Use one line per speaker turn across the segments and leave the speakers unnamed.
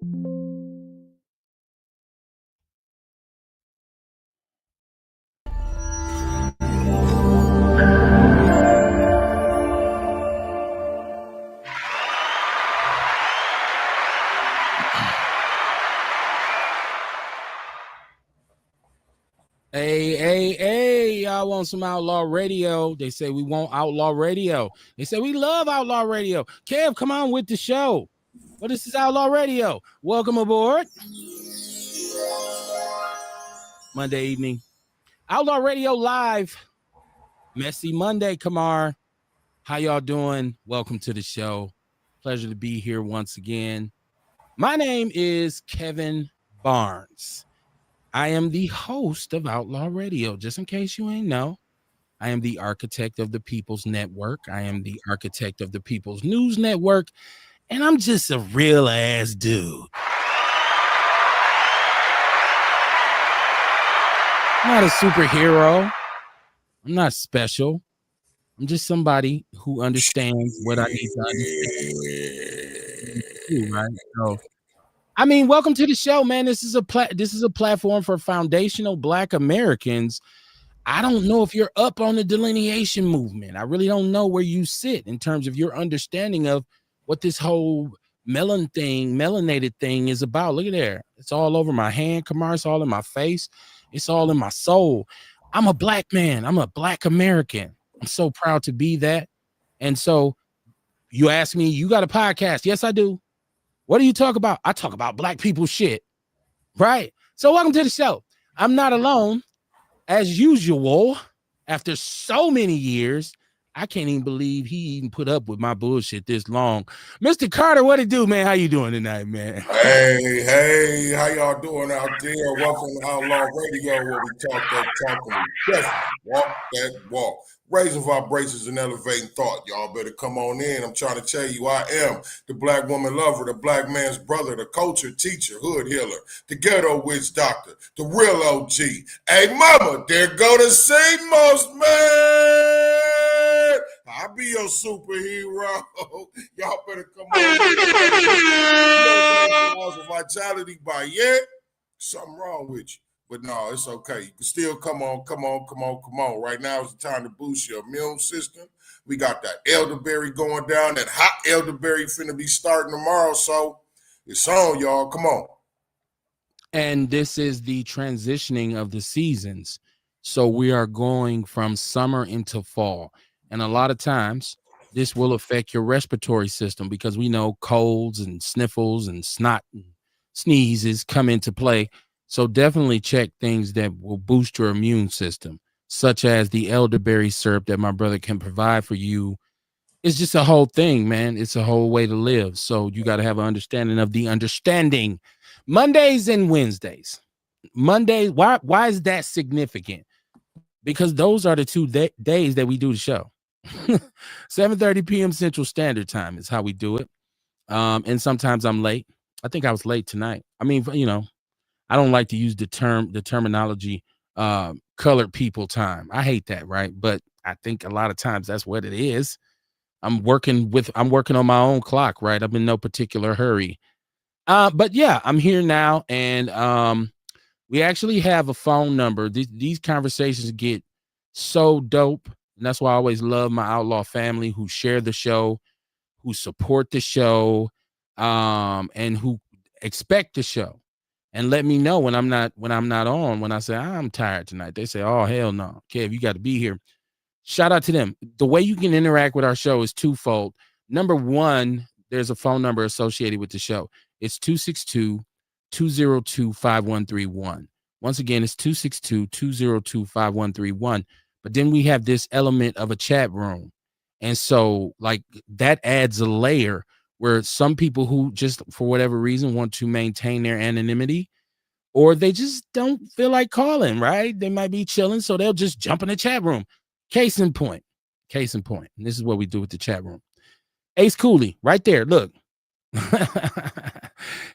Hey, y'all want some Outlaw Radio? They say we want Outlaw Radio. They say we love Outlaw Radio. Kev, come on with the show. Well, this is Outlaw Radio. Welcome aboard. Monday evening. Outlaw Radio live. Messy Monday, Kamar. How y'all doing? Welcome to the show. Pleasure to be here once again. My name is Kevin Barnes. I am the host of Outlaw Radio. Just in case you ain't know, I am the architect of the People's Network. I am the architect of the People's News Network. And I'm just a real ass dude. I'm not a superhero. I'm not special. I'm just somebody who understands what I need to understand. Right? So, I mean, welcome to the show, man. This is a platform for foundational Black Americans. I don't know if you're up on the delineation movement. I really don't know where you sit in terms of your understanding of what this whole melanated thing is about. Look at there. It's all over my hand, Kamar. It's all in my face. It's all in my soul. I'm a Black man. I'm a Black American. I'm so proud to be that. And so you ask me, you got a podcast? Yes, I do. What do you talk about? I talk about Black people shit, right? So welcome to the show. I'm not alone. As usual, after so many years, I can't even believe he even put up with my bullshit this long. Mr. Carter, what it do, man? How you doing tonight, man?
Hey, how y'all doing out there? Welcome to Outlaw Radio, where we talk that talk and we walk that walk. Raising vibrations and elevating thought. Y'all better come on in. I'm trying to tell you, I am the Black woman lover, the Black man's brother, the culture teacher, hood healer, the ghetto witch doctor, the real OG. Hey, mama, there go the Samos, man. I'll be your superhero. Y'all better come on in. Vitality by yet. Something wrong with you. But no, it's okay. You can still come on. Right now is the time to boost your immune system. We got that elderberry going down. That hot elderberry finna be starting tomorrow. So it's on, y'all. Come on.
And this is the transitioning of the seasons. So we are going from summer into fall. And a lot of times this will affect your respiratory system because we know colds and sniffles and snot and sneezes come into play. So definitely check things that will boost your immune system, such as the elderberry syrup that my brother can provide for you. It's just a whole thing, man. It's a whole way to live. So you got to have an understanding of the understanding. Mondays and Wednesdays. Monday, why is that significant? Because those are the two days that we do the show. 7:30 p.m. Central Standard Time is how we do it. And sometimes I'm late. I think I was late tonight. I mean, you know, I don't like to use the terminology colored people time. I hate that, right? But I think a lot of times that's what it is. I'm working on my own clock, right? I'm in no particular hurry. But yeah, I'm here now, and we actually have a phone number. These conversations get so dope, and that's why I always love my Outlaw family who share the show, who support the show, and who expect the show. And let me know when I'm not on. When I say I'm tired tonight, they say, "Oh hell no, Kev, you got to be here." Shout out to them. The way you can interact with our show is twofold. Number one, there's a phone number associated with the show. It's 262-202-5131. Once again, it's 262-202-5131. But then we have this element of a chat room, and so like that adds a layer where some people who just for whatever reason want to maintain their anonymity, or they just don't feel like calling, right? They might be chilling, so they'll just jump in the chat room. Case in point. And this is what we do with the chat room. Ace Cooley, right there, look.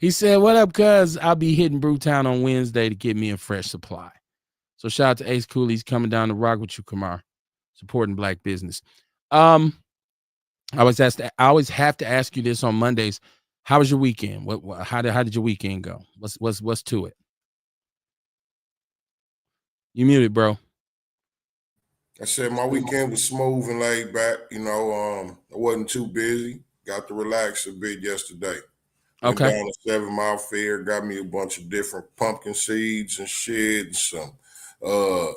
He said, "What up, cuz? I'll be hitting Brewtown on Wednesday to get me a fresh supply." So shout out to Ace Cooley. He's coming down to rock with you, Kamar, supporting Black business. I always have to ask you this on Mondays. How was your weekend? How did your weekend go? What's to it? You muted, bro.
I said my weekend was smooth and laid back. I wasn't too busy. Got to relax a bit yesterday. Went
Okay.
down to 7 Mile Fair, got me a bunch of different pumpkin seeds and shit, and some uh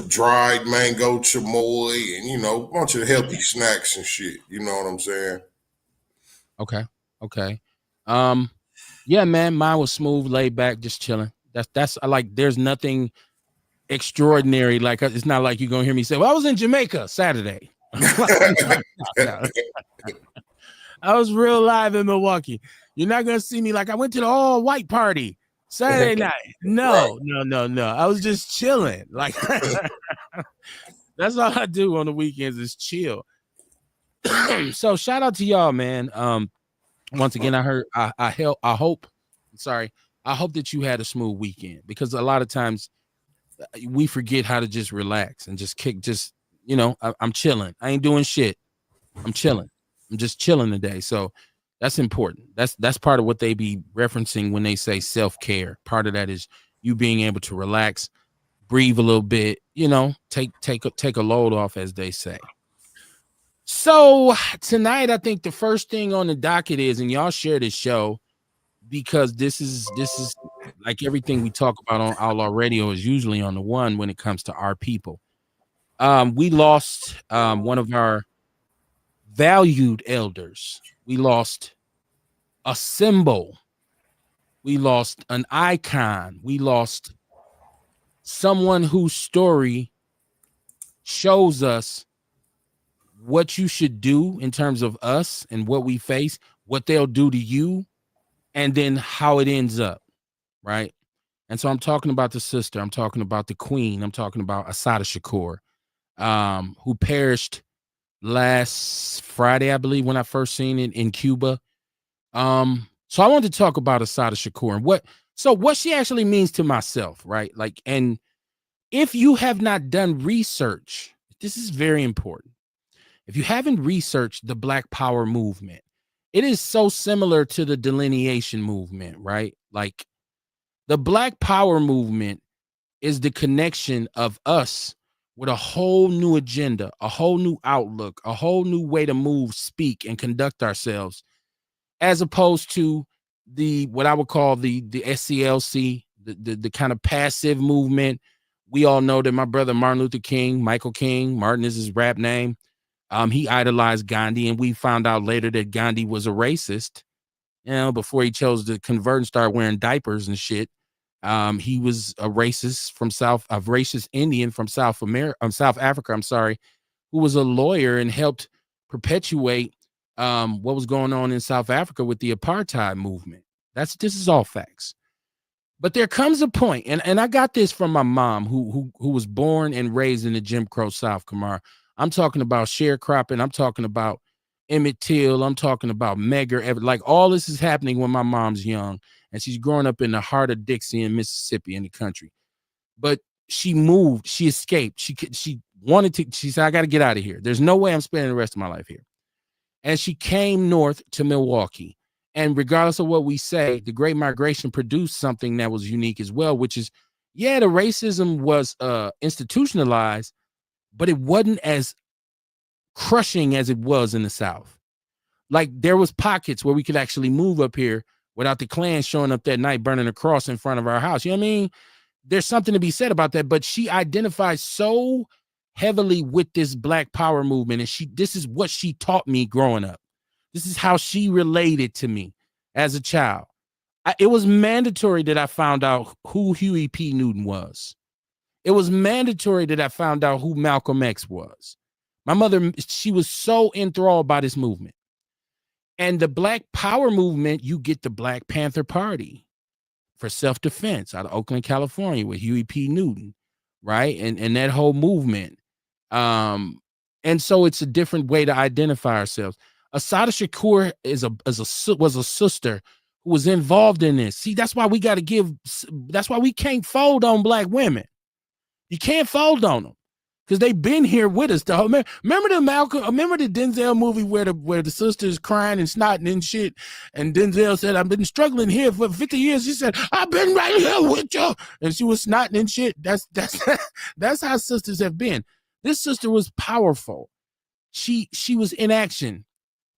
dried mango chamoy, and a bunch of healthy snacks and shit. You know what I'm saying?
Okay. Okay. Um, yeah, man, mine was smooth, laid back, just chilling. That's I like. There's nothing extraordinary. Like it's not like you're gonna hear me say, "Well, I was in Jamaica Saturday." Like, no. I was real live in Milwaukee. You're not gonna see me like I went to the all white party Saturday night.
Right.
No. I was just chilling. Like that's all I do on the weekends is chill. So shout out to y'all, man. Once again, I heard I hope that you had a smooth weekend, because a lot of times we forget how to just relax and just I'm chilling. I ain't doing shit. I'm chilling. I'm just chilling today. So that's important. That's part of what they be referencing when they say self-care. Part of that is you being able to relax, breathe a little bit, take a load off, as they say. So tonight, I think the first thing on the docket is, and y'all share this show, because this is like everything we talk about on Outlaw Radio is usually on the one when it comes to our people. We lost one of our valued elders. We lost a symbol. We lost an icon. We lost someone whose story shows us what you should do in terms of us and what we face, what they'll do to you, and then how it ends up, right? And so I'm talking about the sister. I'm talking about the queen. I'm talking about Assata Shakur, who perished last Friday, I believe, when I first seen it in Cuba. So I wanted to talk about Assata Shakur and what she actually means to myself, right? Like, and if you have not done research, this is very important. If you haven't researched the Black Power movement, it is so similar to the delineation movement, right? Like the Black Power movement is the connection of us with a whole new agenda, a whole new outlook, a whole new way to move, speak, and conduct ourselves, as opposed to the what I would call the SCLC, the kind of passive movement. We all know that my brother Martin Luther King, Michael King, Martin is his rap name. He idolized Gandhi, and we found out later that Gandhi was a racist. Before he chose to convert and start wearing diapers and shit. He was a racist racist Indian from South Africa. I'm sorry, who was a lawyer and helped perpetuate what was going on in South Africa with the apartheid movement. This is all facts. But there comes a point, and I got this from my mom, who was born and raised in the Jim Crow South, Kamar. I'm talking about sharecropping. I'm talking about Emmett Till. I'm talking about Medgar. Like all this is happening when my mom's young, and she's growing up in the heart of Dixie in Mississippi in the country. But she moved. She escaped. She wanted to. She said, "I got to get out of here. There's no way I'm spending the rest of my life here." And she came north to Milwaukee. And regardless of what we say, the Great Migration produced something that was unique as well, which is, yeah, the racism was institutionalized, but it wasn't as crushing as it was in the South. Like there was pockets where we could actually move up here without the Klan showing up that night burning a cross in front of our house. You know what I mean? There's something to be said about that, but she identifies so heavily with this Black Power movement, and this is what she taught me growing up. This is how she related to me as a child. It was mandatory that I found out who Huey P. Newton was. It was mandatory that I found out who Malcolm X was. My mother, she was so enthralled by this movement. And the Black Power movement, you get the Black Panther Party for self-defense out of Oakland, California, with Huey P. Newton, right? And that whole movement. And so it's a different way to identify ourselves. Assata Shakur was a sister who was involved in this. See, that's why we can't fold on Black women. You can't fold on them. because they've been here with us. Remember the Malcolm? Remember the Denzel movie where the sister's crying and snotting and shit, and Denzel said, "I've been struggling here for 50 years." She said, "I've been right here with you," and she was snotting and shit. That's that's how sisters have been. This sister was powerful. She was in action.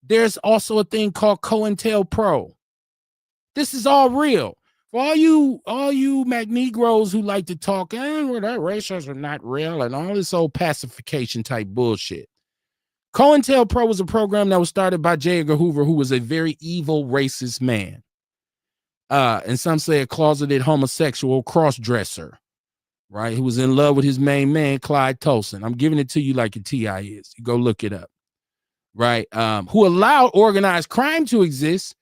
There's also a thing called COINTELPRO. This is all real. For all you MagNegroes who like to talk, well, that racists are not real and all this old pacification type bullshit. COINTELPRO was a program that was started by J. Edgar Hoover, who was a very evil, racist man. And some say a closeted homosexual cross-dresser, right? Who was in love with his main man, Clyde Tolson. I'm giving it to you like a T.I. is. You go look it up, right? Who allowed organized crime to exist,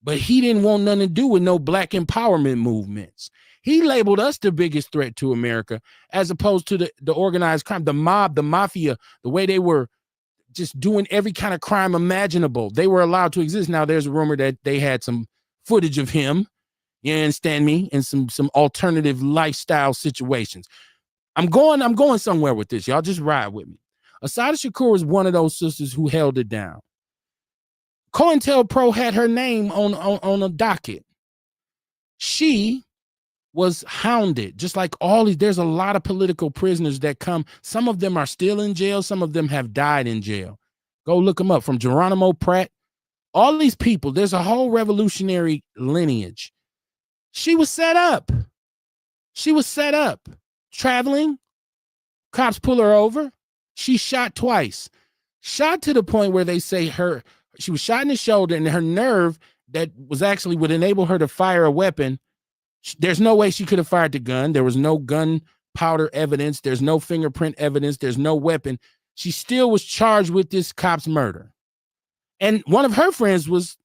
but he didn't want nothing to do with no black empowerment movements. He labeled us the biggest threat to America, as opposed to the organized crime, the mob, the mafia, the way they were just doing every kind of crime imaginable. They were allowed to exist. Now, there's a rumor that they had some footage of him, you understand me, in some alternative lifestyle situations. I'm going somewhere with this. Y'all just ride with me. Assata Shakur was one of those sisters who held it down. COINTELPRO had her name on a docket. She was hounded, just like all these. There's a lot of political prisoners that come. Some of them are still in jail. Some of them have died in jail. Go look them up, from Geronimo Pratt. All these people, there's a whole revolutionary lineage. She was set up. Traveling. Cops pull her over. She shot twice. Shot to the point where they say she was shot in the shoulder, and her nerve that was actually would enable her to fire a weapon. There's no way she could have fired the gun. There was no gunpowder evidence. There's no fingerprint evidence. There's no weapon. She still was charged with this cop's murder. And one of her friends was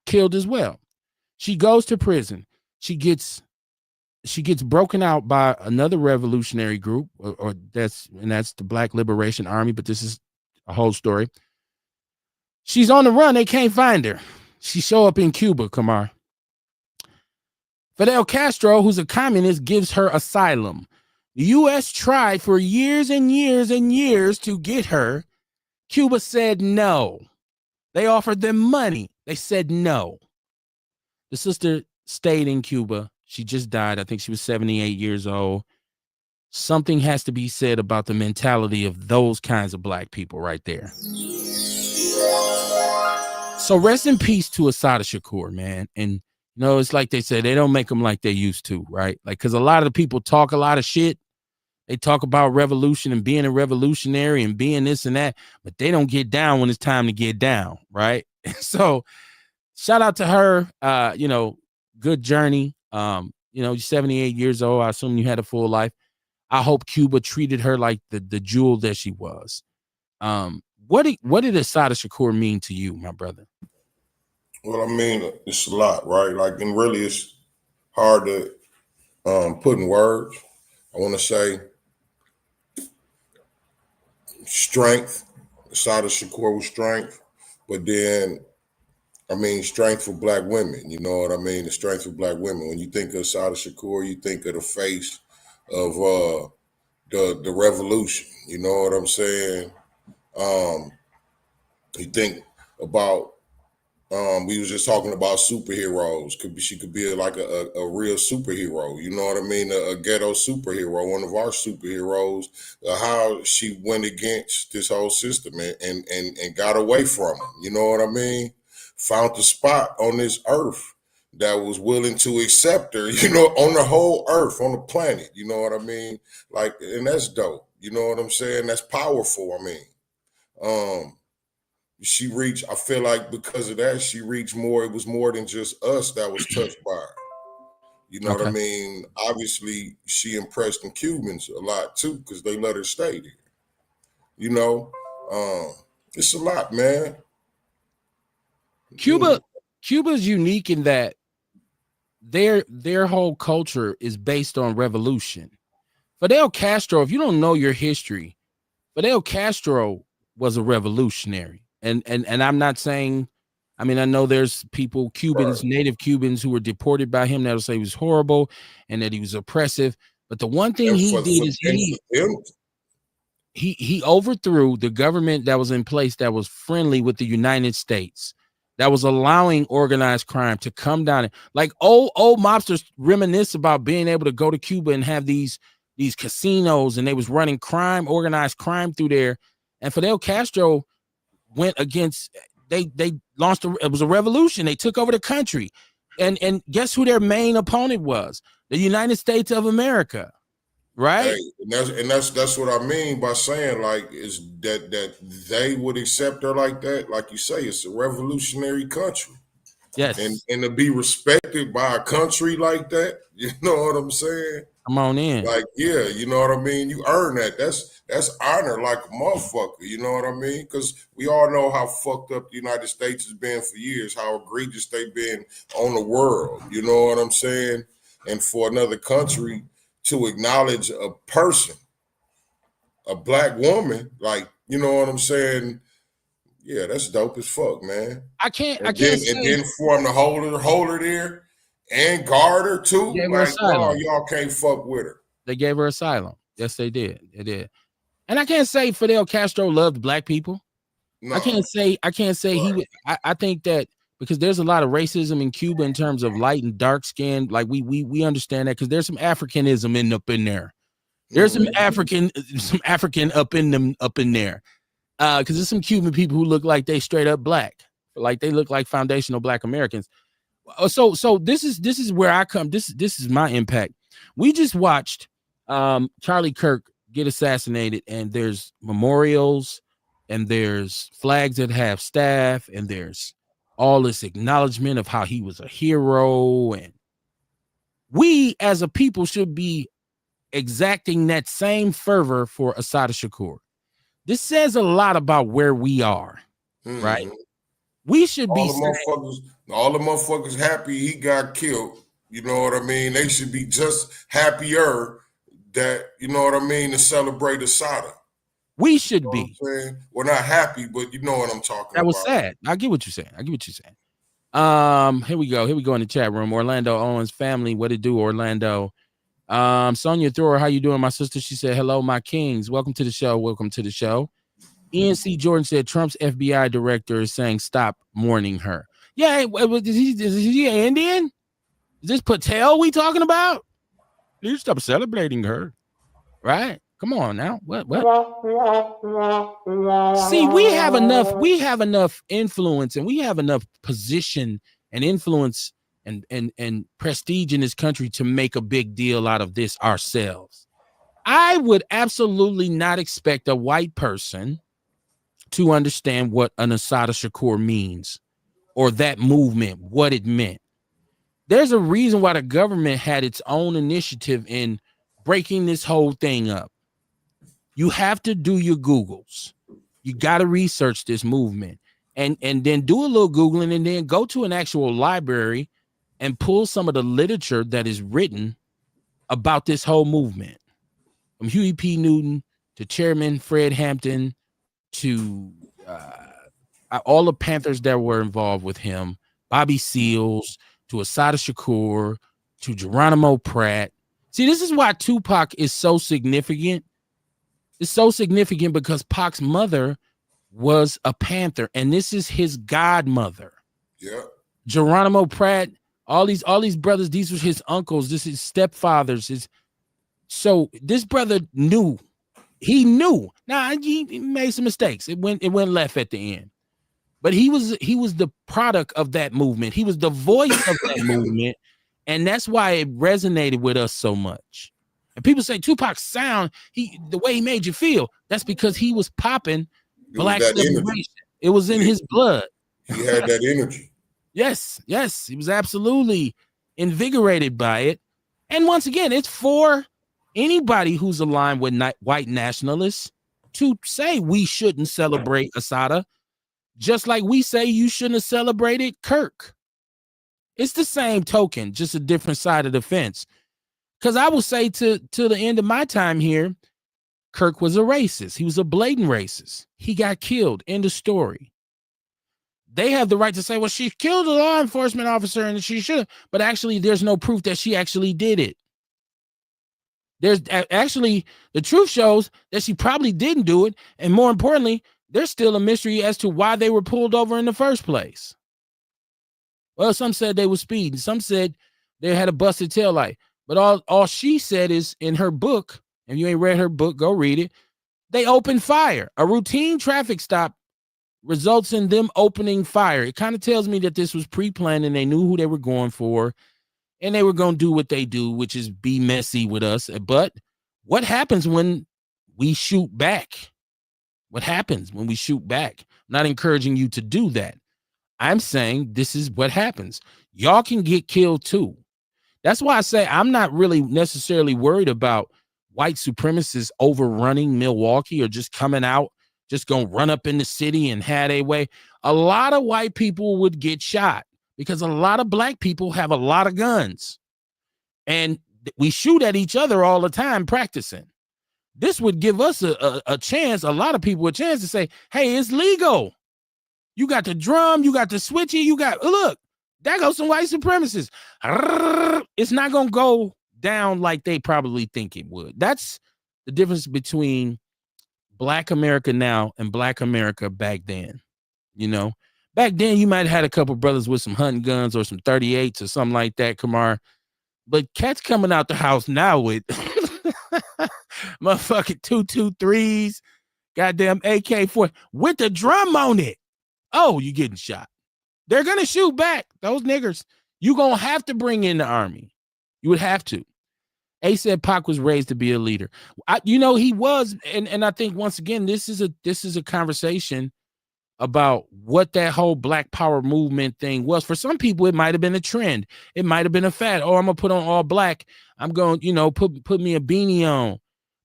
killed as well. She goes to prison. She gets broken out by another revolutionary group, or that's the Black Liberation Army, but this is a whole story. She's on the run. They can't find her. She show up in Cuba, Kamar. Fidel Castro, who's a communist, gives her asylum. The U.S. tried for years and years and years to get her. Cuba said no. They offered them money. They said no. The sister stayed in Cuba. She just died. I think she was 78 years old. Something has to be said about the mentality of those kinds of black people right there. So rest in peace to Assata Shakur, man. And it's like they say, they don't make them like they used to, right? Like, because a lot of the people talk a lot of shit. They talk about revolution and being a revolutionary and being this and that, but they don't get down when it's time to get down, right? So shout out to her. Good journey. You're 78 years old. I assume you had a full life. I hope Cuba treated her like the jewel that she was. What did Assata Shakur mean to you, my brother?
Well, I mean, it's a lot, right? Like, and really, it's hard to put in words. I want to say strength. Assata Shakur was strength, but then, I mean, strength for black women. You know what I mean? The strength for black women. When you think of Assata Shakur, you think of the face of the revolution. You know what I'm saying? You think about. We was just talking about superheroes. She could be like a real superhero. You know what I mean? A ghetto superhero, one of our superheroes. How she went against this whole system and got away from them. You know what I mean? Found the spot on this earth that was willing to accept her. On the whole earth, on the planet. You know what I mean? Like, and that's dope. You know what I'm saying? That's powerful. I mean, she reached, I feel like because of that, she reached more. It was more than just us that was touched by her. You know what I mean? Obviously, she impressed the Cubans a lot too, because they let her stay there. It's a lot, man.
Cuba's unique in that their whole culture is based on revolution. Fidel Castro, if you don't know your history, Fidel Castro was a revolutionary. And I'm not saying, I mean, I know there's people, Cubans, native Cubans who were deported by him that'll say he was horrible and that he was oppressive. But the one thing he did is he overthrew the government that was in place that was friendly with the United States, that was allowing organized crime to come down. Like old mobsters reminisce about being able to go to Cuba and have these casinos, and they was running organized crime through there. And Fidel Castro went against, they launched it was a revolution. They took over the country. And guess who their main opponent was? The United States of America. Right.
Hey, and that's what I mean by saying, like, is that they would accept her like that. Like you say, it's a revolutionary country.
Yes.
And to be respected by a country like that, you know what I'm saying?
Come on in.
Like, yeah, you know what I mean? You earn that. That's honor like a motherfucker, you know what I mean? Because we all know how fucked up the United States has been for years, how egregious they've been on the world, you know what I'm saying? And for another country to acknowledge a person, a black woman, like, you know what I'm saying? Yeah, that's dope as fuck, man.
I can't
and then for him to hold her there and guard her too. Like, no, y'all can't fuck with her.
They gave her asylum. Yes, they did. They did. And I can't say Fidel Castro loved black people. No. I can't say right. He would. I think that because there's a lot of racism in Cuba in terms of light and dark skin. Like we understand that because there's some Africanism up in there. There's some African up in there. Because there's some Cuban people who look like they straight up black, like they look like foundational black Americans. So this is where I come. This is my impact. We just watched Charlie Kirk get assassinated, and there's memorials, and there's flags that have staff, and there's all this acknowledgement of how he was a hero. And we as a people should be exacting that same fervor for Assata Shakur. This says a lot about where we are, right? We should
all the motherfuckers happy he got killed. You know what I mean? They should be just happier that, you know what I mean, to celebrate Assata.
We should be.
We're not happy, but you know what I'm talking about.
That was sad. I get what you're saying. Here we go in the chat room. Orlando Owens family, what it do, Orlando? Sonia Thrower, how you doing, my sister? She said, hello, my kings. Welcome to the show. Ian C. Jordan said Trump's FBI director is saying stop mourning her. Yeah, is he an Indian? Is this Patel we talking about? You stop celebrating her, right? Come on now. What? See, we have enough influence, and we have enough position and influence and prestige in this country to make a big deal out of this ourselves. I would absolutely not expect a white person to understand what an Assata Shakur means or that movement, what it meant. There's a reason why the government had its own initiative in breaking this whole thing up. You have to do your Googles. You got to research this movement and then do a little Googling and then go to an actual library and pull some of the literature that is written about this whole movement. From Huey P. Newton to Chairman Fred Hampton to all the Panthers that were involved with him, Bobby Seals, to Assata Shakur, to Geronimo Pratt. See, this is why Tupac is so significant. It's so significant because Pac's mother was a Panther, and this is his godmother.
Yeah.
Geronimo Pratt, all these brothers, these were his uncles, this is stepfathers. So this brother knew. He knew. Now he made some mistakes. It went left at the end. But he was the product of that movement. He was the voice of that movement. And that's why it resonated with us so much. And people say Tupac's sound, the way he made you feel, that's because he was popping black liberation. It was in his blood.
He had that energy.
Yes. He was absolutely invigorated by it. And once again, it's for anybody who's aligned with white nationalists to say we shouldn't celebrate Assata, just like we say you shouldn't have celebrated Kirk. It's the same token, just a different side of the fence. Because I will say to the end of my time here, Kirk was a racist. He was a blatant racist. He got killed. End of story. They have the right to say, well, she killed a law enforcement officer and she should have. But actually, there's no proof that she actually did it. There's actually, the truth shows that she probably didn't do it. And more importantly, there's still a mystery as to why they were pulled over in the first place. Well, some said they were speeding. Some said they had a busted taillight. But all she said is in her book, and you ain't read her book, go read it. They opened fire. A routine traffic stop results in them opening fire. It kind of tells me that this was pre-planned and they knew who they were going for and they were going to do what they do, which is be messy with us. But what happens when we shoot back? What happens when we shoot back? I'm not encouraging you to do that. I'm saying this is what happens. Y'all can get killed too. That's why I say I'm not really necessarily worried about white supremacists overrunning Milwaukee or just coming out, just going to run up in the city and have their way. A lot of white people would get shot because a lot of black people have a lot of guns. And we shoot at each other all the time practicing. This would give us a chance, a lot of people a chance to say, hey, it's legal. You got the drum, you got the switchy, you got, look, there goes some white supremacists. It's not going to go down like they probably think it would. That's the difference between Black America now and Black America back then. You know, back then you might have had a couple brothers with some hunting guns or some 38s or something like that, Kamar. But cats coming out the house now with motherfucking 223s, goddamn AK-4 with the drum on it. Oh, you getting shot. They're going to shoot back. Those niggers. You going to have to bring in the army. You would have to. A said Pac was raised to be a leader. He was. And I think, once again, this is a conversation about what that whole Black Power movement thing was. For some people, it might have been a trend. It might have been a fad. Oh, I'm going to put on all black. I'm going, put me a beanie on.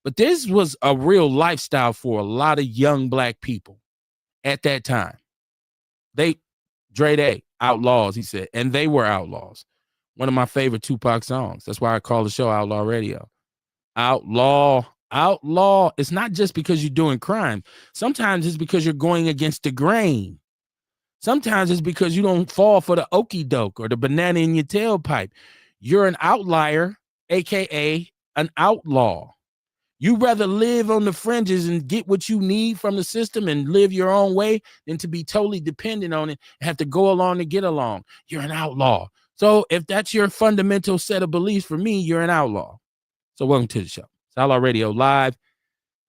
But this was a real lifestyle for a lot of young black people at that time. Dre Day, outlaws, he said, and they were outlaws. One of my favorite Tupac songs. That's why I call the show Outlaw Radio. Outlaw. It's not just because you're doing crime. Sometimes it's because you're going against the grain. Sometimes it's because you don't fall for the okie doke or the banana in your tailpipe. You're an outlier, aka an outlaw. You rather live on the fringes and get what you need from the system and live your own way than to be totally dependent on it and have to go along to get along. You're an outlaw. So if that's your fundamental set of beliefs, for me, you're an outlaw. So welcome to the show. It's Outlaw Radio Live.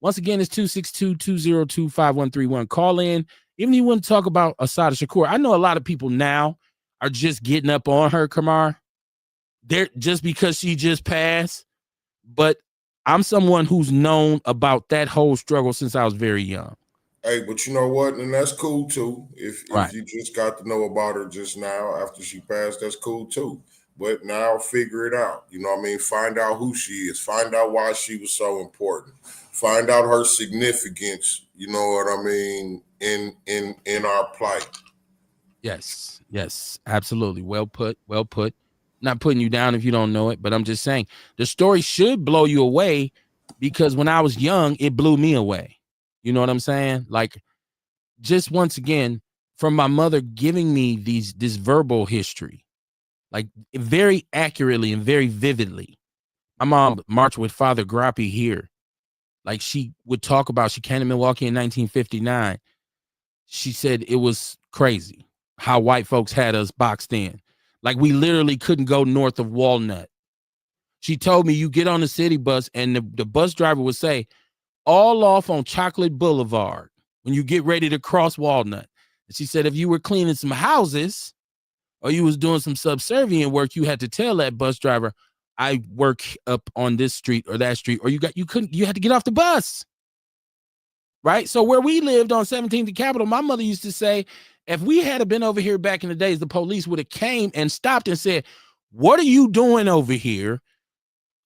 Once again, it's 262-202-5131. Call in. Even if you want to talk about Assata Shakur, I know a lot of people now are just getting up on her, Kamar. They're just because she just passed. But I'm someone who's known about that whole struggle since I was very young.
Hey, but you know what? And that's cool too. If you just got to know about her just now after she passed, that's cool too. But now figure it out. You know what I mean? Find out who she is. Find out why she was so important. Find out her significance, you know what I mean, in our plight.
Yes, absolutely. Well put. Not putting you down if you don't know it, but I'm just saying the story should blow you away because when I was young, it blew me away. You know what I'm saying? Like, just once again, from my mother giving me this verbal history, like very accurately and very vividly. My mom marched with Father Grappi here. Like, she would talk about, she came to Milwaukee in 1959. She said it was crazy how white folks had us boxed in. Like, we literally couldn't go north of Walnut. She told me you get on the city bus and the bus driver would say, all off on Chocolate Boulevard when you get ready to cross Walnut. And she said if you were cleaning some houses or you was doing some subservient work, you had to tell that bus driver, I work up on this street or that street, or you had to get off the bus. Right? So where we lived on 17th and Capitol, my mother used to say, if we had been over here back in the days, the police would have came and stopped and said, what are you doing over here?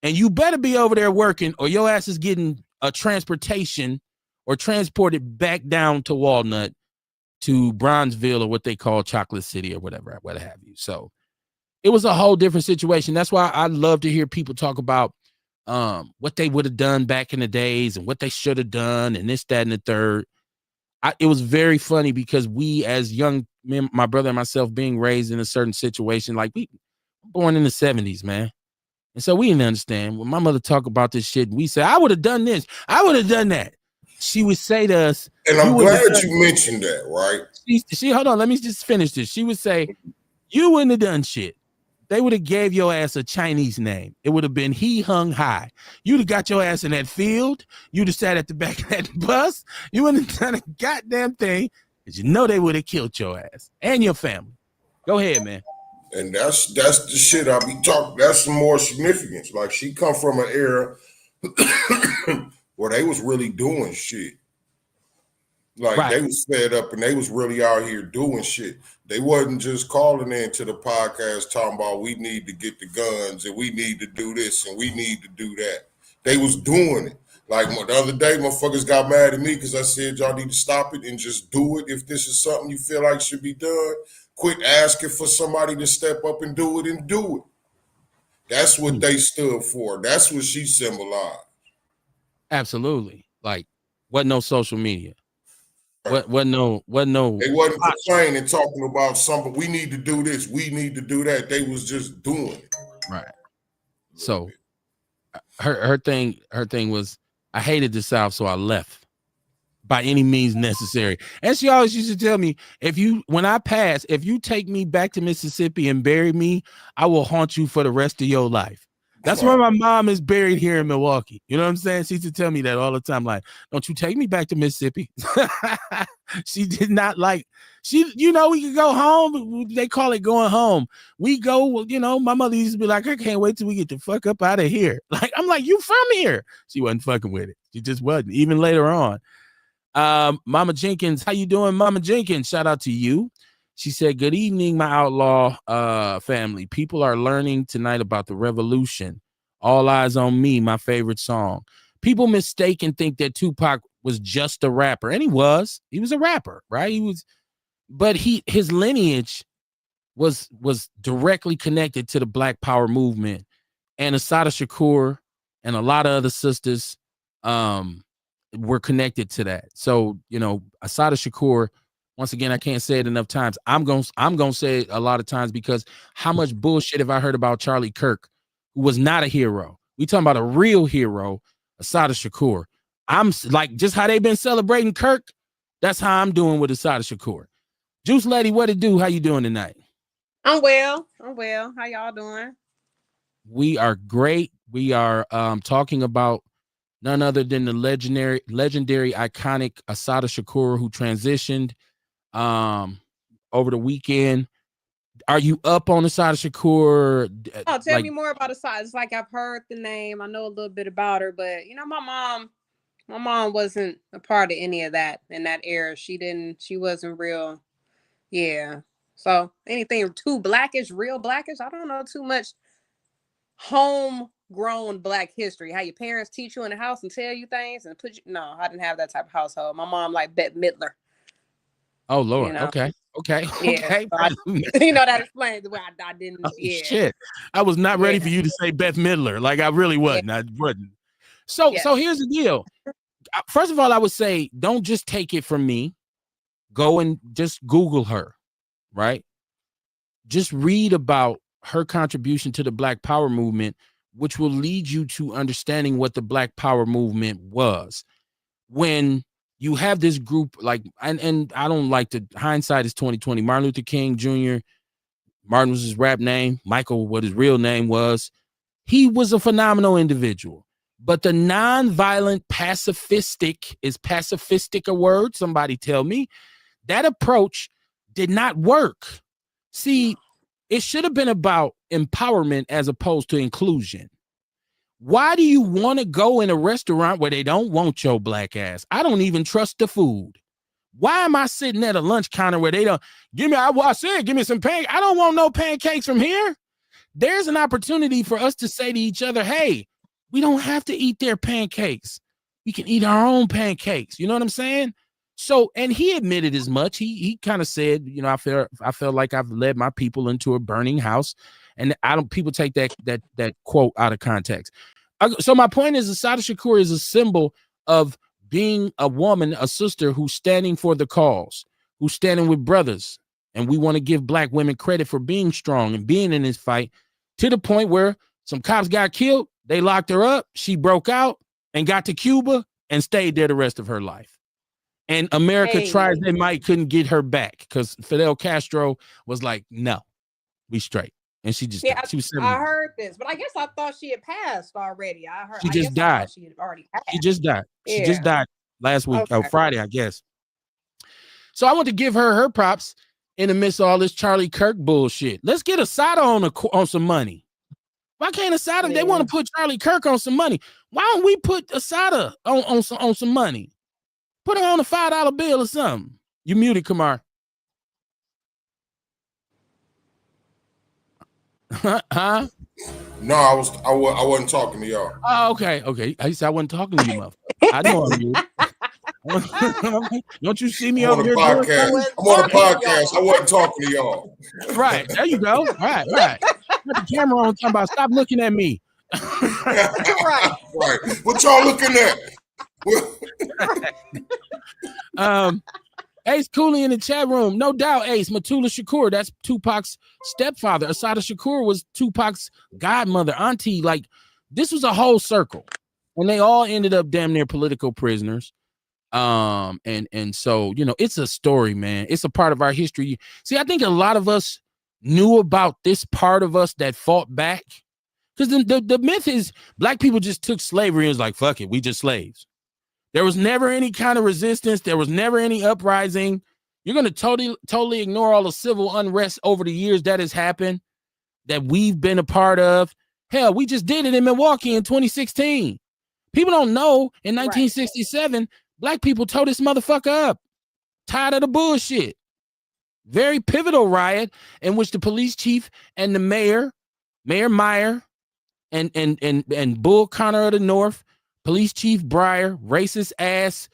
And you better be over there working or your ass is getting a transportation or transported back down to Walnut to Bronzeville or what they call Chocolate City or whatever, what have you. So it was a whole different situation. That's why I love to hear people talk about what they would have done back in the days and what they should have done and this, that, and the third. It was very funny because we as young men, my brother and myself being raised in a certain situation, like we born in the 70s, man. And so we didn't understand. When my mother talk about this shit, and we say, I would have done this, I would have done that. She would say to us,
And
you
I'm
wouldn't have
glad
done.
you mentioned that, right?
She hold on, let me just finish this. She would say, you wouldn't have done shit. They would have gave your ass a Chinese name. It would have been He Hung Hai. You'd have got your ass in that field. You'd have sat at the back of that bus. You wouldn't have done a goddamn thing, because you know they would have killed your ass and your family. Go ahead, man.
And that's the shit I be talking. That's some more significance. Like she come from an era where they was really doing shit. Like
Right.
they was fed up and they was really out here doing shit. They wasn't just calling into the podcast talking about we need to get the guns and we need to do this and we need to do that. They was doing it. Like the other day, motherfuckers got mad at me because I said y'all need to stop it and just do it. If this is something you feel like should be done, quit asking for somebody to step up and do it and do it. That's what they stood for. That's what she symbolized.
Absolutely. Like, what no social media. What no
They wasn't complaining, talking about something. We need to do this. We need to do that. They was just doing it.
Right. So her thing was, I hated the South, so I left by any means necessary. And she always used to tell me, when I pass, if you take me back to Mississippi and bury me, I will haunt you for the rest of your life. That's where my mom is buried here in Milwaukee. You know what I'm saying? She used to tell me that all the time. Like, don't you take me back to Mississippi. She did not like, we could go home. They call it going home. We go, my mother used to be like, I can't wait till we get the fuck up out of here. Like, I'm like, you from here? She wasn't fucking with it. She just wasn't, even later on. Mama Jenkins, how you doing, Mama Jenkins? Shout out to you. She said, good evening, my Outlaw family. People are learning tonight about the revolution. All Eyes on Me, my favorite song. People mistake and think that Tupac was just a rapper. And he was a rapper, right? But his lineage was directly connected to the Black Power movement. And Assata Shakur and a lot of other sisters were connected to that. So, Assata Shakur, once again, I can't say it enough times. I'm gonna say it a lot of times, because how much bullshit have I heard about Charlie Kirk, who was not a hero? We talking about a real hero, Assata Shakur. I'm like, just how they've been celebrating Kirk, that's how I'm doing with Assata Shakur. Juice Lady, what it do? How you doing tonight?
I'm well. How y'all doing?
We are great. We are talking about none other than the legendary, iconic Assata Shakur, who transitioned over the weekend. Are you up on Assata Shakur?
Oh, tell me more about Assata. It's like I've heard the name. I know a little bit about her, but my mom wasn't a part of any of that in that era. She wasn't real. Yeah. So anything too blackish, real blackish, I don't know too much homegrown Black history. How your parents teach you in the house and tell you things and no, I didn't have that type of household. My mom liked Bette Midler.
Oh Lord. Okay.
Yeah, so that explains why I didn't.
Oh, shit. I was not ready for you to say Bette Midler. Like, I really wasn't. I wasn't. So here's the deal. First of all, I would say, don't just take it from me. Go and just Google her, right? Just read about her contribution to the Black Power movement, which will lead you to understanding what the Black Power movement was. When you have this group, like, and I don't like to, hindsight is 2020. Martin Luther King Jr., Martin was his rap name. Michael, what his real name was. He was a phenomenal individual. But the nonviolent pacifistic, is pacifistic a word? Somebody tell me. That approach did not work. See, it should have been about empowerment as opposed to inclusion. Why do you want to go in a restaurant where they don't want your black ass? I don't even trust the food. Why am I sitting at a lunch counter where they don't give me some pancakes? I don't want no pancakes from here. There's an opportunity for us to say to each other, hey, we don't have to eat their pancakes. We can eat our own pancakes. You know what I'm saying? So, and he admitted as much. He kind of said, I felt like I've led my people into a burning house, and people take that quote out of context. So my point is, Assata Shakur is a symbol of being a woman, a sister who's standing for the cause, who's standing with brothers. And we want to give Black women credit for being strong and being in this fight, to the point where Some cops got killed. They locked her up. She broke out and got to Cuba and stayed there the rest of her life. And America tried they might couldn't get her back because Fidel Castro was like, no, we straight. And she just died. She was 70.
I heard this, but I guess I thought she had passed already.
She just died.
She had already passed.
She just died. Yeah. She just died last week, Friday, I guess. So I want to give her props in the midst of all this Charlie Kirk bullshit. Let's get Asada on some money. Why can't Asada? Yeah. They want to put Charlie Kirk on some money. Why don't we put Asada on some money? Put her on a $5 bill or something. You muted, Kamar. Huh?
No, I wasn't talking to y'all.
Oh, okay. I said I wasn't talking to you, motherfucker. I know I'm you. Don't you see me
on
over here?
Podcast. I'm on a podcast. I wasn't talking to y'all.
Right. There you go. Right. Put the camera on talking about stop looking at me.
Right. What y'all looking at?
Ace Cooley in the chat room. No doubt, Ace. Matula Shakur. That's Tupac's stepfather. Asada Shakur was Tupac's godmother, auntie. Like, this was a whole circle. And they all ended up damn near political prisoners. And so, you know, it's a story, man. It's a part of our history. See, I think a lot of us knew about this part of us that fought back. Because the myth is black people just took slavery and was like, fuck it, we just slaves. There was never any kind of resistance. There was never any uprising. You're going to totally ignore all the civil unrest over the years that has happened, that we've been a part of. Hell, we just did it in Milwaukee in 2016. People don't know in 1967, black people tore this motherfucker up. Tired of the bullshit. Very pivotal riot in which the police chief and the Mayor Meyer, and Bull Connor of the North, Police Chief Breyer, racist ass,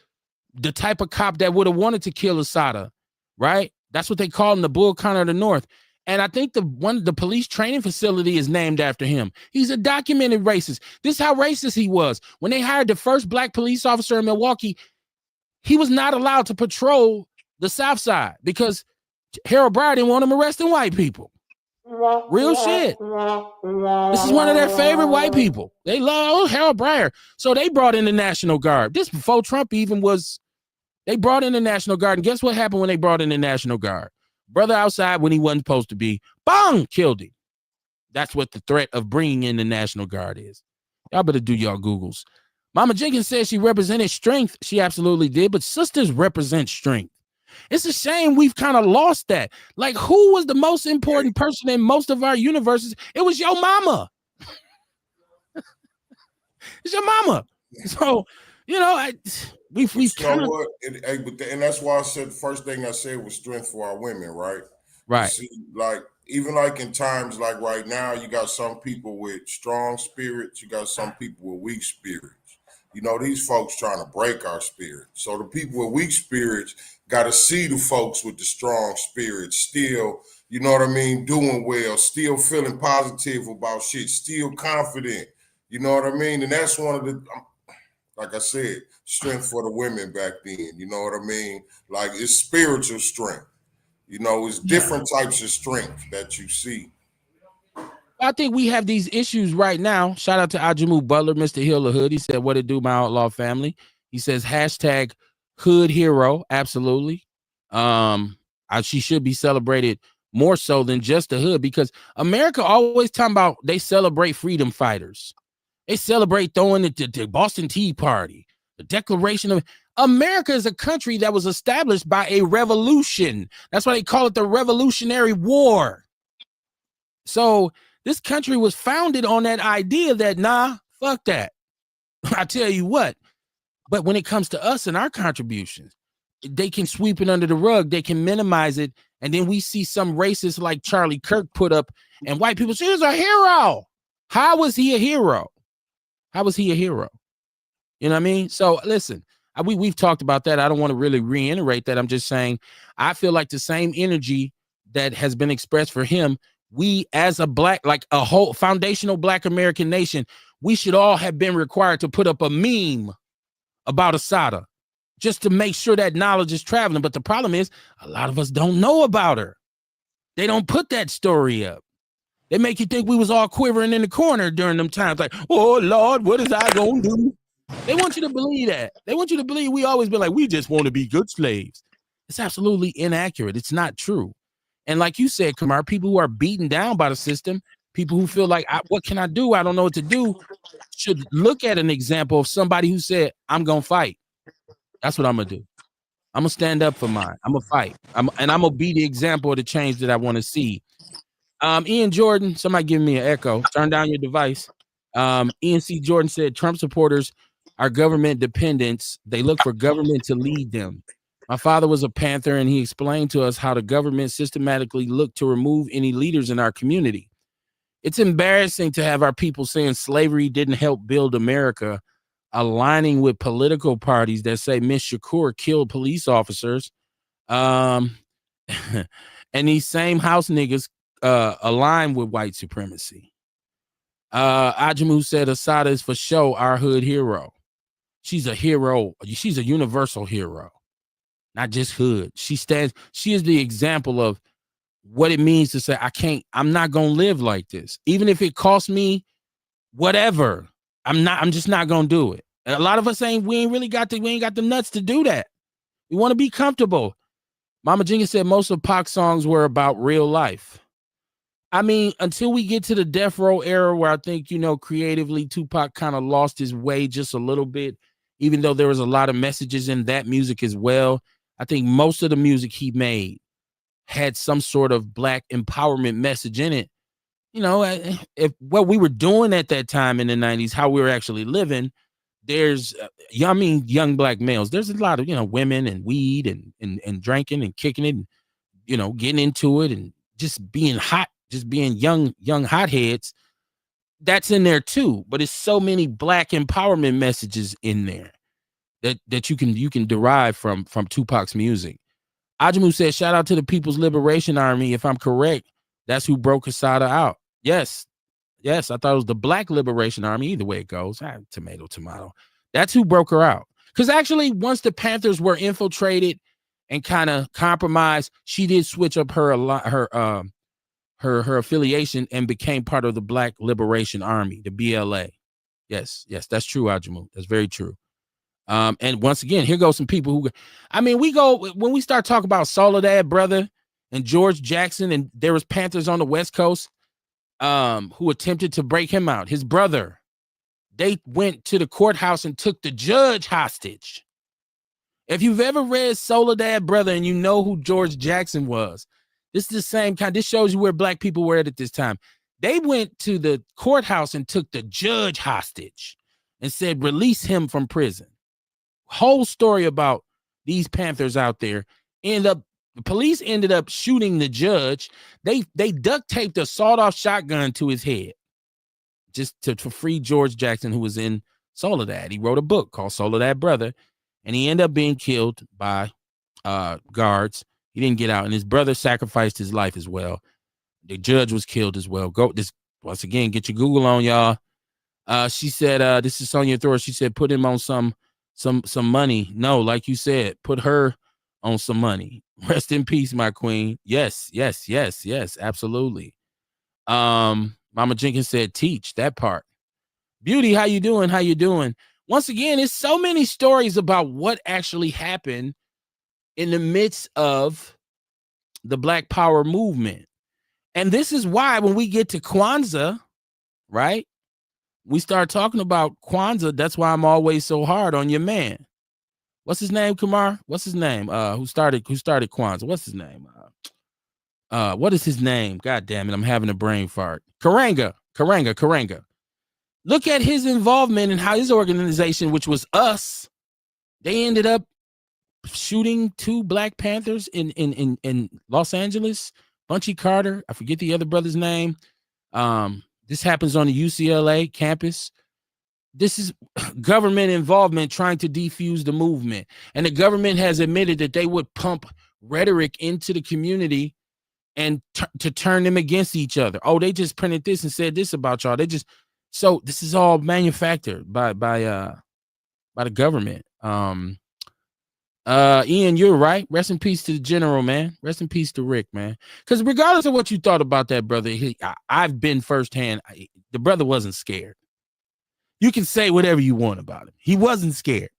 the type of cop that would have wanted to kill Asada, right? That's what they call him, the Bull Connor of the North. And I think the police training facility is named after him. He's a documented racist. This is how racist he was. When they hired the first black police officer in Milwaukee, he was not allowed to patrol the South Side because Harold Breyer didn't want him arresting white people. Real shit. This is one of their favorite white people. They love Harold Breyer. So they brought in the National Guard. This before Trump even was. They brought in the National Guard. And guess what happened when they brought in the National Guard? Brother outside when he wasn't supposed to be. Bang! Killed him. That's what the threat of bringing in the National Guard is. Y'all better do y'all Googles. Mama Jenkins says she represented strength. She absolutely did. But sisters represent strength. It's a shame we've kind of lost that. Like, who was the most important person in most of our universes? It was your mama. It's your mama. So, you know, we've kind of...
And that's why I said the first thing I said was strength for our women, right?
Right.
See, like, even like in times like right now, you got some people with strong spirits, you got some people with weak spirits. You know, these folks trying to break our spirit. So the people with weak spirits got to see the folks with the strong spirits still, you know what I mean, doing well, still feeling positive about shit, still confident. You know what I mean? And that's one of the, like I said, strength for the women back then. You know what I mean? Like, it's spiritual strength. You know, it's different types of strength that you see.
I think we have these issues right now. Shout out to Ajamu Butler, Mr. Hill of Hood. He said, what it do, my outlaw family? He says, hashtag hood hero. Absolutely. She should be celebrated more so than just the hood, because America always talking about they celebrate freedom fighters. They celebrate throwing the Boston Tea Party, the Declaration of America is a country that was established by a revolution. That's why they call it the Revolutionary War. So this country was founded on that idea that, nah, fuck that. I tell you what. But when it comes to us and our contributions, they can sweep it under the rug. They can minimize it. And then we see some racists like Charlie Kirk put up, and white people say, he's a hero. How was he a hero? How was he a hero? You know what I mean? So listen, we've talked about that. I don't want to really reiterate that. I'm just saying, I feel like the same energy that has been expressed for him, we as a black, like a whole foundational black American nation, we should all have been required to put up a meme about Asada just to make sure that knowledge is traveling. But the problem is a lot of us don't know about her. They don't put that story up. They make you think we was all quivering in the corner during them times. Like, oh, Lord, what is I going to do? They want you to believe that. They want you to believe we always been like, we just want to be good slaves. It's absolutely inaccurate. It's not true. And like you said, Kamar, people who are beaten down by the system, people who feel like, what can I do? I don't know what to do, should look at an example of somebody who said, I'm going to fight. That's what I'm going to do. I'm going to stand up for mine. I'm going to fight. And I'm going to be the example of the change that I want to see. Ian Jordan, somebody give me an echo. Turn down your device. Ian C. Jordan said, Trump supporters are government dependents. They look for government to lead them. My father was a Panther, and he explained to us how the government systematically looked to remove any leaders in our community. It's embarrassing to have our people saying slavery didn't help build America, aligning with political parties that say Miss Shakur killed police officers. And these same house niggas align with white supremacy. Ajamu said Asada is for show our hood hero. She's a hero. She's a universal hero, not just hood. She is the example of what it means to say, I'm not going to live like this. Even if it costs me whatever, I'm just not going to do it. And a lot of us we ain't got the nuts to do that. We want to be comfortable. Mama Jenkins said most of Pac's songs were about real life. I mean, until we get to the Death Row era where I think, creatively Tupac kind of lost his way just a little bit, even though there was a lot of messages in that music as well. I think most of the music he made had some sort of Black empowerment message in it. If what we were doing at that time in the 90s, how we were actually living, there's, young Black males. There's a lot of, women and weed and drinking and kicking it and, getting into it and just being hot, just being young hotheads. That's in there too. But it's so many Black empowerment messages in there that you can derive from Tupac's music. Ajamu said, shout out to the People's Liberation Army. If I'm correct, that's who broke Asada out. Yes, I thought it was the Black Liberation Army. Either way it goes. Tomato. That's who broke her out. Because actually, once the Panthers were infiltrated and kind of compromised, she did switch up her affiliation and became part of the Black Liberation Army, the BLA. Yes, that's true, Ajamu. That's very true. And once again, here goes some people when we start talking about Soledad Brother and George Jackson, and there was Panthers on the West Coast who attempted to break him out. His brother, they went to the courthouse and took the judge hostage. If you've ever read Soledad Brother and you know who George Jackson was, this is the same kind. This shows you where Black people were at this time. They went to the courthouse and took the judge hostage and said, release him from prison. Whole story about these Panthers out there. The police ended up shooting the judge. They duct taped a sawed-off shotgun to his head just to free George Jackson, who was in Soledad. He wrote a book called Soledad Brother, and he ended up being killed by guards. He didn't get out, and his brother sacrificed his life as well. The judge was killed as well. Once again, get your Google on, y'all. She said, this is Sonia Thor. She said, put him on some money. No, like you said, put her on some money. Rest in peace, my queen. Yes, absolutely. Mama Jenkins said, teach that part. Beauty, how you doing? Once again, it's so many stories about what actually happened in the midst of the Black Power movement. And this is why when we get to Kwanzaa, right? We start talking about Kwanzaa. That's why I'm always so hard on your man. What's his name, Kamar? What's his name? Who started Kwanzaa? What's his name? What is his name? God damn it, I'm having a brain fart. Karanga. Look at his involvement and how his organization, which was us, they ended up shooting 2 Black Panthers in Los Angeles. Bunchy Carter, I forget the other brother's name. This happens on the UCLA campus. This is government involvement trying to defuse the movement. And the government has admitted that they would pump rhetoric into the community and to turn them against each other. Oh, they just printed this and said this about y'all. So this is all manufactured by the government. Ian, you're right. Rest in peace to the general, man. Rest in peace to Rick, man. Because regardless of what you thought about that brother, I've been firsthand. The brother wasn't scared. You can say whatever you want about him. He wasn't scared.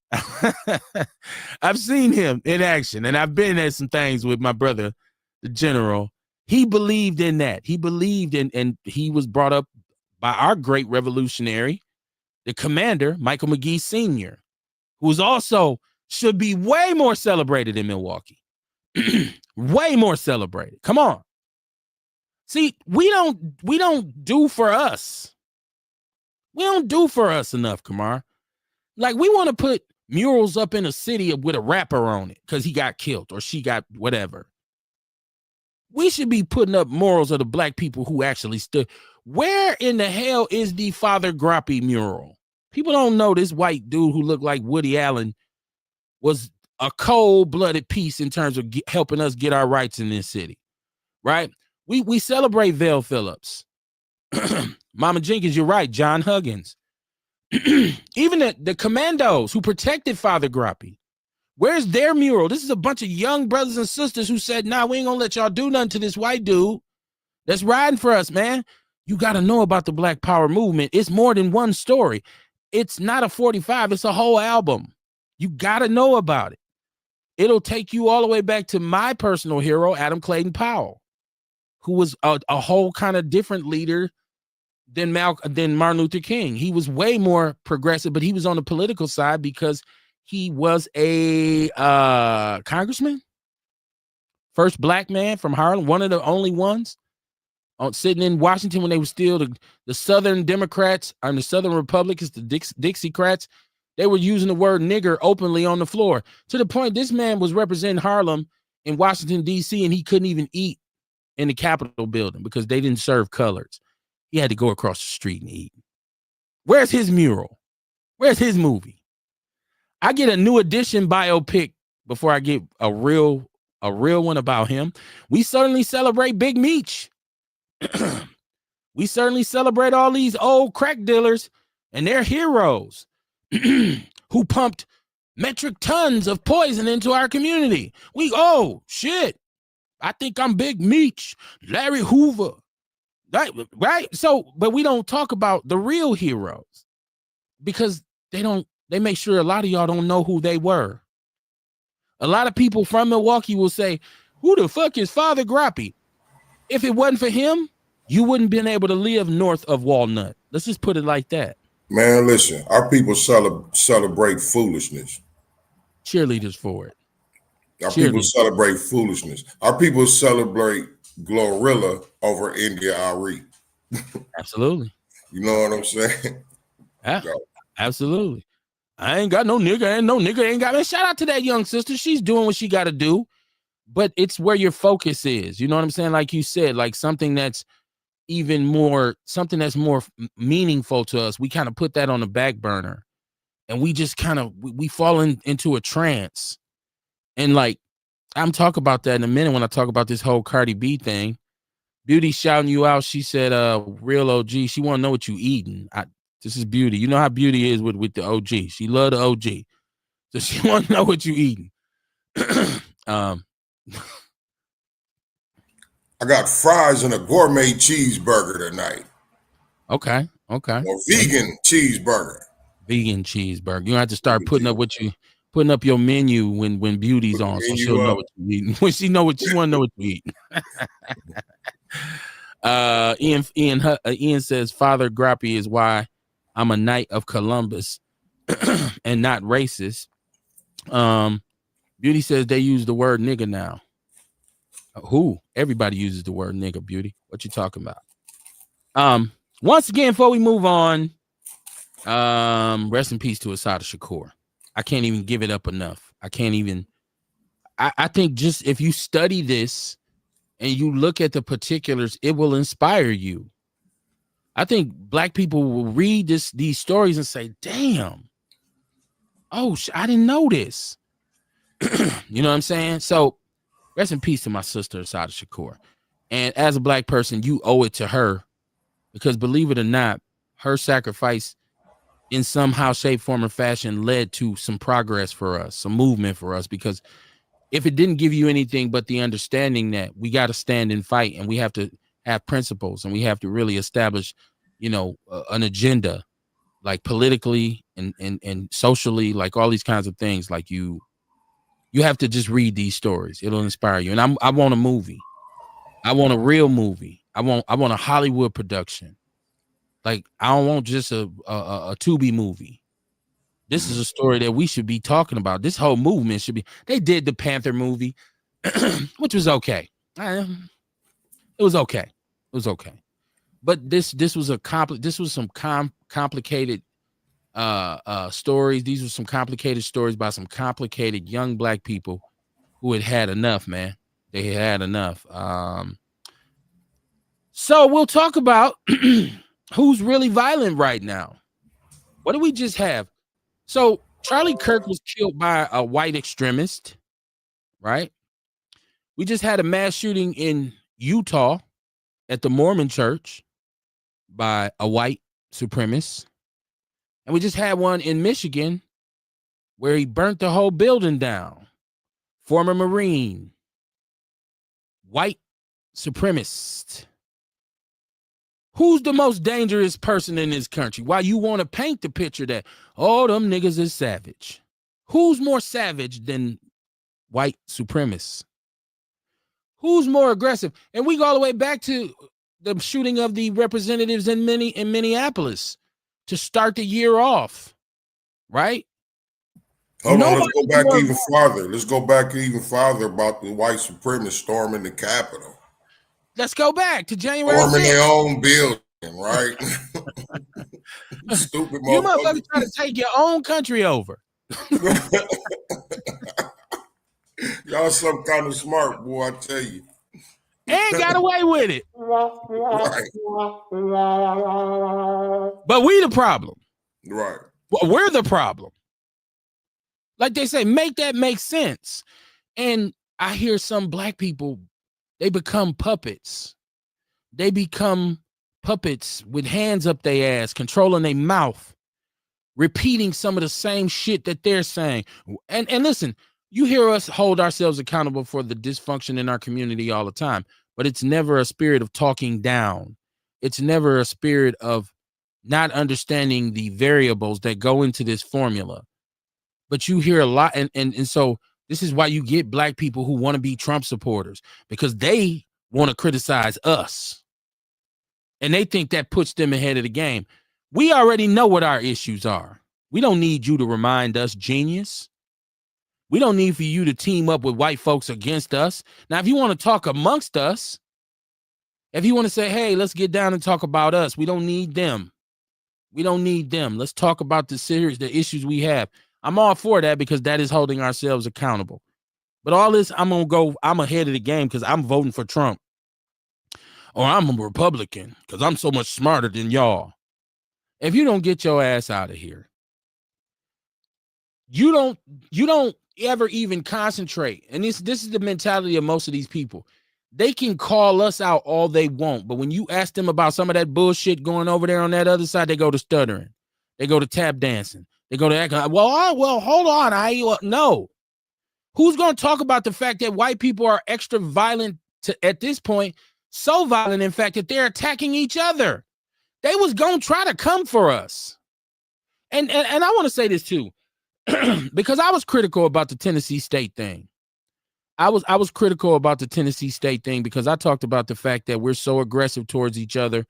I've seen him in action, and I've been at some things with my brother, the general. He believed in that. He believed in, and he was brought up by our great revolutionary, the commander, Michael McGee Sr., who's also should be way more celebrated in Milwaukee. Way more celebrated. Come on. See, we don't do for us. We don't do for us enough, Kamar. Like, we want to put murals up in a city with a rapper on it because he got killed or she got whatever. We should be putting up murals of the black people who actually stood. Where in the hell is the Father Grappy mural? People don't know this white dude who looked like Woody Allen was a cold-blooded piece in terms of helping us get our rights in this city, right? We celebrate Val Phillips. Mama Jenkins, you're right. John Huggins. Even the commandos who protected Father Grappy. Where's their mural? This is a bunch of young brothers and sisters who said, nah, we ain't gonna let y'all do nothing to this white dude that's riding for us, man. You got to know about the Black Power movement. It's more than one story. It's not a 45. It's a whole album. You got to know about it. It'll take you all the way back to my personal hero, Adam Clayton Powell, who was a whole kind of different leader than Martin Luther King. He was way more progressive, but he was on the political side because he was a congressman, first black man from Harlem, one of the only ones sitting in Washington when they were still the Southern Democrats and the Southern Republicans, the Dixiecrats. They were using the word nigger openly on the floor to the point this man was representing Harlem in Washington, D.C., and he couldn't even eat in the Capitol building because they didn't serve colors. He had to go across the street and eat. Where's his mural? Where's his movie? I get a New Edition biopic before I get a real one about him. We certainly celebrate Big Meech. We certainly celebrate all these old crack dealers and their heroes who pumped metric tons of poison into our community. Oh shit, I think I'm Big Meech, Larry Hoover. Right. So, but we don't talk about the real heroes because they make sure a lot of y'all don't know who they were. A lot of people from Milwaukee will say, who the fuck is Father Grappy? If it wasn't for him, you wouldn't been able to live north of Walnut. Let's just put it like that.
Man, listen, our people celebrate foolishness.
Cheerleaders for it.
Our people celebrate foolishness. Our people celebrate Glorilla over India Ari.
Absolutely.
You know what I'm saying?
Yeah, absolutely. I ain't got no nigga, ain't got me. Shout out to that young sister. She's doing what she got to do. But it's where your focus is. You know what I'm saying? Like you said, like something that's even more, something that's more meaningful to us. We kind of put that on the back burner. And we just kind of, we fall into a trance. And like, I'm talking about that in a minute when I talk about this whole Cardi B thing. Beauty shouting you out. She said, real OG. She want to know what you eating. This is Beauty. You know how Beauty is with the OG. She love the OG. So she want to know what you eating.
I got fries and a gourmet cheeseburger tonight.
Okay.
Or vegan cheeseburger.
Vegan cheeseburger. You have to start putting up your menu when Beauty's on, so she'll know what you eating. When she want to know what you eating. Ian says Father Grappy is why I'm a Knight of Columbus and not racist. Beauty says they use the word nigga now. Who? Everybody uses the word nigga, Beauty. What you talking about? Once again, before we move on, rest in peace to Assata Shakur. I can't even give it up enough. I think just if you study this and you look at the particulars, it will inspire you. I think black people will read these stories and say, damn, oh, I didn't know this. You know what I'm saying? So rest in peace to my sister, Assata Shakur. And as a black person, you owe it to her because believe it or not, her sacrifice in somehow, shape, form, or fashion led to some progress for us, some movement for us. Because if it didn't give you anything but the understanding that we got to stand and fight, and we have to have principles, and we have to really establish, an agenda, like politically and socially, like all these kinds of things, like you have to just read these stories. It'll inspire you. And I want a movie. I want a real movie. I want a Hollywood production. Like, I don't want just a Tubi movie. This is a story that we should be talking about. This whole movement should be. They did the Panther movie, which was okay. It was okay. It was okay. But this was some complicated stories. These were some complicated stories by some complicated young black people who had enough, man. They had enough. So we'll talk about who's really violent right now. What do we just have? So Charlie Kirk was killed by a white extremist, right? We just had a mass shooting in Utah at the Mormon church by a white supremacist. And we just had one in Michigan where he burnt the whole building down. Former Marine, white supremacist. Who's the most dangerous person in this country? Why you want to paint the picture that, oh, them niggas is savage. Who's more savage than white supremacists? Who's more aggressive? And we go all the way back to the shooting of the representatives in Minneapolis to start the year off, right?
Hold on, let's go back even farther. Let's go back even farther about the white supremacists storming the Capitol.
Let's go back to January 6th.
Storming their own building, right? Stupid motherfucker.
You motherfuckers trying to take your own country over.
Y'all some kind of smart, boy, I tell you.
And got away with it.
Right.
But we the problem.
Right.
We're the problem. Like they say, make that make sense. And I hear some black people, they become puppets. They become puppets with hands up their ass, controlling their mouth, repeating some of the same shit that they're saying. And listen, you hear us hold ourselves accountable for the dysfunction in our community all the time, but it's never a spirit of talking down. It's never a spirit of not understanding the variables that go into this formula. But you hear a lot, and so this is why you get black people who want to be Trump supporters, because they want to criticize us. And they think that puts them ahead of the game. We already know what our issues are. We don't need you to remind us, genius. We don't need for you to team up with white folks against us. Now, if you want to talk amongst us, if you want to say, hey, let's get down and talk about us, we don't need them. We don't need them. Let's talk about the issues we have. I'm all for that because that is holding ourselves accountable. But all this, I'm ahead of the game because I'm voting for Trump. Or I'm a Republican because I'm so much smarter than y'all. If you don't get your ass out of here, you don't ever even concentrate. And this is the mentality of most of these people. They can call us out all they want, but when you ask them about some of that bullshit going over there on that other side, they go to stuttering. They go to tap dancing. They go to acting like, well, hold on. No. Who's going to talk about the fact that white people are extra violent at this point? So violent, in fact, that they're attacking each other. They was going to try to come for us. And I want to say this too, because I was critical about the Tennessee State thing. I was critical about the Tennessee State thing because I talked about the fact that we're so aggressive towards each other.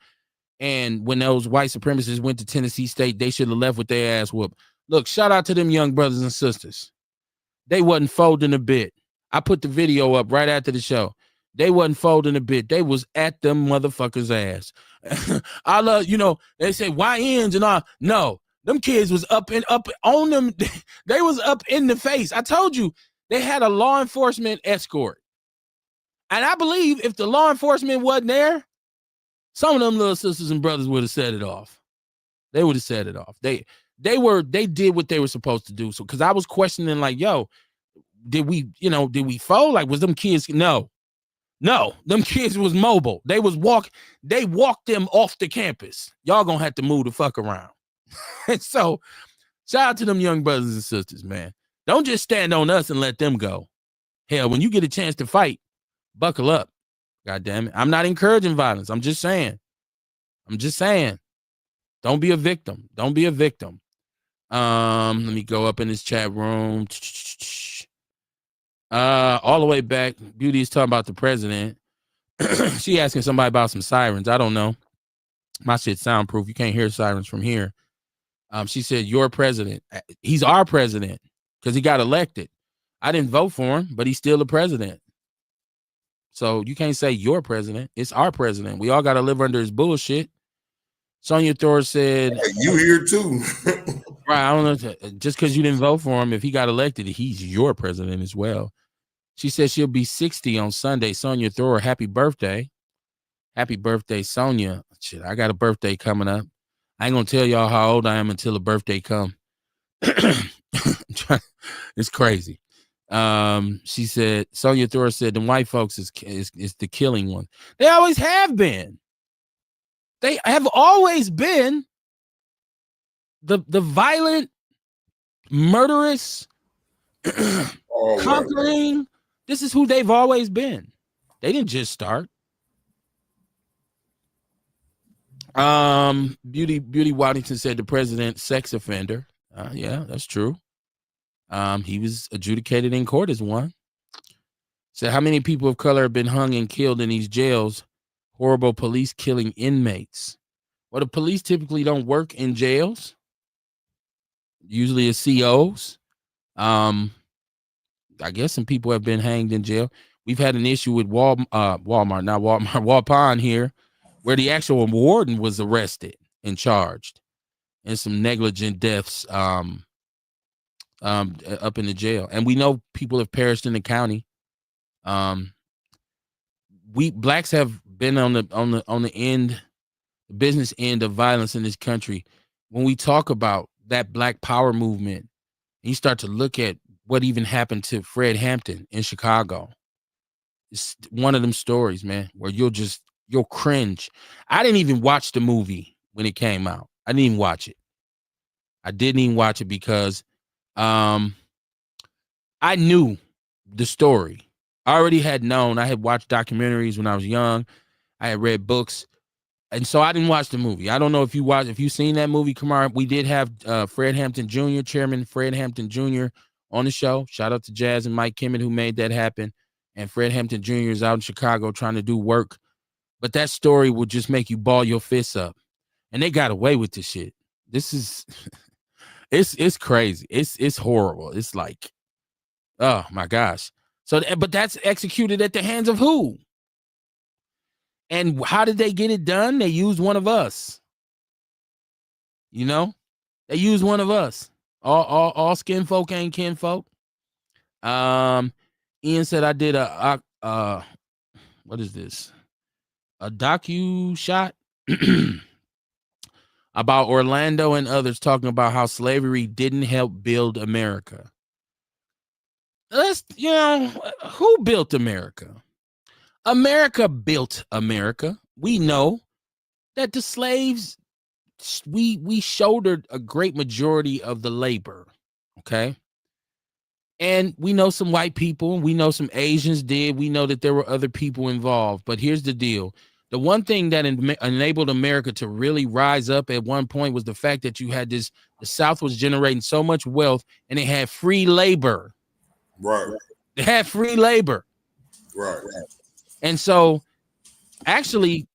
And when those white supremacists went to Tennessee State, they should have left with their ass whooped. Look, shout out to them young brothers and sisters. They wasn't folding a bit. I put the video up right after the show. They wasn't folding a bit. They was at them motherfuckers' ass. I love, they say YNs and all. No, them kids was up on them. They was up in the face. I told you they had a law enforcement escort. And I believe if the law enforcement wasn't there, some of them little sisters and brothers would have set it off. They would have set it off. They did what they were supposed to do. So, because I was questioning, like, yo, did we fold? Like, was them kids? No, them kids was mobile. They walked them off the campus. Y'all gonna have to move the fuck around. And so shout out to them young brothers and sisters, man. Don't just stand on us and let them go. Hell, when you get a chance to fight, buckle up. God damn it. I'm not encouraging violence. I'm just saying. Don't be a victim. Don't be a victim. Let me go up in this chat room. All the way back. Beauty is talking about the president. She asking somebody about some sirens. I don't know. My shit's soundproof. You can't hear sirens from here. She said, your president. He's our president because he got elected. I didn't vote for him, but he's still the president. So you can't say your president. It's our president. We all got to live under his bullshit. Sonia Thor said,
hey, you here too.
Right. I don't know. Just because you didn't vote for him, if he got elected, he's your president as well. She said she'll be 60 on Sunday. Sonia Thor, happy birthday. Happy birthday, Sonia. Shit, I got a birthday coming up. I ain't going to tell y'all how old I am until the birthday come. It's crazy. She said, Sonia Thor said, the white folks is the killing one. They always have been. They have always been the violent, murderous, conquering. Right. This is who they've always been. They didn't just start. Beauty Waddington said the president sex offender. Yeah, that's true. He was adjudicated in court as one. Said how many people of color have been hung and killed in these jails? Horrible police killing inmates. Well, the police typically don't work in jails. Usually it's COs. I guess some people have been hanged in jail. We've had an issue with Walpon here, where the actual warden was arrested and charged, and some negligent deaths up in the jail. And we know people have perished in the county. We blacks have been on the end, the business end of violence in this country. When we talk about that Black Power movement, you start to look at what even happened to Fred Hampton in Chicago. It's one of them stories, man, where you'll cringe. I didn't even watch the movie when it came out. I didn't even watch it. Because I knew the story. I already had known. I had watched documentaries when I was young. I had read books. And so I didn't watch the movie. I don't know if you've seen that movie, Kamar. We did have Fred Hampton Jr., Chairman Fred Hampton Jr. on the show. Shout out to Jazz and Mike Kimmett who made that happen. And Fred Hampton Jr. is out in Chicago trying to do work. But that story will just make you ball your fists up. And they got away with this shit. This is, it's crazy. It's horrible. It's like, oh my gosh. So, but that's executed at the hands of who? And how did they get it done? They used one of us. You know, they used one of us. All skin folk ain't kin folk. Ian said I did what is this? A docu shot about Orlando and others talking about how slavery didn't help build America. Who built America? America built America. We know that the slaves, we shouldered a great majority of the labor, okay? And we know some white people, we know some Asians did, we know that there were other people involved, but here's the deal. The one thing that enabled America to really rise up at one point was the fact that you had the South was generating so much wealth and they had free labor.
Right.
They had free labor.
Right.
And so actually,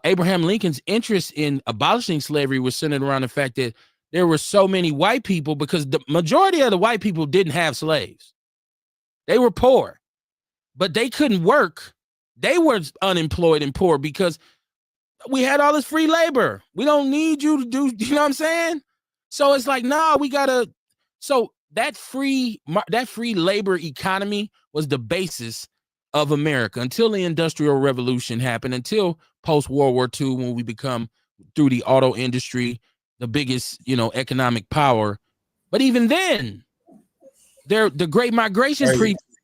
Abraham Lincoln's interest in abolishing slavery was centered around the fact that there were so many white people, because the majority of the white people didn't have slaves. They were poor, but they couldn't work. They were unemployed and poor because we had all this free labor. We don't need you to do, you know what I'm saying? So it's like, nah, we gotta. So that free labor economy was the basis of America until the Industrial Revolution happened, until post-World War II, when we become, through the auto industry, the biggest, economic power. But even then, the Great Migration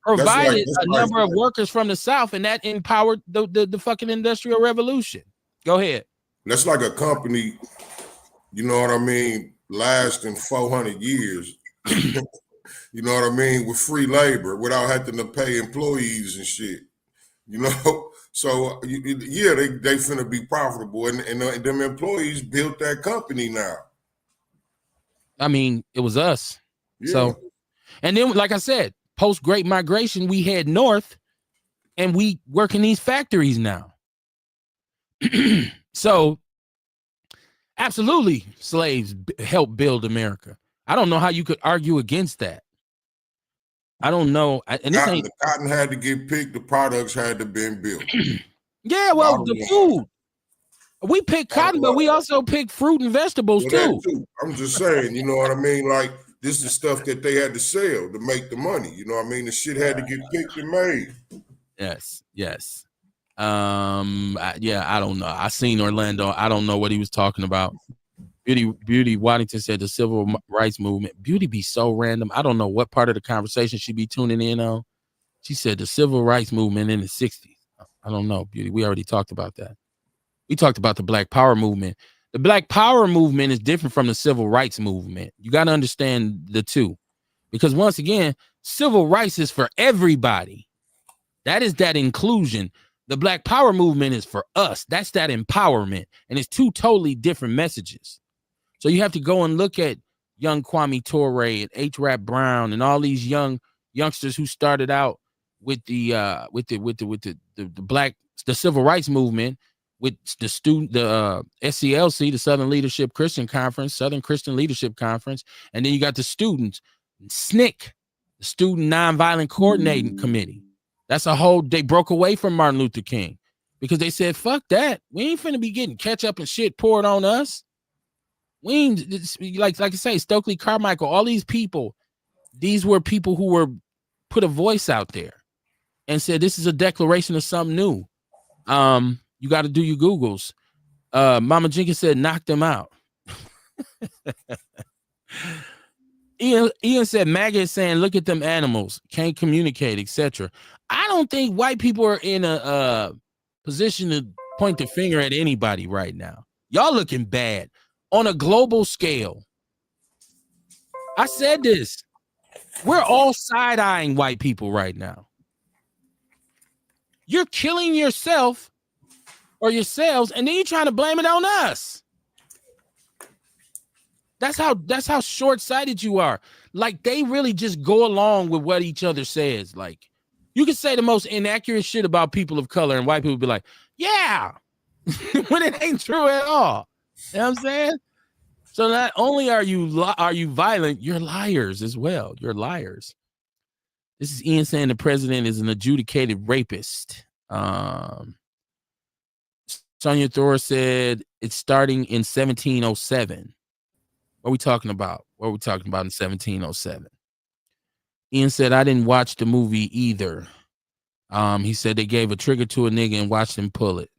provided a number of workers from the South, and that empowered the fucking Industrial Revolution. Go ahead.
That's like a company you know what I mean, lasting 400 years. You know what I mean, with free labor without having to pay employees and shit. You know, so yeah, they finna be profitable, and them employees built that company now.
I mean, it was us.
Yeah.
So, and then, like I said, post Great Migration, we head north, and we work in these factories now. So, absolutely, slaves helped build America. I don't know how you could argue against that. I don't know. And this ain't
The cotton had to get picked. The products had to be built.
Yeah, well, the food. We pick cotton, but we also pick fruit and vegetables too.
I'm just saying, you know what I mean? Like, this is stuff that they had to sell to make the money. You know what I mean? The shit had to get picked and made.
Yes. Yeah, I don't know. I seen Orlando. I don't know what he was talking about. Beauty Waddington said the civil rights movement. Beauty be so random. I don't know what part of the conversation she be tuning in on. She said the civil rights movement in the 60s. I don't know, Beauty. We already talked about that. We talked about the Black Power movement. The Black Power movement is different from the civil rights movement. You got to understand the two. Because once again, civil rights is for everybody. That is that inclusion. The Black Power movement is for us. That's that empowerment. And it's two totally different messages. So you have to go and look at young Kwame Ture and H. Rap Brown and all these youngsters who started out with the civil rights movement, with the SCLC, the Southern Leadership Christian Conference, Southern Christian Leadership Conference, and then you got the students, SNCC, the Student Nonviolent Coordinating Committee. That's a whole. They broke away from Martin Luther King because they said, "Fuck that, we ain't finna be getting ketchup and shit poured on us." We ain't, like I say, Stokely Carmichael, all these people. These were people who were put a voice out there and said, "This is a declaration of something new." You got to do your Googles. Mama Jenkins said, "Knock them out." Ian said, "MAGA is saying, look at them animals, can't communicate, etc." I don't think white people are in a position to point the finger at anybody right now. Y'all looking bad on a global scale. I said this. We're all side-eyeing white people right now. You're killing yourself or yourselves, and then you're trying to blame it on us. That's how short-sighted you are. Like, they really just go along with what each other says. Like, you can say the most inaccurate shit about people of color, and white people be like, yeah, when it ain't true at all. You know what I'm saying? So not only are you violent, you're liars as well. You're liars. This is Ian saying the president is an adjudicated rapist. Sonia Thor said it's starting in 1707. What are we talking about? What are we talking about in 1707? Ian said, I didn't watch the movie either. He said they gave a trigger to a nigga and watched him pull it.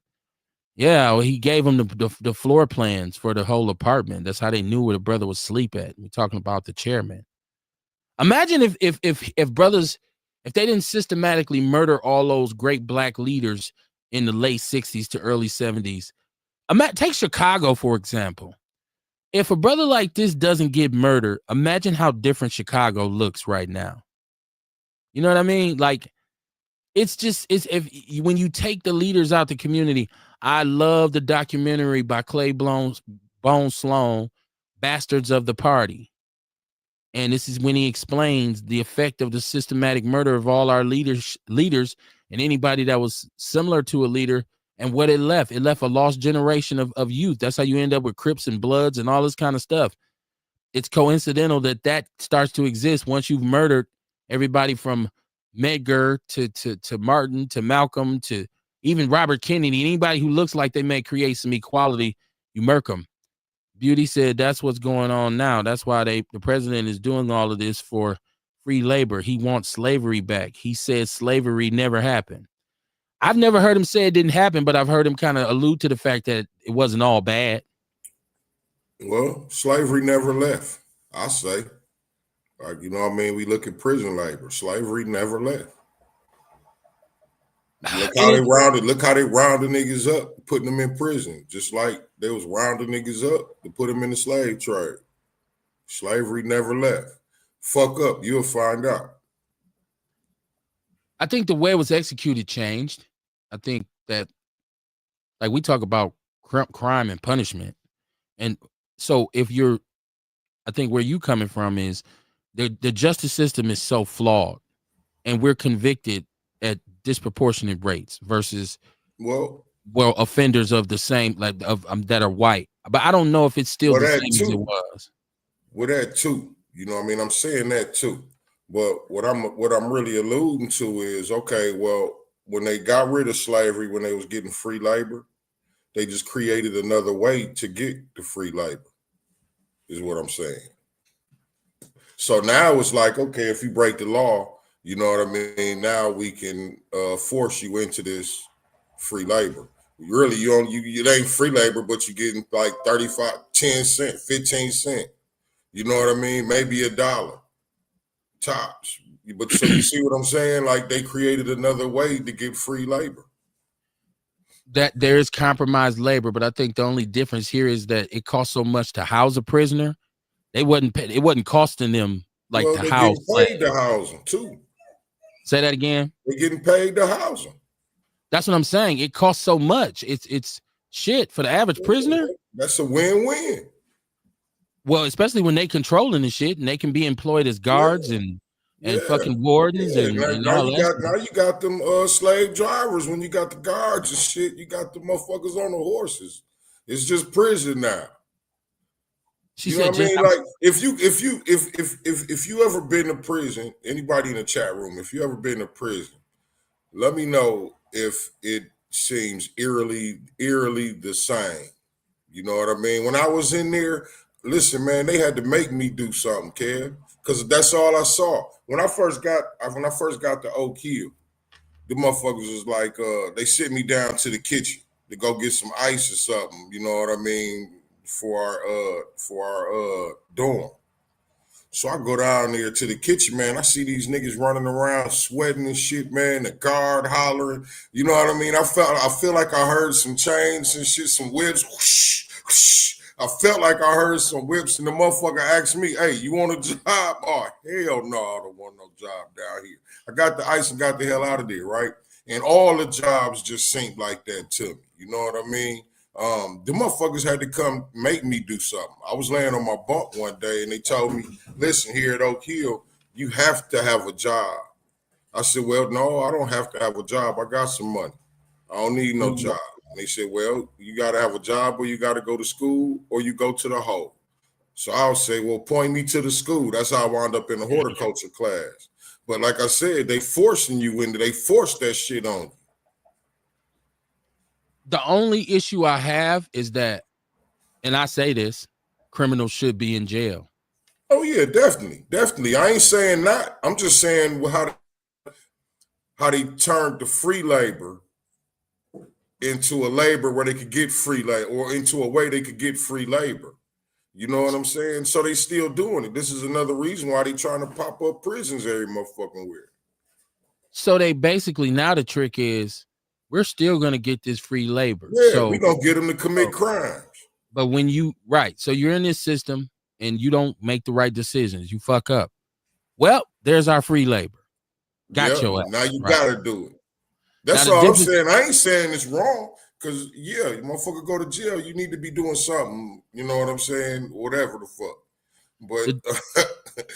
Yeah, well, he gave him the floor plans for the whole apartment. That's how they knew where the brother would sleep at. We're talking about the chairman. Imagine if brothers, if they didn't systematically murder all those great black leaders in the late 60s to early 70s. Take Chicago, for example. If a brother like this doesn't get murdered, imagine how different Chicago looks right now. You know what I mean? Like, it's when you take the leaders out the community. I love the documentary by Clay Bone Sloan, Bastards of the Party. And this is when he explains the effect of the systematic murder of all our leaders and anybody that was similar to a leader, and what it left. It left a lost generation of youth. That's how you end up with Crips and Bloods and all this kind of stuff. It's coincidental that starts to exist once you've murdered everybody from Medgar to Martin to Malcolm to even Robert Kennedy. Anybody who looks like they may create some equality, you murk them. Beauty said that's what's going on now. That's why the president is doing all of this for free labor. He wants slavery back. He said slavery never happened. I've never heard him say it didn't happen, but I've heard him kind of allude to the fact that it wasn't all bad.
Well, slavery never left, I say. Like, you know what I mean? We look at prison labor. Slavery never left. Look how they rounded. Look how they rounded niggas up, putting them in prison, just like they was rounding niggas up to put them in the slave trade. Slavery never left. Fuck up, you'll find out.
I think the way it was executed changed. I think that, like, we talk about crime and punishment, and so I think where you coming from is the justice system is so flawed, and we're convicted at disproportionate rates versus
well
offenders of the same, like, of that are white. But I don't know if it's still the same as it was.
With that too, you know what I mean? I'm saying that too. But what I'm really alluding to is, okay, well, when they got rid of slavery, when they was getting free labor, they just created another way to get the free labor, is what I'm saying. So now it's like, okay, if you break the law, you know what I mean? Now we can force you into this free labor. Really, it ain't free labor, but you're getting like 35, 10 cent, 15 cent. You know what I mean? Maybe $1 tops. But so you see what I'm saying? Like, they created another way to get free labor.
That there is compromised labor, but I think the only difference here is that it costs so much to house a prisoner. It wasn't costing them like to house.
They're getting paid to house them too.
Say that again.
They're getting paid to house them.
That's what I'm saying. It costs so much. It's shit for the average prisoner.
That's a win-win.
Well, especially when they controlling the shit and they can be employed as guards and fucking wardens and
now you got them slave drivers. When you got the guards and shit, you got the motherfuckers on the horses. It's just prison now. You know what I mean? Like, if you ever been to prison, anybody in the chat room, if you ever been to prison, let me know if it seems eerily the same. You know what I mean? When I was in there, listen, man, they had to make me do something, Kev, because that's all I saw. When I first got to Oak Hill, the motherfuckers was like, they sit me down to the kitchen to go get some ice or something. You know what I mean? For our dorm. So I go down there to the kitchen, man. I see these niggas running around sweating and shit, man. The guard hollering. You know what I mean? I feel like I heard some chains and shit, some whips. Whoosh, whoosh. I felt like I heard some whips, and the motherfucker asked me, "Hey, you want a job?" Oh, hell no, I don't want no job down here. I got the ice and got the hell out of there, right? And all the jobs just seemed like that to me. You know what I mean? The motherfuckers had to come make me do something. I was laying on my bunk one day and they told me, listen, here at Oak Hill, you have to have a job. I said, well, no, I don't have to have a job. I got some money. I don't need no job. And they said, well, you got to have a job or you got to go to school or you go to the hole. So I'll say, well, point me to the school. That's how I wound up in the horticulture class. But like I said, they forced that shit on you.
The only issue I have is that, and I say this, criminals should be in jail.
Oh yeah, definitely. I ain't saying not. I'm just saying how they turned the free labor into a labor where they could get free labor, or into a way they could get free labor. You know what I'm saying? So they still doing it. This is another reason why they trying to pop up prisons every motherfucking where.
So they basically, now the trick is, we're still going to get this free labor.
Yeah,
so
we're going to get them to commit crimes.
But when so you're in this system and you don't make the right decisions, you fuck up. Well, there's our free labor. Got your ass.
Now you got to do it. That's all I'm saying. I ain't saying it's wrong because, yeah, you motherfucker go to jail. You need to be doing something. You know what I'm saying? Whatever the fuck. But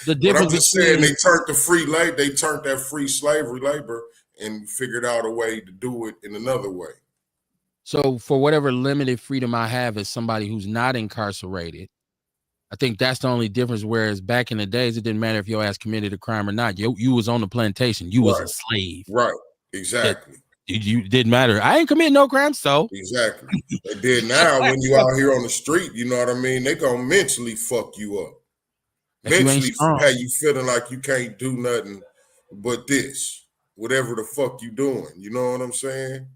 but I'm just saying they turned that free slavery labor and figured out a way to do it in another way.
So for whatever limited freedom I have as somebody who's not incarcerated, I think that's the only difference. Whereas back in the days, it didn't matter if your ass committed a crime or not. You was on the plantation. You was a slave.
Right. Exactly.
You didn't matter. I ain't committing no crime, so.
Exactly. They did now when you out here on the street, you know what I mean? They gonna mentally fuck you up. Mentally have you feeling like you can't do nothing but this, whatever the fuck you doing. You know what I'm saying?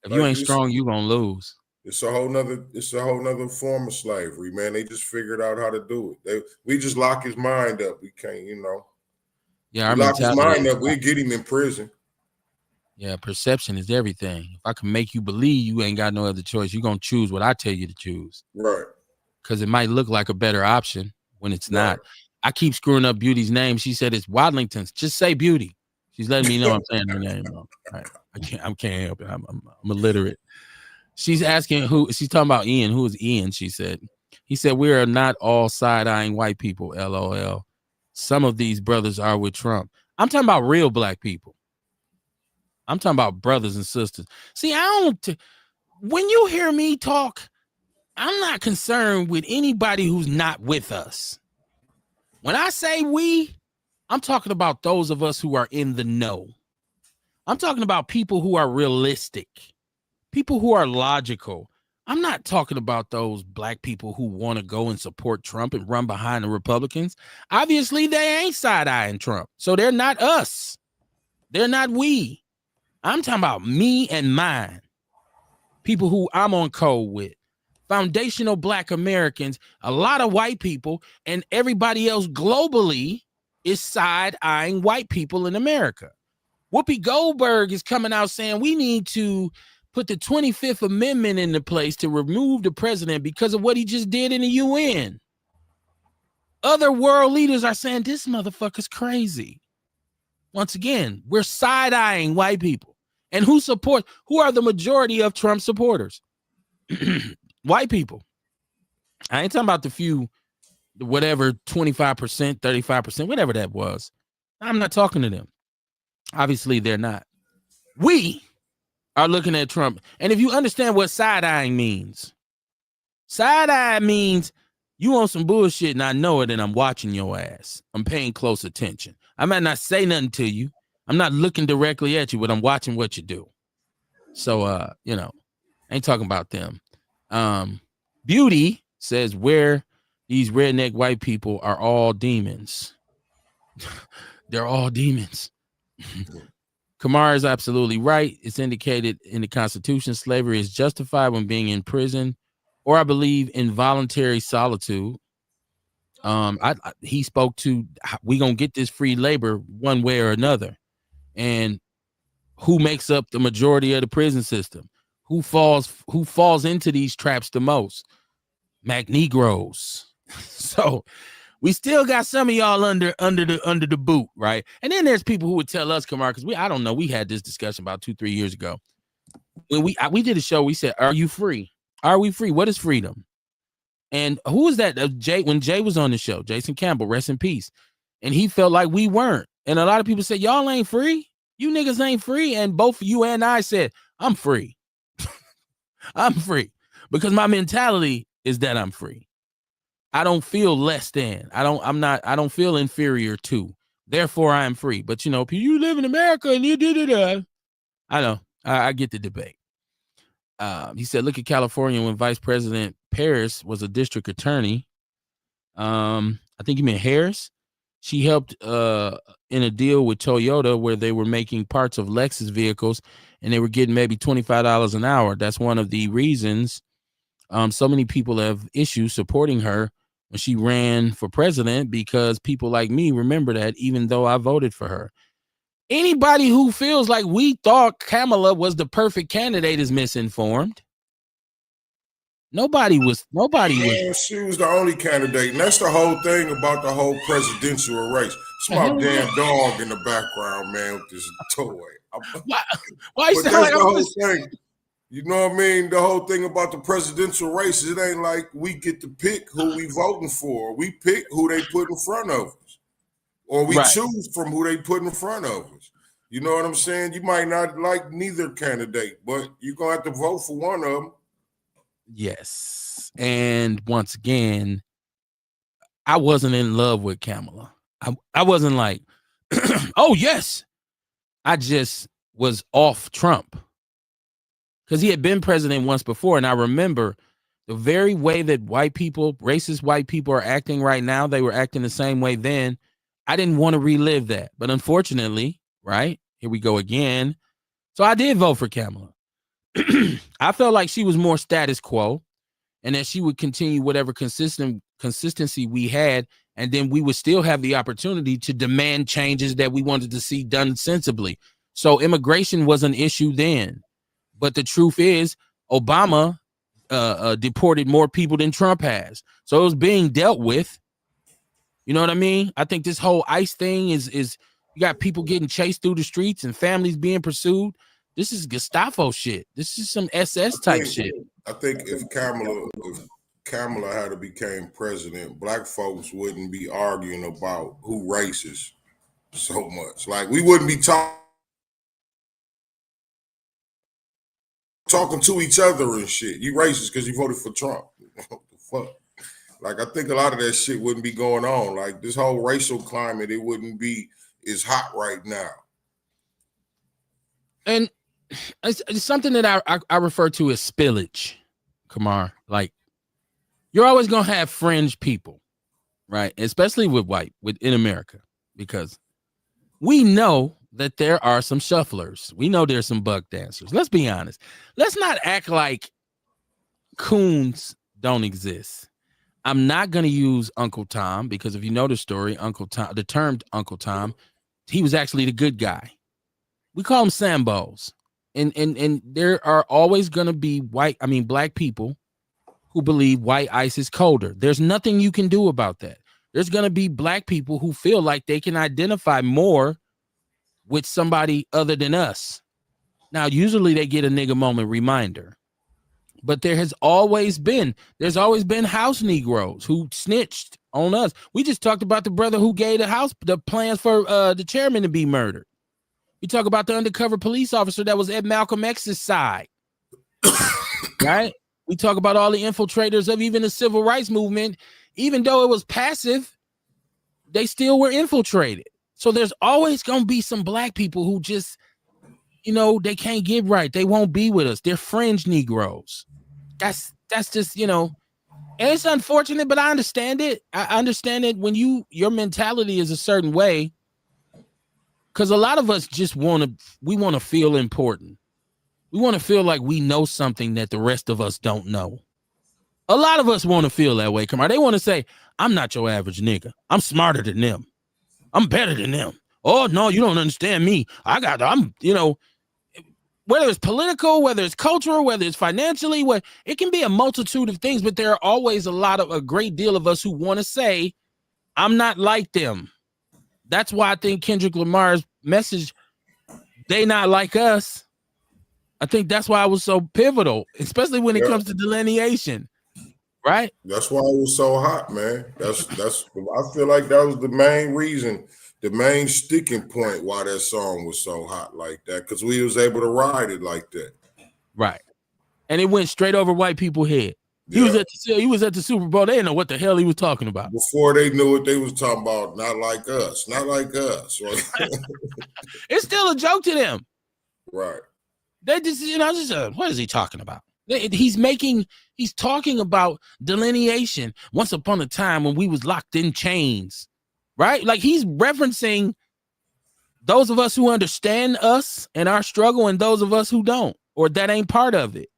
If you ain't strong, you gonna lose.
It's a whole nother form of slavery, man. They just figured out how to do it. We just lock his mind up. We can't,
Yeah,
lock his mind up. We'll get him in prison.
Yeah, perception is everything. If I can make you believe you ain't got no other choice, you're gonna choose what I tell you to choose.
Right.
Because it might look like a better option when it's
Right.
not. I keep screwing up Beauty's name. She said it's Wadlington's. Just say Beauty. She's letting me know I'm saying her name wrong. Right. I can't help it. I'm illiterate. She's asking who she's talking about. Ian. Who is Ian? She said. He said we are not all side-eyeing white people. LOL. Some of these brothers are with Trump. I'm talking about real black people. I'm talking about brothers and sisters. See, when you hear me talk, I'm not concerned with anybody who's not with us. When I say we, I'm talking about those of us who are in the know. I'm talking about people who are realistic, people who are logical. I'm not talking about those black people who want to go and support Trump and run behind the Republicans. Obviously, they ain't side-eyeing Trump, so they're not us. They're not we. I'm talking about me and mine, people who I'm on code with. Foundational black Americans, a lot of white people, and everybody else globally is side-eyeing white people in America. Whoopi Goldberg is coming out saying we need to put the 25th Amendment into place to remove the president because of what he just did in the UN. Other world leaders are saying this motherfucker's crazy. Once again, we're side-eyeing white people. And who are the majority of Trump supporters? White people. I ain't talking about the few, whatever, 25%, 35%, whatever that was. I'm not talking to them. Obviously, they're not. We are looking at Trump. And if you understand what side-eyeing means, side-eye means you on some bullshit and I know it and I'm watching your ass. I'm paying close attention. I might not say nothing to you. I'm not looking directly at you, but I'm watching what you do. So, I ain't talking about them. Beauty says where these redneck white people are all demons. They're all demons. Kamara is absolutely right. It's indicated in the Constitution slavery is justified when being in prison, or I believe involuntary solitude. He spoke to we gonna get this free labor one way or another, and who makes up the majority of the prison system? Who falls into these traps the most? Mac Negroes. So we still got some of y'all under the boot, right? And then there's people who would tell us, Kamar, because I don't know, we had this discussion about 2-3 years ago. When we did a show, we said, "Are you free? Are we free? What is freedom?" And who was that? When Jay was on the show, Jason Campbell, rest in peace. And he felt like we weren't. And a lot of people said, "Y'all ain't free. You niggas ain't free." And both you and I said, "I'm free." I'm free because my mentality is that I'm free. I don't feel less than. I don't feel inferior to. Therefore, I am free. But you live in America and you did it. I know. I get the debate. He said, look at California when Vice President Paris was a district attorney. I think you meant Harris. She helped in a deal with Toyota where they were making parts of Lexus vehicles and they were getting maybe $25 an hour. That's one of the reasons so many people have issues supporting her when she ran for president, because people like me remember that even though I voted for her. Anybody who feels like we thought Kamala was the perfect candidate is misinformed. Nobody was.
She was the only candidate, and that's the whole thing about the whole presidential race. It's my damn dog in the background, man, with this toy.
Why you sound like
the whole thing? You know what I mean? The whole thing about the presidential race, it ain't like we get to pick who we voting for. We pick who they put in front of us, or we choose from who they put in front of us. You know what I'm saying? You might not like neither candidate, but you're going to have to vote for one of them.
Yes. And once again, I wasn't in love with Kamala. I wasn't like, oh, yes. I just was off Trump because he had been president once before. And I remember the very way that white people, racist white people are acting right now. They were acting the same way then. I didn't want to relive that. But unfortunately, right, here we go again. So I did vote for Kamala. I felt like she was more status quo and that she would continue whatever consistency we had. And then we would still have the opportunity to demand changes that we wanted to see done sensibly. So immigration was an issue then. But the truth is, Obama deported more people than Trump has. So it was being dealt with. You know what I mean? I think this whole ICE thing is you got people getting chased through the streets and families being pursued. This is Gestapo shit. This is some SS type shit.
I think if Kamala had became president, black folks wouldn't be arguing about who racist so much. Like we wouldn't be talking to each other and shit. You racist because you voted for Trump. What the fuck? Like I think a lot of that shit wouldn't be going on. Like this whole racial climate, it wouldn't be as hot right now.
And it's something that I refer to as spillage, Kamar. Like you're always gonna have fringe people, right? Especially in America, because we know that there are some shufflers. We know there's some buck dancers. Let's be honest. Let's not act like coons don't exist. I'm not going to use Uncle Tom because if you know the story, the term Uncle Tom, he was actually the good guy. We call him Sambos. And there are always going to be black people who believe white ice is colder. There's nothing you can do about that. There's going to be black people who feel like they can identify more with somebody other than us. Now, usually they get a nigga moment reminder. But there's always been house Negroes who snitched on us. We just talked about the brother who gave the plans for the chairman to be murdered. We talk about the undercover police officer that was at Malcolm X's side. Right? We talk about all the infiltrators of even the civil rights movement. Even though it was passive, they still were infiltrated. So there's always going to be some black people who just, they can't get right. They won't be with us. They're fringe Negroes. That's just, and it's unfortunate, but I understand it. I understand it when your mentality is a certain way. Because a lot of us just want to feel important. We want to feel like we know something that the rest of us don't know. A lot of us want to feel that way. Come on, they want to say, I'm not your average nigga. I'm smarter than them. I'm better than them. Oh, no, you don't understand me. Whether it's political, whether it's cultural, whether it's financially, it can be a multitude of things, but there are always a great deal of us who want to say, I'm not like them. That's why I think Kendrick Lamar's message, they not like us. I think that's why it was so pivotal, especially when it comes to delineation, right?
That's why it was so hot, man. That's I feel like that was the main reason, the main sticking point why that song was so hot like that, because we was able to ride it like that.
Right. And it went straight over white people's head. He was at the Super Bowl. They didn't know what the hell he was talking about.
Before they knew what they was talking about, not like us. Not like us. Right?
It's still a joke to them.
Right.
They just, what is he talking about? He's talking about delineation. Once upon a time when we was locked in chains, right? Like he's referencing those of us who understand us and our struggle and those of us who don't, or that ain't part of it.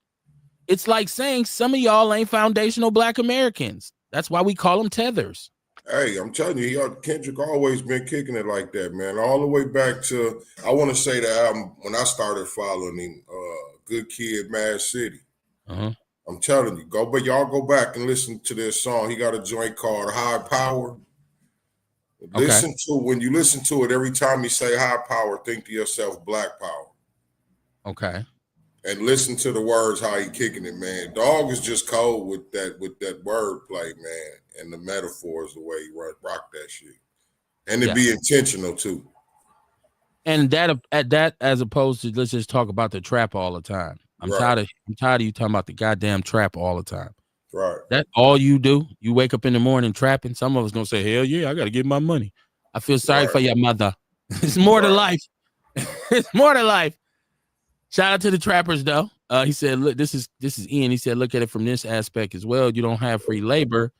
It's like saying some of y'all ain't foundational black Americans. That's why we call them tethers.
Hey, I'm telling you, Kendrick always been kicking it like that, man. All the way back to, I want to say the album when I started following him, Good Kid, Mad City.
Uh-huh.
I'm telling you, y'all go back and listen to this song. He got a joint called High Power. Okay. When you listen to it, every time you say high power, think to yourself Black Power. Okay. And listen to the words, how he kicking it, man. Dog is just cold with that word play, man. And the metaphors, the way he rock that shit. And to be intentional too.
And that as opposed to let's just talk about the trap all the time. I'm tired of you talking about the goddamn trap all the time.
Right.
That's all you do. You wake up in the morning trapping. Some of us gonna say, hell yeah, I gotta get my money. I feel sorry for your mother. It's more to life. It's more to life. Shout out to the trappers though. He said, look, this is Ian. He said, look at it from this aspect as well. You don't have free labor,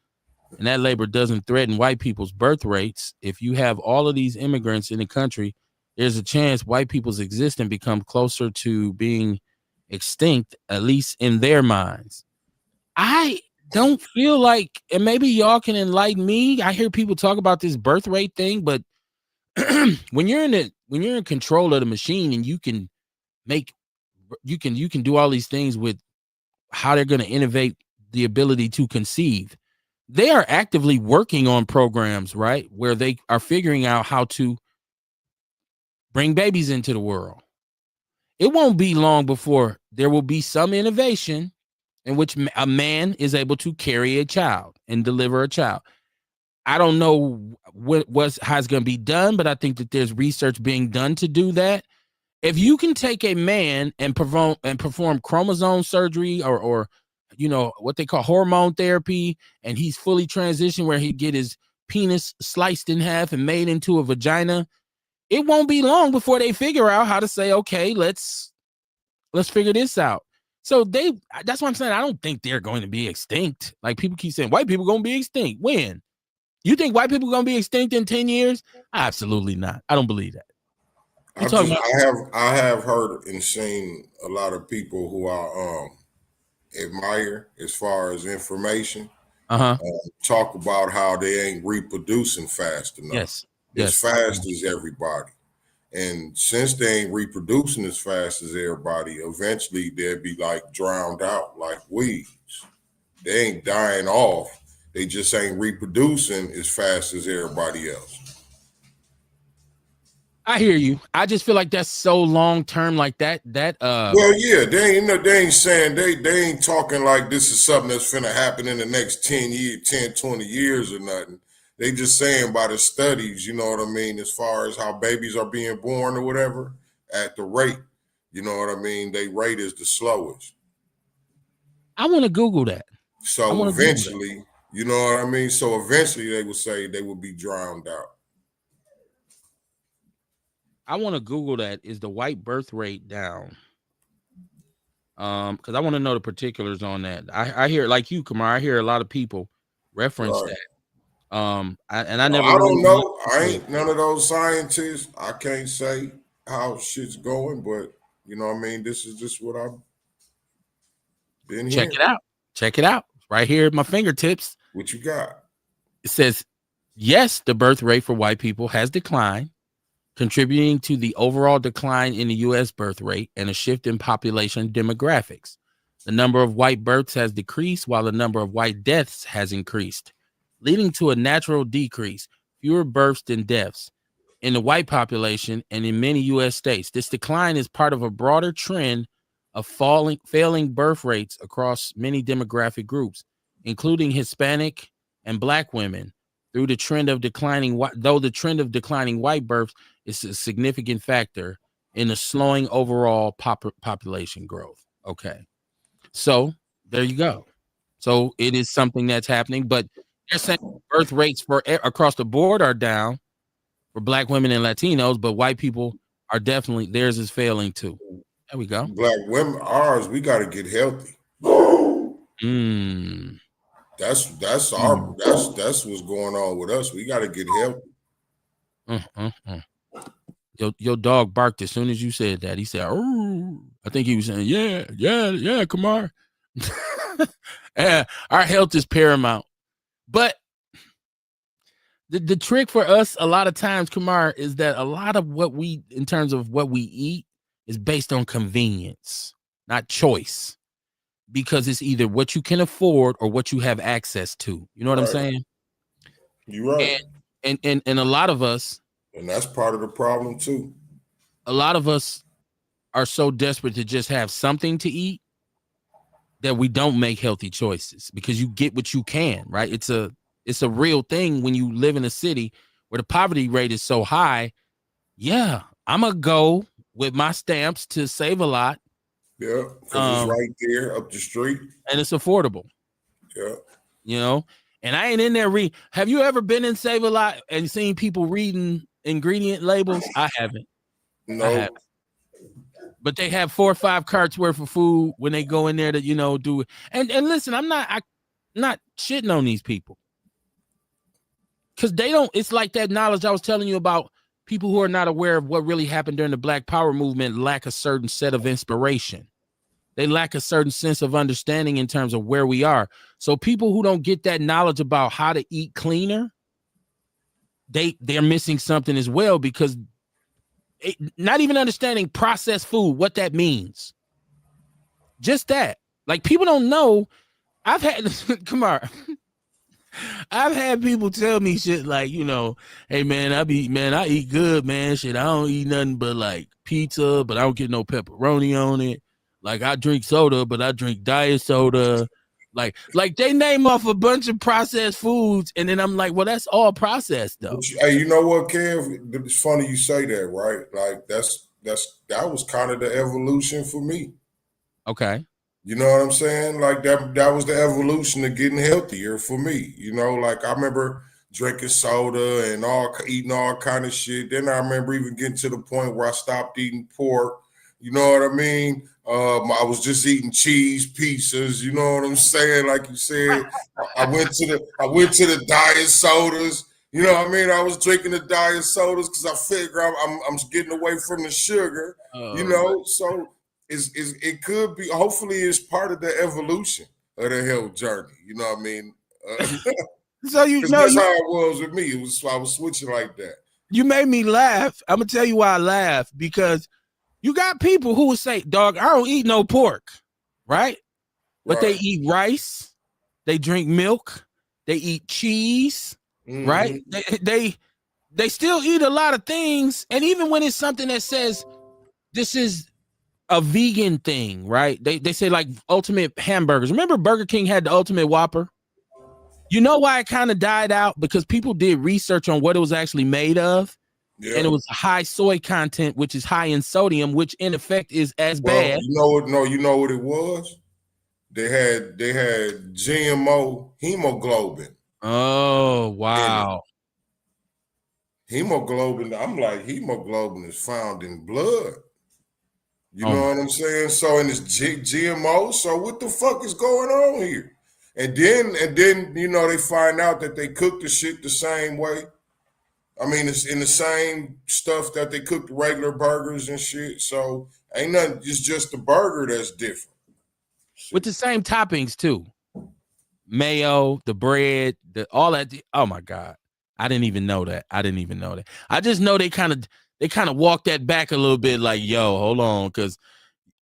and that labor doesn't threaten white people's birth rates. If you have all of these immigrants in the country, there's a chance white people's existence become closer to being extinct, at least in their minds. I don't feel like, and maybe y'all can enlighten me. I hear people talk about this birth rate thing, but when you're when you're in control of the machine and you can do all these things with how they're going to innovate the ability to conceive. They are actively working on programs, right, where they are figuring out how to bring babies into the world. It won't be long before there will be some innovation in which a man is able to carry a child and deliver a child. I don't know how it's going to be done, but I think that there's research being done to do that. If you can take a man and perform chromosome surgery or what they call hormone therapy, and he's fully transitioned where he get his penis sliced in half and made into a vagina, it won't be long before they figure out how to say, okay, let's figure this out. So that's what I'm saying. I don't think they're going to be extinct. Like people keep saying, white people going to be extinct. When? You think white people going to be extinct in 10 years? Absolutely not. I don't believe that.
I have heard and seen a lot of people who I admire as far as information talk about how they ain't reproducing fast enough. As fast as everybody. And since they ain't reproducing as fast as everybody, eventually they'll be like drowned out like weeds. They ain't dying off. They just ain't reproducing as fast as everybody else.
I hear you. I just feel like that's so long term, like that.
Well, yeah, they ain't saying they ain't talking like this is something that's finna happen in the next 20 years or nothing. They just saying by the studies, you know what I mean, as far as how babies are being born or whatever, at the rate, you know what I mean, they rate is the slowest.
I want to Google that.
So eventually, you know what I mean? So eventually they would say they would be drowned out.
I want to Google that. Is the white birth rate down? Because I want to know the particulars on that. I hear, like you, Kamar, I hear a lot of people reference that. I don't
know. I ain't none of those scientists. I can't say how shit's going, but you know what I mean? This is just what I've been hearing.
Check it out. Right here at my fingertips.
What you got?
It says, yes, the birth rate for white people has declined, contributing to the overall decline in the U.S. birth rate and a shift in population demographics. The number of white births has decreased while the number of white deaths has increased, leading to a natural decrease, fewer births than deaths in the white population and in many U.S. states. This decline is part of a broader trend of failing birth rates across many demographic groups, including Hispanic and Black women, though the trend of declining white births is a significant factor in the slowing overall population growth. Okay. So there you go. So it is something that's happening, but they're saying birth rates for across the board are down for Black women and Latinos, but white people are definitely, theirs is failing too. There we go.
Black women, ours, we got to get healthy. That's what's going on with us. We got to get healthy.
Your dog barked as soon as you said that. He said, "Oh," I think he was saying, yeah, Kamar. Our health is paramount. But the trick for us a lot of times, Kamar, is that a lot of what we, in terms of what we eat, is based on convenience, not choice. Because it's either what you can afford or what you have access to. You know what I'm saying?
You're right.
And a lot of us,
and that's part of the problem too.
A lot of us are so desperate to just have something to eat that we don't make healthy choices because you get what you can, right? It's a real thing when you live in a city where the poverty rate is so high. Yeah, I'm gonna go with my stamps to save a lot.
Yeah, because it's right there up the street.
And it's affordable.
Yeah.
You know, and I ain't in there have you ever been in Save a Lot and seen people reading ingredient labels? I haven't.
No.
I haven't. But they have 4 or 5 carts worth of food when they go in there to, do it. And listen, I'm not shitting on these people. Because it's like that knowledge I was telling you about. People who are not aware of what really happened during the Black Power movement lack a certain set of inspiration. They lack a certain sense of understanding in terms of where we are. So people who don't get that knowledge about how to eat cleaner, they're missing something as well, because not even understanding processed food, what that means. Just that. Like, people don't know. I've had, come on. I've had people tell me shit like, hey man, I eat good, man. Shit, I don't eat nothing but like pizza, but I don't get no pepperoni on it. Like, I drink soda, but I drink diet soda. Like they name off a bunch of processed foods, and then I'm like, well, that's all processed though.
Hey, you know what, Kev? It's funny you say that, right? Like that was kind of the evolution for me.
Okay.
You know what I'm saying? Like that was the evolution of getting healthier for me. Like I remember drinking soda and eating all kind of shit. Then I remember even getting to the point where I stopped eating pork. You know what I mean? I was just eating cheese pizzas. You know what I'm saying? Like you said, I went to the diet sodas. You know what I mean? I was drinking the diet sodas because I figure I'm getting away from the sugar. So it could be. Hopefully, it's part of the evolution of the health journey. You know what I mean?
So
that's how it was with me. I was switching like that.
You made me laugh. I'm gonna tell you why I laugh, because you got people who will say, dog, I don't eat no pork, right? But they eat rice, they drink milk, they eat cheese, right? They still eat a lot of things. And even when it's something that says this is a vegan thing, right? They say like ultimate hamburgers. Remember Burger King had the ultimate Whopper? You know why it kind of died out? Because people did research on what it was actually made of. Yeah. And it was high soy content, which is high in sodium, which in effect is as bad.
You know what it was? They had GMO hemoglobin.
Oh, wow.
Hemoglobin, I'm like, hemoglobin is found in blood. You know what I'm saying? So, and it's GMO. So what the fuck is going on here? And then, they find out that they cook the shit the same way. I mean, it's in the same stuff that they cook the regular burgers and shit. So ain't nothing. It's just the burger that's different.
With the same toppings too. Mayo, the bread, all that. Oh my God. I didn't even know that. I just know they kind of walk that back a little bit, like, yo, hold on, because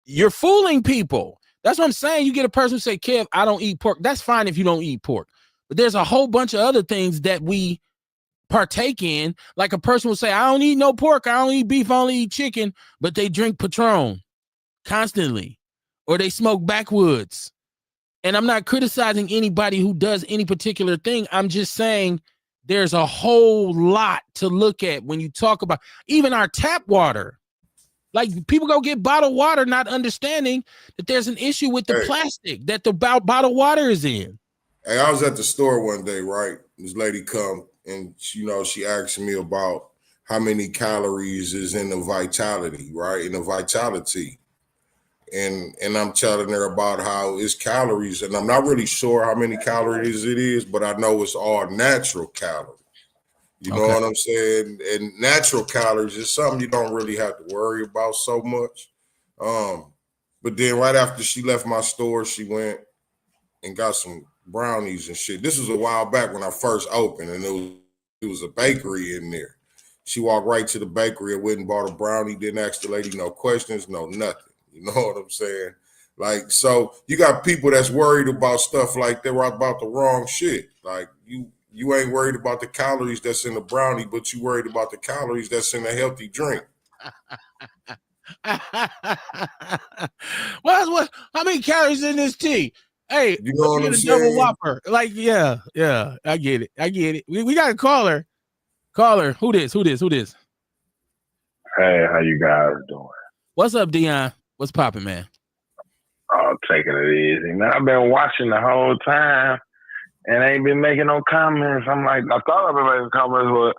you're fooling people. That's what I'm saying. You get a person who say, Kev, I don't eat pork. That's fine if you don't eat pork. But there's a whole bunch of other things that we partake in. Like a person will say, I don't eat no pork, I don't eat beef, I only eat chicken, but they drink Patron constantly, or they smoke backwoods. And I'm not criticizing anybody who does any particular thing. I'm just saying there's a whole lot to look at when you talk about even our tap water. Like, people go get bottled water, not understanding that there's an issue with the plastic that the bottled water is in.
Hey, I was at the store one day, right? This lady come and she asked me about how many calories is in the vitality, right? In the vitality. And I'm telling her about how it's calories, and I'm not really sure how many calories it is, but I know it's all natural calories. You know what I'm saying? And natural calories is something you don't really have to worry about so much. But then right after she left my store, she went and got some brownies and shit. This was a while back when I first opened, and it was a bakery in there. She walked right to the bakery and went and bought a brownie, didn't ask the lady no questions, no nothing. You know what I'm saying? Like, so you got people that's worried about stuff like they're about the wrong shit. Like, you ain't worried about the calories that's in the brownie, but you worried about the calories that's in a healthy drink.
What? How many calories in this tea? Hey,
you know what I'm saying?
Double Whopper. Like, yeah. I get it. We got a caller. Who this?
Hey, how you guys doing?
What's up, Dion? What's popping, man?
Oh, taking it easy, man. I've been watching the whole time and ain't been making no comments. I'm like, I thought I've been making comments, but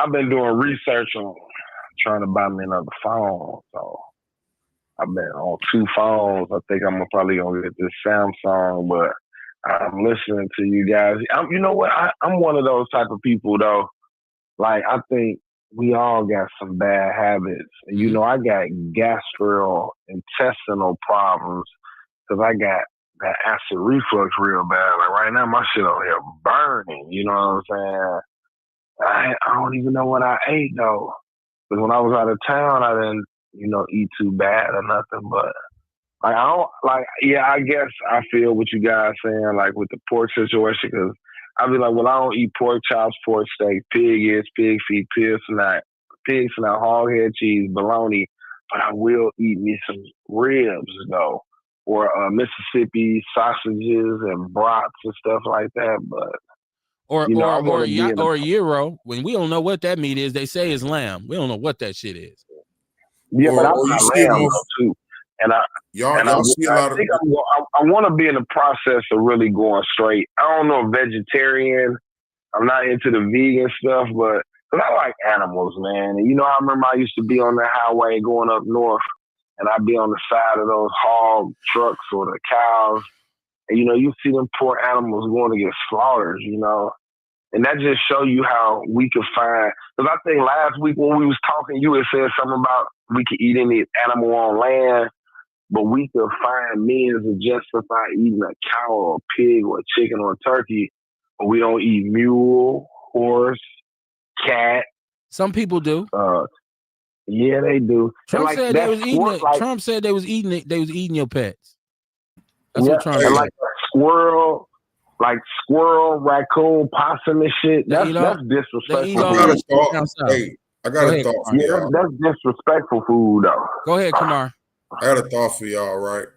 I've been doing research on trying to buy me another phone. So I've been on 2 phones. I think I'm probably gonna get this Samsung, but I'm listening to you guys. You know what? I'm one of those type of people though. Like, I think we all got some bad habits. You know, I got gastrointestinal problems because I got that acid reflux real bad. Like right now, my shit over here burning. You know what I'm saying? I don't even know what I ate though. Because when I was out of town, I didn't, eat too bad or nothing. But like I don't like. Yeah, I guess I feel what you guys saying, like with the pork situation. Because I be like, well, I don't eat pork chops, pork steak, pig ears, pig feet, pig snot, hog head cheese, bologna. But I will eat me some ribs though, or Mississippi sausages and brats and stuff like that. But
Or
I want to be in
or gyro. When we don't know what that meat is, they say it's lamb. We don't know what that shit is.
Yeah, but I'm
or you
not
see
lamb
more,
though too. And I
y'all see a lot of.
I want to be in the process of really going straight. I don't know vegetarian. I'm not into the vegan stuff, but cause I like animals, man. And I remember I used to be on the highway going up north, and I'd be on the side of those hog trucks or the cows, and you see them poor animals going to get slaughtered, and that just show you how we could find. Because I think last week when we was talking, you had said something about we could eat any animal on land, but we could find means to justify eating a cow or a pig or a chicken or a turkey, but we don't eat mule, horse, cat.
Some people do.
Yeah, they do.
Trump said they was eating it. Trump said they was eating it. They was eating your pets. That's what Trump said.
Like squirrel, raccoon, possum and shit. That's disrespectful.
I got a thought for y'all.
That's disrespectful food, though.
Go ahead, Kamar.
I got a thought for y'all, right?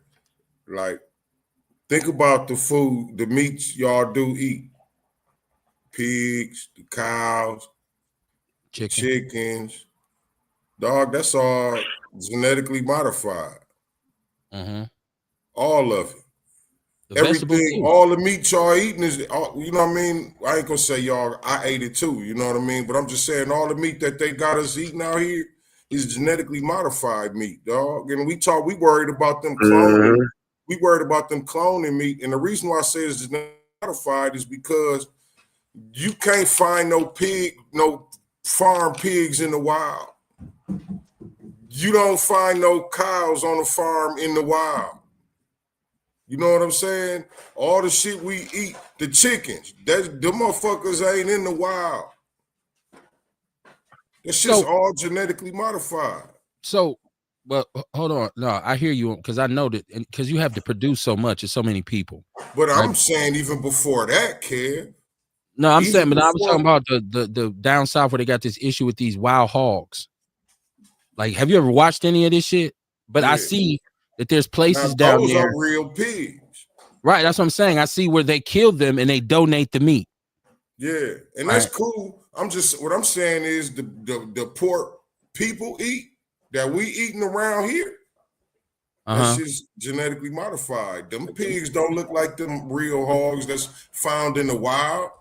Like, think about the food, the meats y'all do eat. Pigs, the cows, chickens. Dog, that's all genetically modified.
Mm-hmm.
All of it. Everything, all the meat y'all eating is, you know what I mean? I ain't gonna say y'all, I ate it too, you know what I mean? But I'm just saying all the meat that they got us eating out here is genetically modified meat, dog. And we worried about them cloning. Mm-hmm. We worried about them cloning meat. And the reason why I say it's genetically modified is because you can't find no farm pigs in the wild. You don't find no cows on a farm in the wild. You know what I'm saying? All the shit we eat, the chickens, them motherfuckers ain't in the wild. That shit's all genetically modified.
So, well, hold on. No, I hear you because I know that because you have to produce so much of so many people.
But I'm saying even before that, Kev.
No, I'm saying, but I was talking about the down south where they got this issue with these wild hogs. Like, have you ever watched any of this shit? But I see that there's places down there.
Those are real pigs.
Right, that's what I'm saying. I see where they kill them and they donate the meat.
Yeah, and that's cool. What I'm saying is the pork people eat that we eating around here. That's just genetically modified. Them pigs don't look like them real hogs that's found in the wild.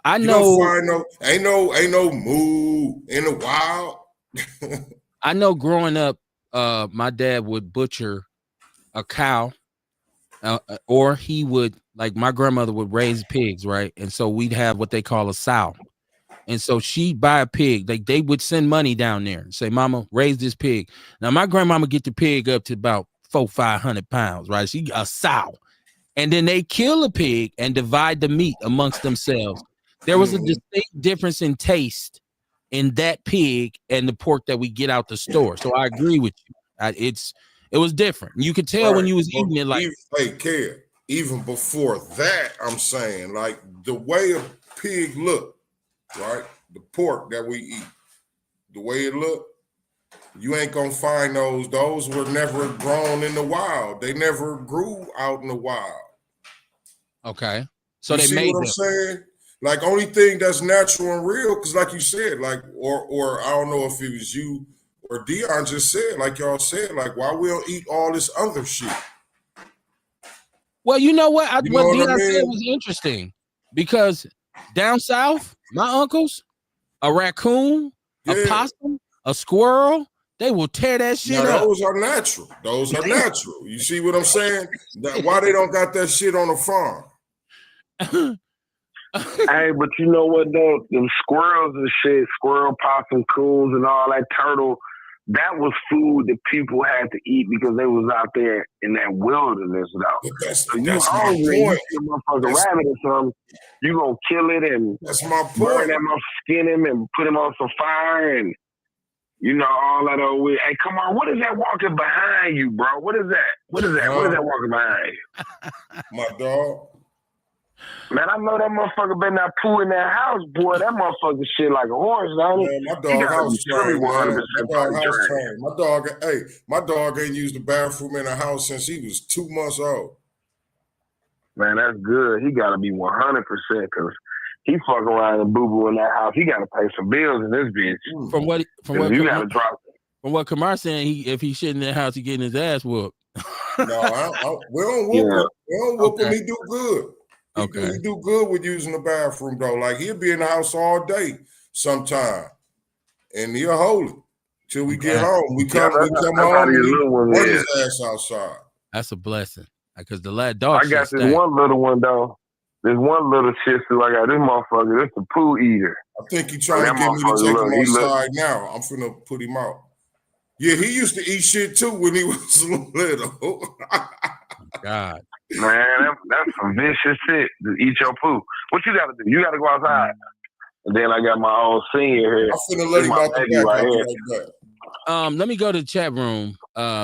I know.
Ain't no moo in the wild.
I know. Growing up, my dad would butcher a cow, or he would, like, my grandmother would raise pigs, right? And so we'd have what they call a sow, and so she'd buy a pig. Like, they would send money down there and say, "Mama, raise this pig." Now my grandmama get the pig up to about 400-500 pounds, right? She a sow, and then they kill a pig and divide the meat amongst themselves. There was a distinct difference in taste in that pig and the pork that we get out the store. So I agree with you. It was different. You could tell when you was eating it. Like,
Kev, even before that, I'm saying, like, the way a pig look, right? The pork that we eat, the way it look, you ain't gonna find those. Those were never grown in the wild. They never grew out in the wild.
Okay, so
you
they
see
made
what I'm saying? Like, only thing that's natural and real, because like you said, like, or I don't know if it was you or Dion just said, like y'all said, like, why we don't eat all this other shit?
Well, you know what? What Dion said was interesting, because down south, my uncles, a raccoon, a possum, a squirrel, they will tear that shit up.
Those are natural. Those are natural. You see what I'm saying? Why they don't got that shit on the farm?
Hey, but you know what though? Them squirrels and shit, squirrel, possum, coons, and all that turtle, that was food that people had to eat because they was out there in that wilderness though. So you
That's my
hungry, you
point.
see a motherfucking rabbit or something, you gonna kill it and
That's my
burn
point.
that motherfucker, skin him and put him on some fire and all that old weird. Hey, come on, what is that walking behind you, bro? What is that? What is that? What is that walking behind you?
My dog.
Man, I know that motherfucker better not poo in that house, boy. That motherfucker shit like a horse, don't he?
Man, my
He
dog
gotta
house
be fully
trained, man.
100%
My dog house
trained.
trained. My dog ain't used the bathroom in the house since he was 2 months old.
Man, that's good. He gotta be 100% because he fuck around and boo boo in that house. He gotta pay some bills in this bitch.
From what Kamar saying, if he shit in that house, he getting his ass whooped.
No, we don't whoop him. We don't whoop him. He do good. He do good with using the bathroom though. Like he'll be in the house all day sometime, and he'll hold it till we get home. We come home and he run his ass outside.
That's a blessing because the lad dog.
I got this one little one though. There's one little shit too. I got this motherfucker. This the poo eater.
I think he trying to get me to take him outside now. I'm finna put him out. Yeah, he used to eat shit too when he was little.
God.
Man, that's some vicious shit to eat your poo. What you gotta do? You gotta go outside. And then I got my old senior here.
I'm finna let him out the back right here.
Let me go to the chat room.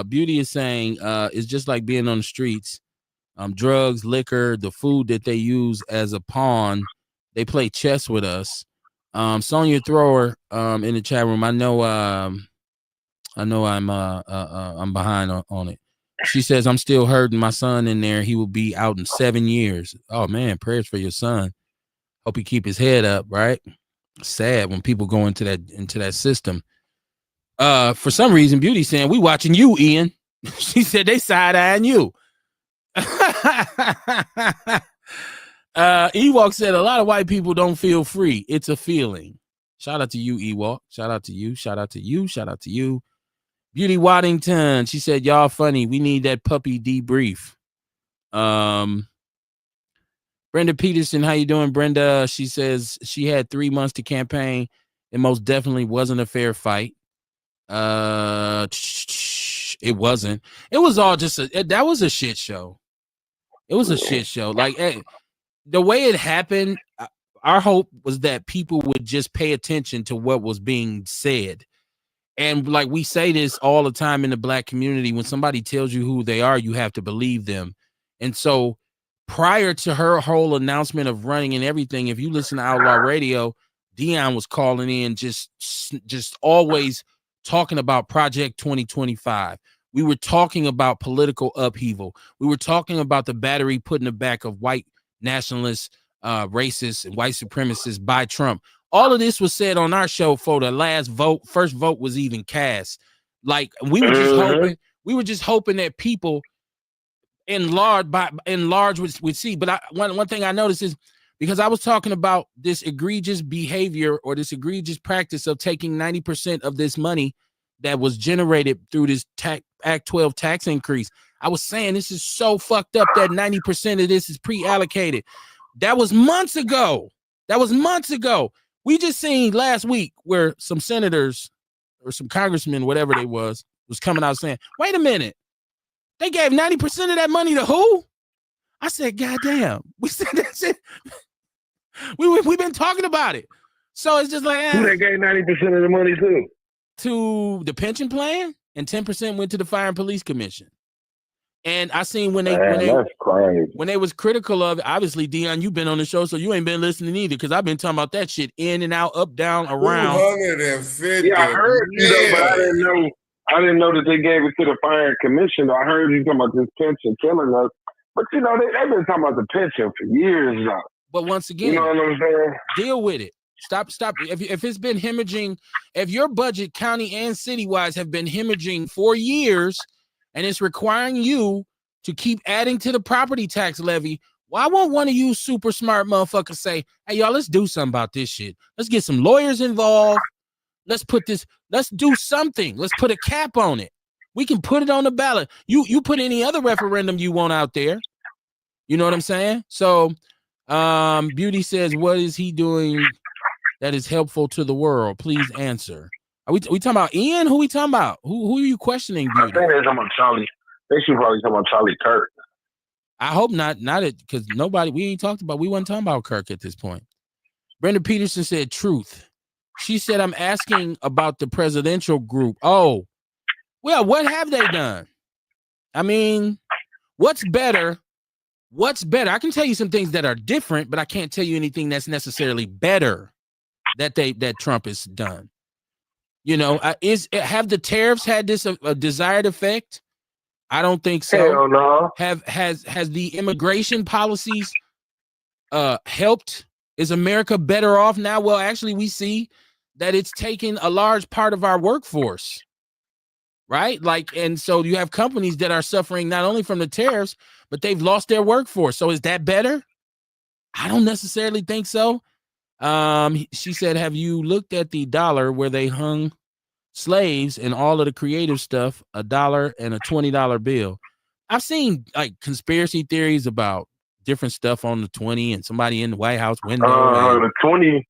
Beauty is saying it's just like being on the streets. Drugs, liquor, the food that they use as a pawn. They play chess with us. Sonia Thrower in the chat room. I know I'm behind on it. She says, I'm still hurting my son in there. He will be out in 7 years. Oh man, prayers for your son. Hope he keep his head up, right? Sad when people go into that system. For some reason, Beauty saying, we watching you, Ian. She said they side-eyeing you. Ewok said a lot of white people don't feel free. It's a feeling. Shout out to you, Ewok. Shout out to you. Shout out to you. Shout out to you. Beauty Waddington, she said, y'all funny. We need that puppy debrief. Brenda Peterson, how you doing, Brenda? She says she had 3 months to campaign. It most definitely wasn't a fair fight. It wasn't. It was all just that was a shit show. It was a shit show. Like the way it happened, our hope was that people would just pay attention to what was being said. And like we say this all the time in the black community, when somebody tells you who they are, you have to believe them. And so prior to her whole announcement of running and everything, if you listen to Outlaw Radio, Dion was calling in just always talking about Project 2025. We were talking about political upheaval. We were talking about the battery put in the back of white nationalists, racists, and white supremacists by Trump. All of this was said on our show for the last vote. First vote was even cast. Like we were just hoping that people in large would see. But one thing I noticed is because I was talking about this egregious behavior or this egregious practice of taking 90% of this money that was generated through this Act 12 tax increase. I was saying this is so fucked up that 90% of this is pre-allocated. That was months ago. We just seen last week where some senators or some congressmen, whatever they was coming out saying, wait a minute, they gave 90% of that money to who? I said, God damn. We said that's it. We've been talking about it. So it's just like
who they gave 90% of the money to?
To
the pension plan, and 10% went to the Fire and Police Commission. And I seen when they was critical of it, obviously, Dion, you've been on the show, so you ain't been listening either, because I've been talking about that shit in and out, up, down, around.
250.
Yeah, I heard you though, but I didn't know that they gave it to the Fire Commission. I heard you talking about this pension killing us. But they've been talking about the pension for years now.
But once again,
you know what I'm saying?
Deal with it. Stop. If it's been hemorrhaging, if your budget, county and city-wise, have been hemorrhaging for years, and it's requiring you to keep adding to the property tax levy, why won't one of you super smart motherfuckers say, hey, y'all, let's do something about this shit. Let's get some lawyers involved. Let's do something. Let's put a cap on it. We can put it on the ballot. You put any other referendum you want out there. You know what I'm saying? So Beauty says, what is he doing that is helpful to the world? Please answer. Are we talking about Ian? Who we talking about? Who are you questioning,
I
Beauty?
think they're talking about Charlie. They should probably talk about Charlie Kirk.
I hope not it, because we wasn't talking about Kirk at this point. Brenda Peterson said truth. She said, I'm asking about the presidential group. Oh, well, what have they done? I mean, what's better? I can tell you some things that are different, but I can't tell you anything that's necessarily better that Trump has done. You know, have the tariffs had this a desired effect? I don't think so.
Hell no.
Has the immigration policies helped? Is America better off now? Well, actually, we see that it's taken a large part of our workforce, right? Like, and so you have companies that are suffering not only from the tariffs, but they've lost their workforce. So is that better? I don't necessarily think so. She said, have you looked at the dollar where they hung slaves and all of the creative stuff, $1 and a $20 bill? I've seen like conspiracy theories about different stuff on the 20 and somebody in the White House window.
The 20.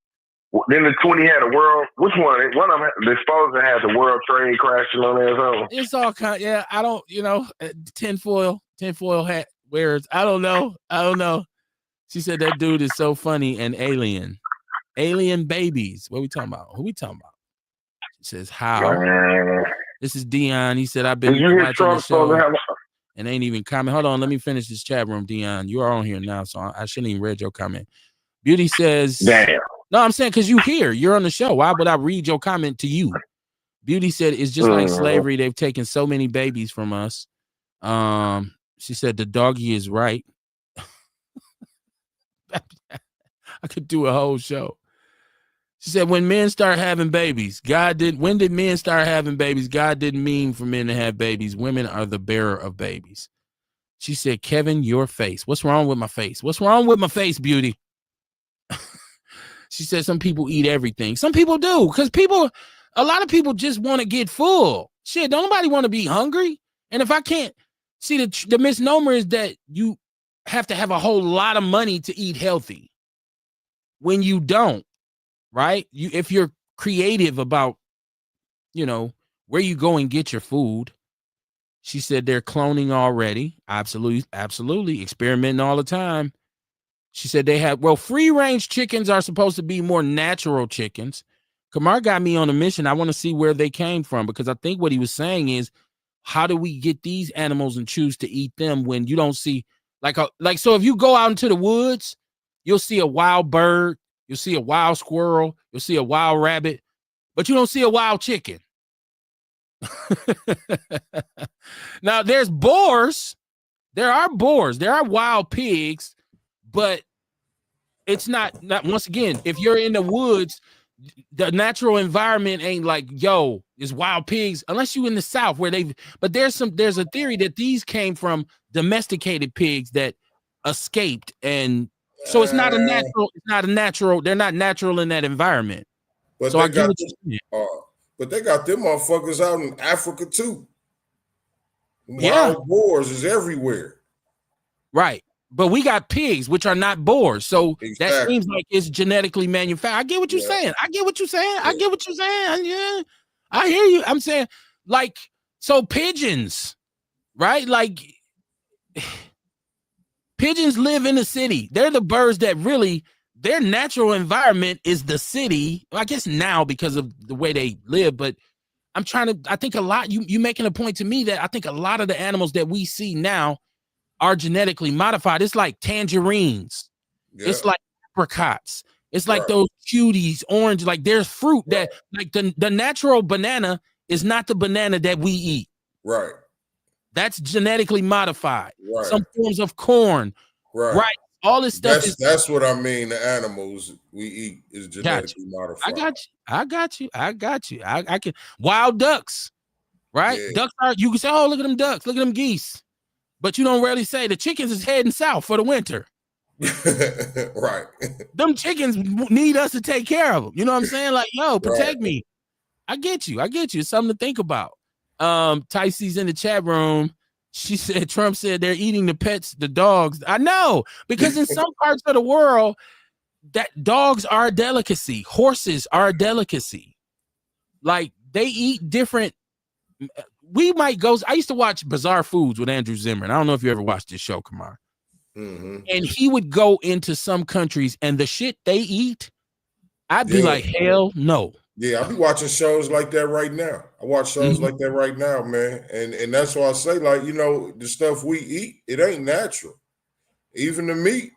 Then the 20 had a world. Which one? One of them. They're supposed to have the world trade crashing on there. So
it's all kind. Yeah, I don't. Tinfoil hat wearers. I don't know. She said that dude is so funny and alien babies. What are we talking about? Who we talking about? She says how. This is Dion. He said I've been watching the show and ain't even comment. Hold on, let me finish this chat room, Dion. You are on here now, so I shouldn't even read your comment. Beauty says,
damn.
No, I'm saying because you're on the show. Why would I read your comment to you? Beauty said it's just like slavery. They've taken so many babies from us. She said the doggy is right. I could do a whole show. She said when men start having babies, when did men start having babies? God didn't mean for men to have babies. Women are the bearer of babies. She said, Kevin, your face. What's wrong with my face? What's wrong with my face, Beauty? She said some people eat everything. Some people do, because a lot of people just want to get full. Shit, don't nobody want to be hungry. And if I can't see the misnomer is that you have to have a whole lot of money to eat healthy. When you don't, right? If you're creative about, where you go and get your food. She said they're cloning already. Absolutely. Experimenting all the time. She said they have, free range chickens are supposed to be more natural chickens. Kamar got me on a mission. I want to see where they came from, because I think what he was saying is, how do we get these animals and choose to eat them when you don't see so if you go out into the woods, you'll see a wild bird, you'll see a wild squirrel, you'll see a wild rabbit, but you don't see a wild chicken. Now there's boars. There are boars. There are wild pigs. But it's not once again, if you're in the woods, the natural environment ain't like, it's wild pigs, unless you in the South where but there's a theory that these came from domesticated pigs that escaped. And so it's not a natural, they're not natural in that environment.
But
so I get what you're saying.
But they got them motherfuckers out in Africa too. Wild boars is everywhere.
Right. But we got pigs, which are not boars. So that seems like it's genetically manufactured. I get what you're saying. Yeah. I hear you. I'm saying, so pigeons, right? Like, pigeons live in the city. They're the birds that really, their natural environment is the city. I guess now because of the way they live, but I think a lot, you making a point to me that I think a lot of the animals that we see now are genetically modified. It's like tangerines. Yeah. It's like apricots. It's like those cuties, orange. Like there's fruit that, like the natural banana is not the banana that we eat.
Right.
That's genetically modified. Right. Some forms of corn. Right. All this stuff
that's what I mean. The animals we eat is genetically modified.
I got you. I can. Wild ducks. Right. Yeah. Ducks are. You can say, oh, look at them ducks. Look at them geese. But you don't rarely say the chickens is heading south for the winter.
Right.
Them chickens need us to take care of them. You know what I'm saying? Like, protect me. I get you. It's something to think about. Tycee's in the chat room. She said, Trump said they're eating the pets, the dogs. I know, because in some parts of the world, that dogs are a delicacy. Horses are a delicacy. Like, they eat different. We might go. I used to watch Bizarre Foods with Andrew Zimmern. I don't know if you ever watched this show, Kamar. And he would go into some countries and the shit they eat, I'd be like, hell no.
Yeah, I be watching shows like that right now. I watch shows like that right now, man. And that's why I say, like, you know, the stuff we eat, it ain't natural. Even the meat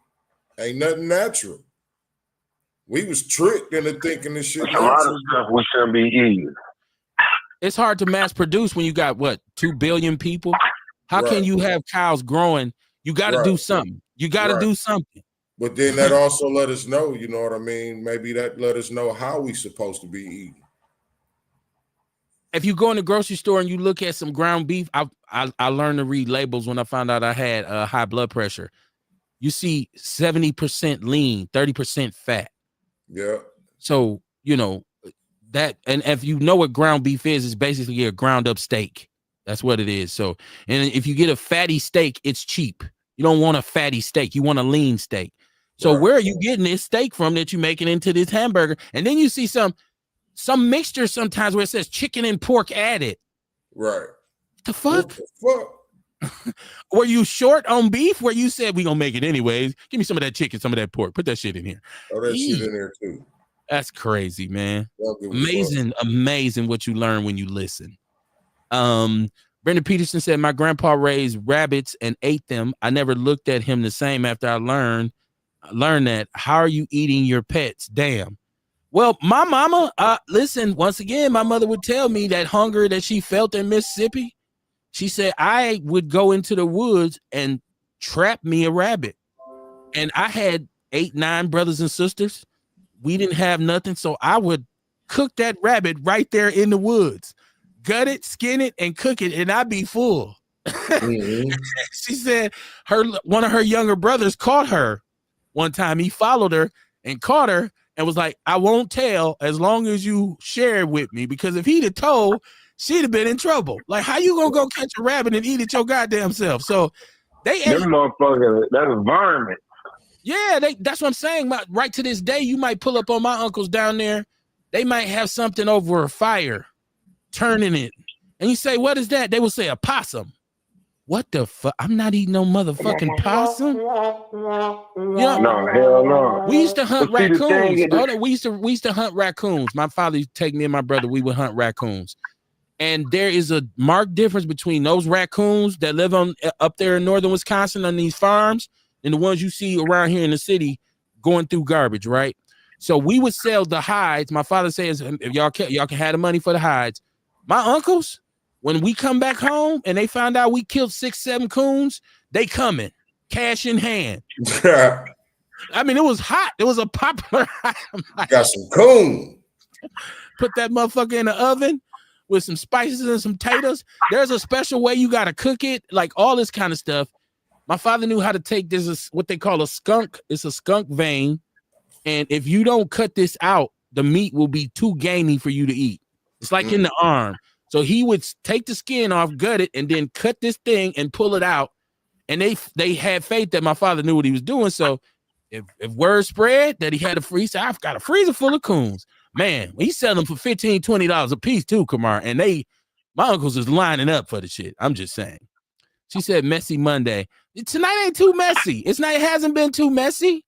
ain't nothing natural. We was tricked into thinking this shit
natural. A lot of stuff we shouldn't be eating.
It's hard to mass produce when you got, what, 2 billion people? How can you have cows growing? You got to do something. You got to do something.
But then that also let us know, you know what I mean? Maybe that let us know how we supposed to be eating.
If you go in the grocery store and you look at some ground beef, I learned to read labels when I found out I had high blood pressure. You see 70% lean, 30% fat.
Yeah.
So, you know, that, and if you know what ground beef is, it's basically a ground up steak. That's what it is. So, and if you get a fatty steak, it's cheap. You don't want a fatty steak. You want a lean steak. So where are you getting this steak from that you making into this hamburger? And then you see some mixture sometimes where it says chicken and pork added.
Right.
The fuck?
What the fuck?
Were you short on beef where you said we gonna make it anyways? Give me some of that chicken, some of that pork. Put that shit in here.
Oh, that shit in there too.
That's crazy, man. Amazing what you learn when you listen. Brendan Peterson said, my grandpa raised rabbits and ate them. I never looked at him the same after I learned that. How are you eating your pets? Damn. Well, my mama, listen, once again, my mother would tell me that hunger that she felt in Mississippi. She said, I would go into the woods and trap me a rabbit. And I had 8, 9 brothers and sisters. We didn't have nothing. So I would cook that rabbit right there in the woods. Gut it, skin it, and cook it, and I'd be full. She said one of her younger brothers caught her one time. He followed her and caught her and was like, I won't tell as long as you share with me, because if he'd have told, she'd have been in trouble. Like, how you gonna go catch a rabbit and eat it your goddamn self? So they ate.
Them motherfuckers, that's environment.
Yeah, that's what I'm saying. Right to this day, you might pull up on my uncles down there. They might have something over a fire, turning it. And you say, what is that? They will say a possum. What the fuck? I'm not eating no motherfucking possum. Yeah.
No, hell no.
We used to hunt raccoons. We used to hunt raccoons. My father used to take me and my brother. We would hunt raccoons. And there is a marked difference between those raccoons that live up there in northern Wisconsin on these farms and the ones you see around here in the city going through garbage, right? So we would sell the hides. My father says, if y'all can have the money for the hides. My uncles, when we come back home and they found out we killed 6, 7 coons, they coming, cash in hand. I mean, it was hot. It was a popular item.
Got some coon.
Put that motherfucker in the oven with some spices and some potatoes. There's a special way you got to cook it, like all this kind of stuff. My father knew how to take this, what they call a skunk. It's a skunk vein. And if you don't cut this out, the meat will be too gamey for you to eat. It's like in the arm. So he would take the skin off, gut it, and then cut this thing and pull it out. And they had faith that my father knew what he was doing. So if word spread that he had a freezer, I've got a freezer full of coons. Man, he's selling them for $15, $20 a piece too, Kamar. And my uncles is lining up for the shit. I'm just saying. She said messy Monday. Tonight ain't too messy. It hasn't been too messy.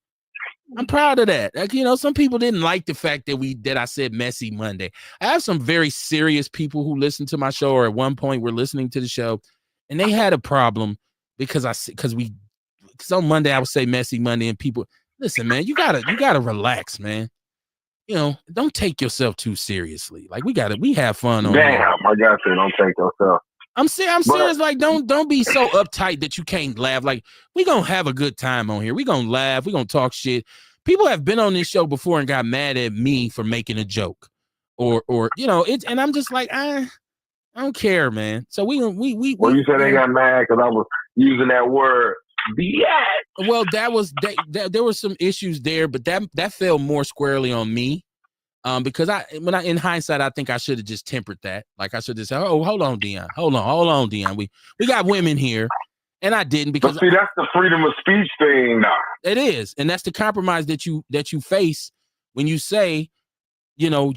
I'm proud of that. Like, you know, some people didn't like the fact that I said messy Monday. I have some very serious people who listen to my show, or at one point were listening to the show, and they had a problem because on Monday I would say messy Monday, and people, listen, man, you gotta relax, man. You know, don't take yourself too seriously. Like we have fun on.
Damn, my God said don't take yourself.
I'm serious. Like, don't be so uptight that you can't laugh. Like, we gonna have a good time on here. We gonna laugh. We gonna talk shit. People have been on this show before and got mad at me for making a joke, or you know it. And I'm just like, I don't care, man. So we. Well,
you said they got mad because I was using that word.
Well, there were some issues there, but that fell more squarely on me. Because in hindsight, I think I should have just tempered that. Like, I should have said, "Oh, hold on, Dion. Hold on, Dion. We got women here," and I didn't, because
but see, that's the freedom of speech thing, now.
It is, and that's the compromise that you face when you say, you know,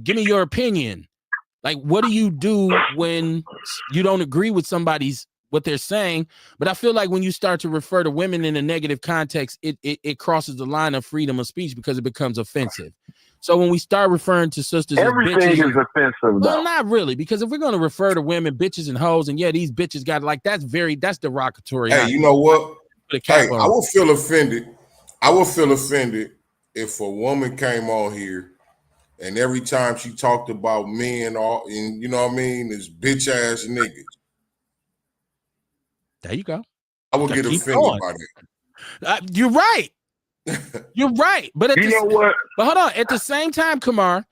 give me your opinion. Like, what do you do when you don't agree with what they're saying? But I feel like when you start to refer to women in a negative context, it crosses the line of freedom of speech because it becomes offensive. So when we start referring to sisters
everything
as bitches,
is offensive.
well, not really, because if we're going to refer to women bitches and hoes, and yeah, these bitches got like that's derogatory.
Hey, you know what? Hey,
on.
I would feel offended. I would feel offended if a woman came on here and every time she talked about men, and you know what I mean, is bitch ass niggas.
There you go.
I would get offended by
that. You're right. You're right. But
you know what?
But hold on. At the same time, Kamar,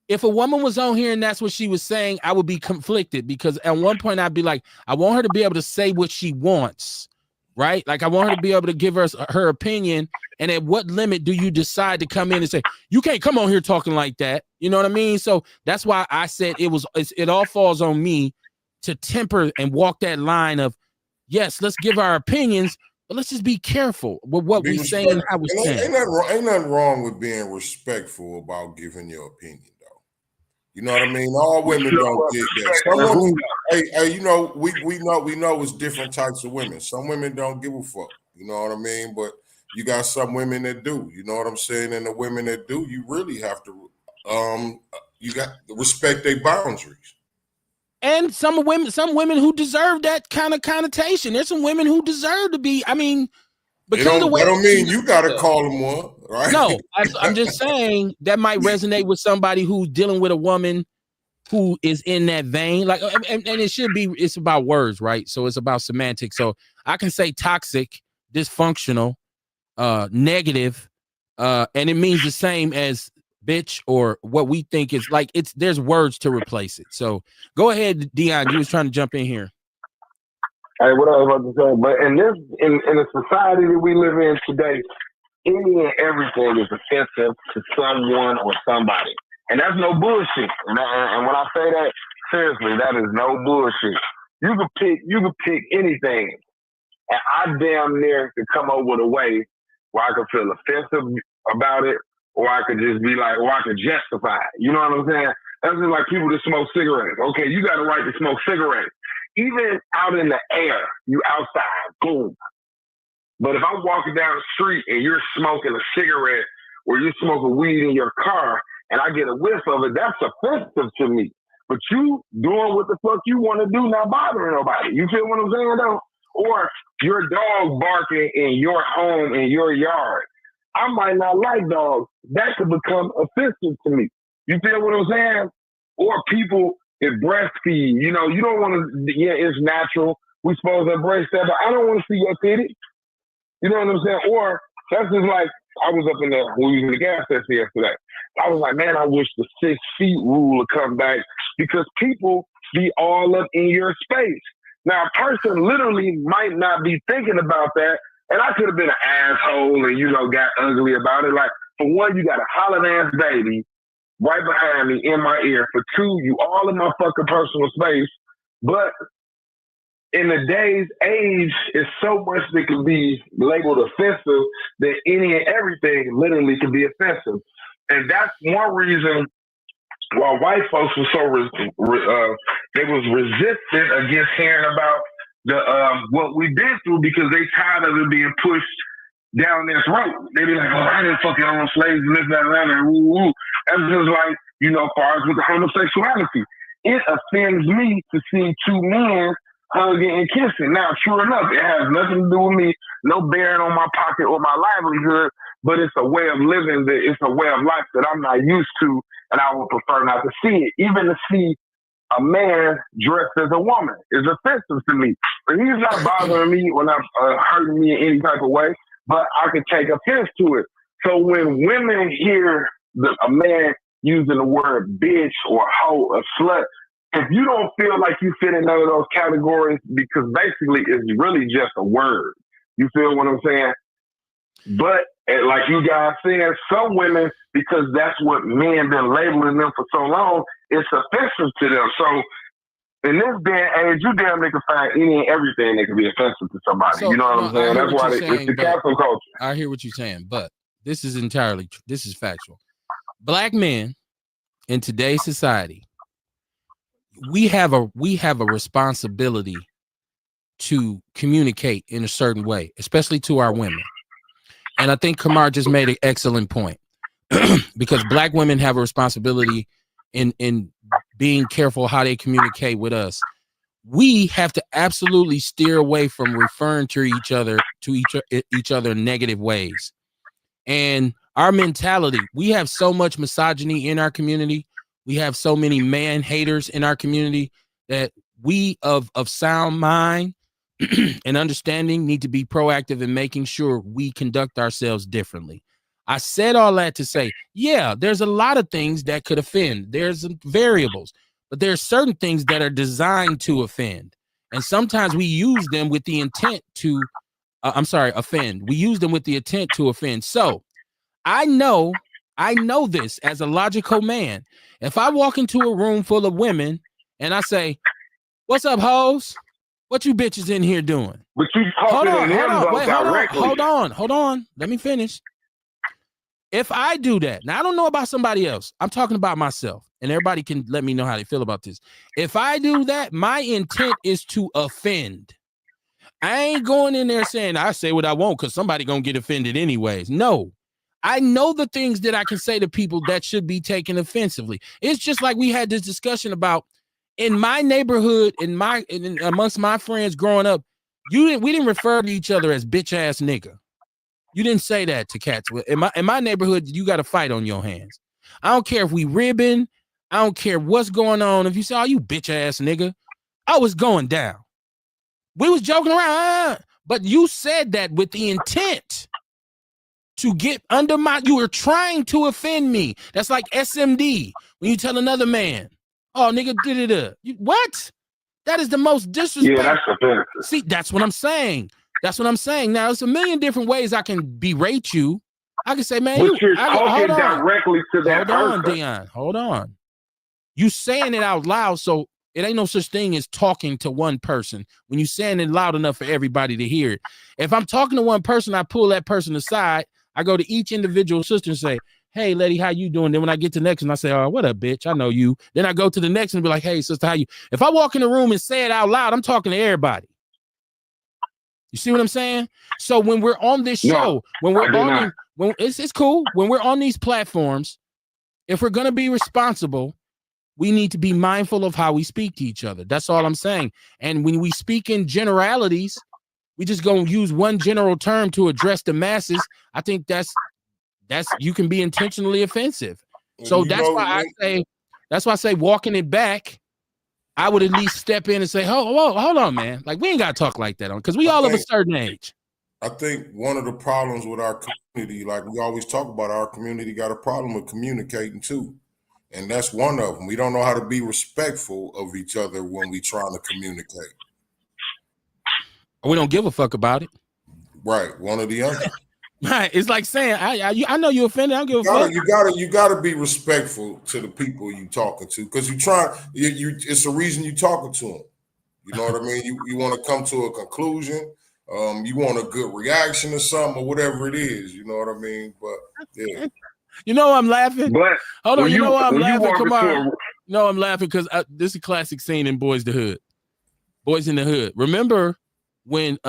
if a woman was on here and that's what she was saying, I would be conflicted because at one point I'd be like, I want her to be able to say what she wants, right? Like I want her to be able to give her opinion. And at what limit do you decide to come in and say, you can't come on here talking like that? You know what I mean? So that's why I said it all falls on me to temper and walk that line of, yes, let's give our opinions, but let's just be careful with what we say and how we say.
Ain't nothing wrong with being respectful about giving your opinion, though. You know what I mean? All women don't get that. Some women, hey, you know, we know it's different types of women. Some women don't give a fuck. You know what I mean? But you got some women that do. You know what I'm saying? And the women that do, you really have to, you got to respect their boundaries.
And some women who deserve that kind of connotation. There's some women who deserve to be. I mean, because
that don't mean you got to call them one, right?
No, I'm just saying that might resonate with somebody who's dealing with a woman who is in that vein. Like, and it should be. It's about words, right? So it's about semantics. So I can say toxic, dysfunctional, negative, and it means the same as bitch or what we think is like. There's words to replace it. So go ahead, Dion. You was trying to jump in here.
Hey, what I was about to say, but in the society that we live in today, any and everything is offensive to someone or somebody, and that's no bullshit. And when I say that seriously, that is no bullshit. You could pick anything, and I damn near could come up with a way where I could feel offensive about it, or I could just be like, or I could justify it. You know what I'm saying? That's just like people that smoke cigarettes. Okay, you got a right to smoke cigarettes. Even out in the air, you outside, boom. But if I'm walking down the street and you're smoking a cigarette or you're smoking weed in your car and I get a whiff of it, that's offensive to me. But you doing what the fuck you want to do, not bothering nobody. You feel what I'm saying, though? Or your dog barking in your home, in your yard. I might not like dogs. That could become offensive to me. You feel what I'm saying? Or people that breastfeed. You know, you don't want to, yeah, it's natural. We supposed to embrace that, but I don't want to see your titty. You know what I'm saying? Or that's just like, I was up in there, we was in the gas station yesterday. I was like, man, I wish the 6 feet rule would come back because people be all up in your space. Now, a person literally might not be thinking about that, and I could have been an asshole and, you know, got ugly about it. Like, for one, you got a hollering ass baby right behind me in my ear. For two, you all in my fucking personal space. But in the day's age, it's so much that can be labeled offensive that any and everything literally can be offensive. And that's one reason why white folks were so they was resistant against hearing about the what we've been through because they tired of it being pushed down this road. They be like, oh, I didn't fucking own slaves and this, that, and that, and woo, woo. That's just like, you know, as far as with the homosexuality. It offends me to see two men hugging and kissing. Now, true enough, it has nothing to do with me, no bearing on my pocket or my livelihood, but it's a way of living, it's a way of life that I'm not used to, and I would prefer not to see it. Even to see a man dressed as a woman is offensive to me. But he's not bothering me or not hurting me in any type of way, but I could take offense to it. So when women hear a man using the word bitch or hoe or slut, if you don't feel like you fit in none of those categories, because basically it's really just a word. You feel what I'm saying? But like you guys said, some women, because that's what men been labeling them for so long, it's offensive to them. So in this day and age, you damn near can find any and everything that can be offensive to somebody. So, you know what I'm saying? That's why it's the cancel culture.
I hear what you're saying, but this is this is factual. Black men in today's society we have a responsibility to communicate in a certain way, especially to our women. And I think Kamar just made an excellent point because Black women have a responsibility in being careful how they communicate with us. We have to absolutely steer away from referring to each other in negative ways. And our mentality, we have so much misogyny in our community. We have so many man haters in our community that we of sound mind and understanding need to be proactive in making sure we conduct ourselves differently. I said all that to say, yeah, there's a lot of things that could offend. There's variables, but there are certain things that are designed to offend. And sometimes we use them with the intent to, offend. We use them with the intent to offend. So I know this as a logical man. If I walk into a room full of women and I say, "What's up, hoes? What you bitches in here doing?"
But you talking to them directly.
Hold on. Let me finish. If I do that, now I don't know about somebody else. I'm talking about myself, and everybody can let me know how they feel about this. If I do that, my intent is to offend. I ain't going in there saying I say what I want because somebody gonna get offended anyways. No. I know the things that I can say to people that should be taken offensively. It's just like we had this discussion about in my neighborhood, amongst my friends growing up, we didn't refer to each other as bitch ass nigga. You didn't say that to cats. In my neighborhood, you got a fight on your hands. I don't care if we ribbing. I don't care what's going on. If you say, "Oh, you bitch ass nigga," I was going down. We was joking around, but you said that with the intent to get under you were trying to offend me. That's like SMD. When you tell another man, "Oh, nigga, what? That is the most disrespectful."
Yeah, that's offensive.
See, that's what I'm saying. Now, there's a million different ways I can berate you. I can say, "Man,
you're talking directly to that person."
Hold on, Dion. Hold on. You saying it out loud, so it ain't no such thing as talking to one person when you saying it loud enough for everybody to hear it. If I'm talking to one person, I pull that person aside. I go to each individual sister and say, "Hey, lady, how you doing?" Then when I get to the next one, I say, "Oh, what up, bitch? I know you." Then I go to the next one and be like, "Hey, sister, how you?" If I walk in the room and say it out loud, I'm talking to everybody. You see what I'm saying? So when we're on this show, it's cool. When we're on these platforms, if we're going to be responsible, we need to be mindful of how we speak to each other. That's all I'm saying. And when we speak in generalities, we just going to use one general term to address the masses. I think that's you can be intentionally offensive. So that's why I say walking it back, I would at least step in and say, hold on, man. Like, we ain't got to talk like that because we all of a certain age.
I think one of the problems with our community, like we always talk about, our community got a problem with communicating too. And that's one of them. We don't know how to be respectful of each other when we trying to communicate.
We don't give a fuck about it.
Right. One or the other.
Right. It's like saying, I know you're offended. I don't give a fuck.
You gotta be respectful to the people you talking to, because it's a reason you talking to them. You know what I mean? You want to come to a conclusion. You want a good reaction or something or whatever it is. You know what I mean? But yeah.
You know I'm laughing?
But
hold on, you know why I'm laughing? Come on. No, I'm laughing because this is a classic scene in Boys in the Hood. Remember when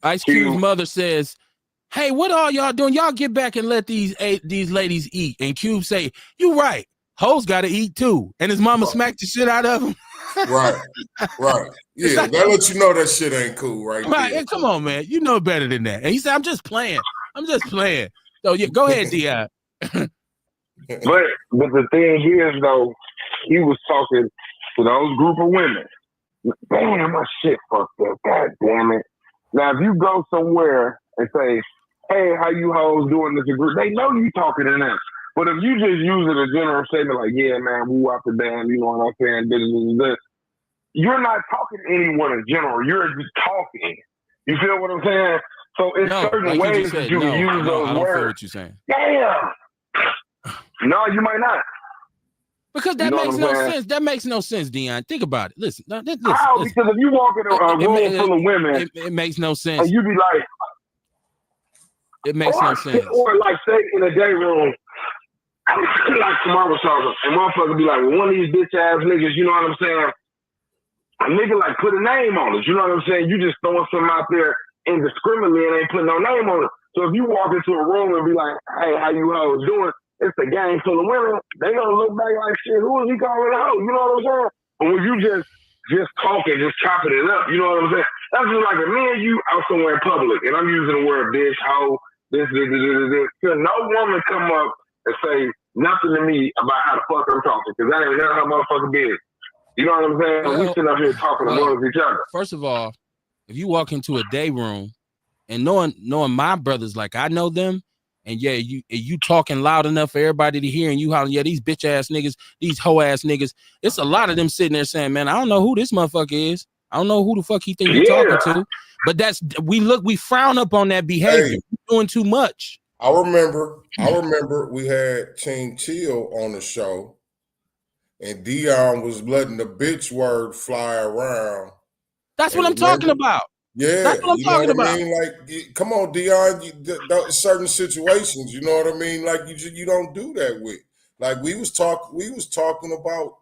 Ice Cube's mother says, "Hey, what are y'all doing? Y'all get back and let these ladies eat." And Cube say, "You right. Hoes gotta eat too." And his mama smacked the shit out of him.
Right. Yeah, that lets you know that shit ain't cool, right?
Right.
There.
Come on, man. You know better than that. And he said, I'm just playing. So yeah, go ahead, Di.
But the thing is, though, he was talking to those group of women. Damn, my shit fucked up. God damn it. Now, if you go somewhere and say, "Hey, how you hoes doing this group?" They know you talking to them. But if you just use it a general statement like, "Yeah, man, woo out the damn," you know what I'm saying? This. You're not talking to anyone in general. You're just talking. You feel what I'm saying? So in certain ways that you can use those words. I don't feel what
you're saying.
Damn. No, you might not.
Because that makes no sense. That makes no sense, Dion. Think about it. Listen.
How? Because if you walk in a room full of women,
it makes no sense.
And you be like,
it makes no sense.
Or like say in a day room, like Kamar was talking, and motherfucker be like, well, one of these bitch ass niggas, you know what I'm saying? A nigga like put a name on it, you know what I'm saying? You just throwing something out there indiscriminately and ain't putting no name on it. So if you walk into a room and be like, hey, how you hoes doing? It's a gang full of women. They gonna look back like, shit, who is he calling a hoe? You know what I'm saying? But when you just talking, just chopping it up, you know what I'm saying? That's just like if me and you out somewhere in public, and I'm using the word bitch, hoe, this. Should no woman come up and say nothing to me about how the fuck I'm talking, because that ain't how motherfucker be. You know what I'm saying? We sitting up here talking amongst each other.
First of all, if you walk into a day room and knowing my brothers like I know them, and yeah, you talking loud enough for everybody to hear, and you hollering, yeah, these bitch ass niggas, these hoe ass niggas, it's a lot of them sitting there saying, man, I don't know who this motherfucker is. I don't know who the fuck he think he talking to. But we frown up on that behavior.
Hey,
You're doing too much.
I remember we had Team Chill on the show, and Dion was letting the bitch word fly around.
That's what I'm talking about.
Yeah,
that's what I'm talking about.
I mean? Like, come on, Dion. Certain situations, you know what I mean? Like, you don't do that with. Like, we was talking about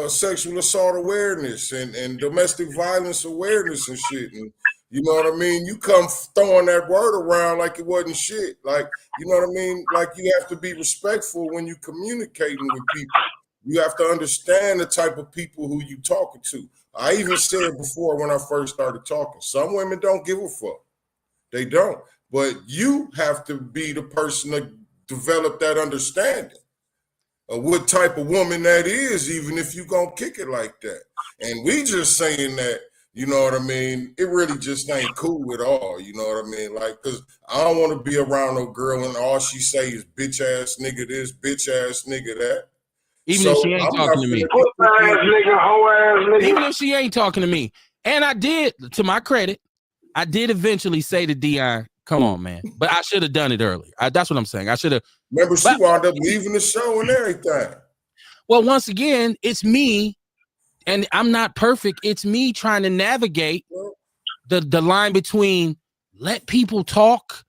sexual assault awareness and domestic violence awareness and shit, and you know what I mean? You come throwing that word around like it wasn't shit. Like, you know what I mean? Like, you have to be respectful when you communicating with people. You have to understand the type of people who you talking to. I even said before when I first started talking, some women don't give a fuck. They don't. But you have to be the person to develop that understanding of what type of woman that is, even if you gonna kick it like that. And we just saying that, you know what I mean? It really just ain't cool at all. You know what I mean? Like, because I don't want to be around no girl and all she say is bitch ass nigga this, bitch ass nigga that.
Even if she ain't talking to me. Even if she ain't talking to me. And I did, to my credit, I did eventually say to Dion, come on, man. But I should have done it early. That's what I'm saying. I should have.
Remember, she wound up leaving the show and everything.
Well, once again, it's me, and I'm not perfect. It's me trying to navigate the line between let people talk.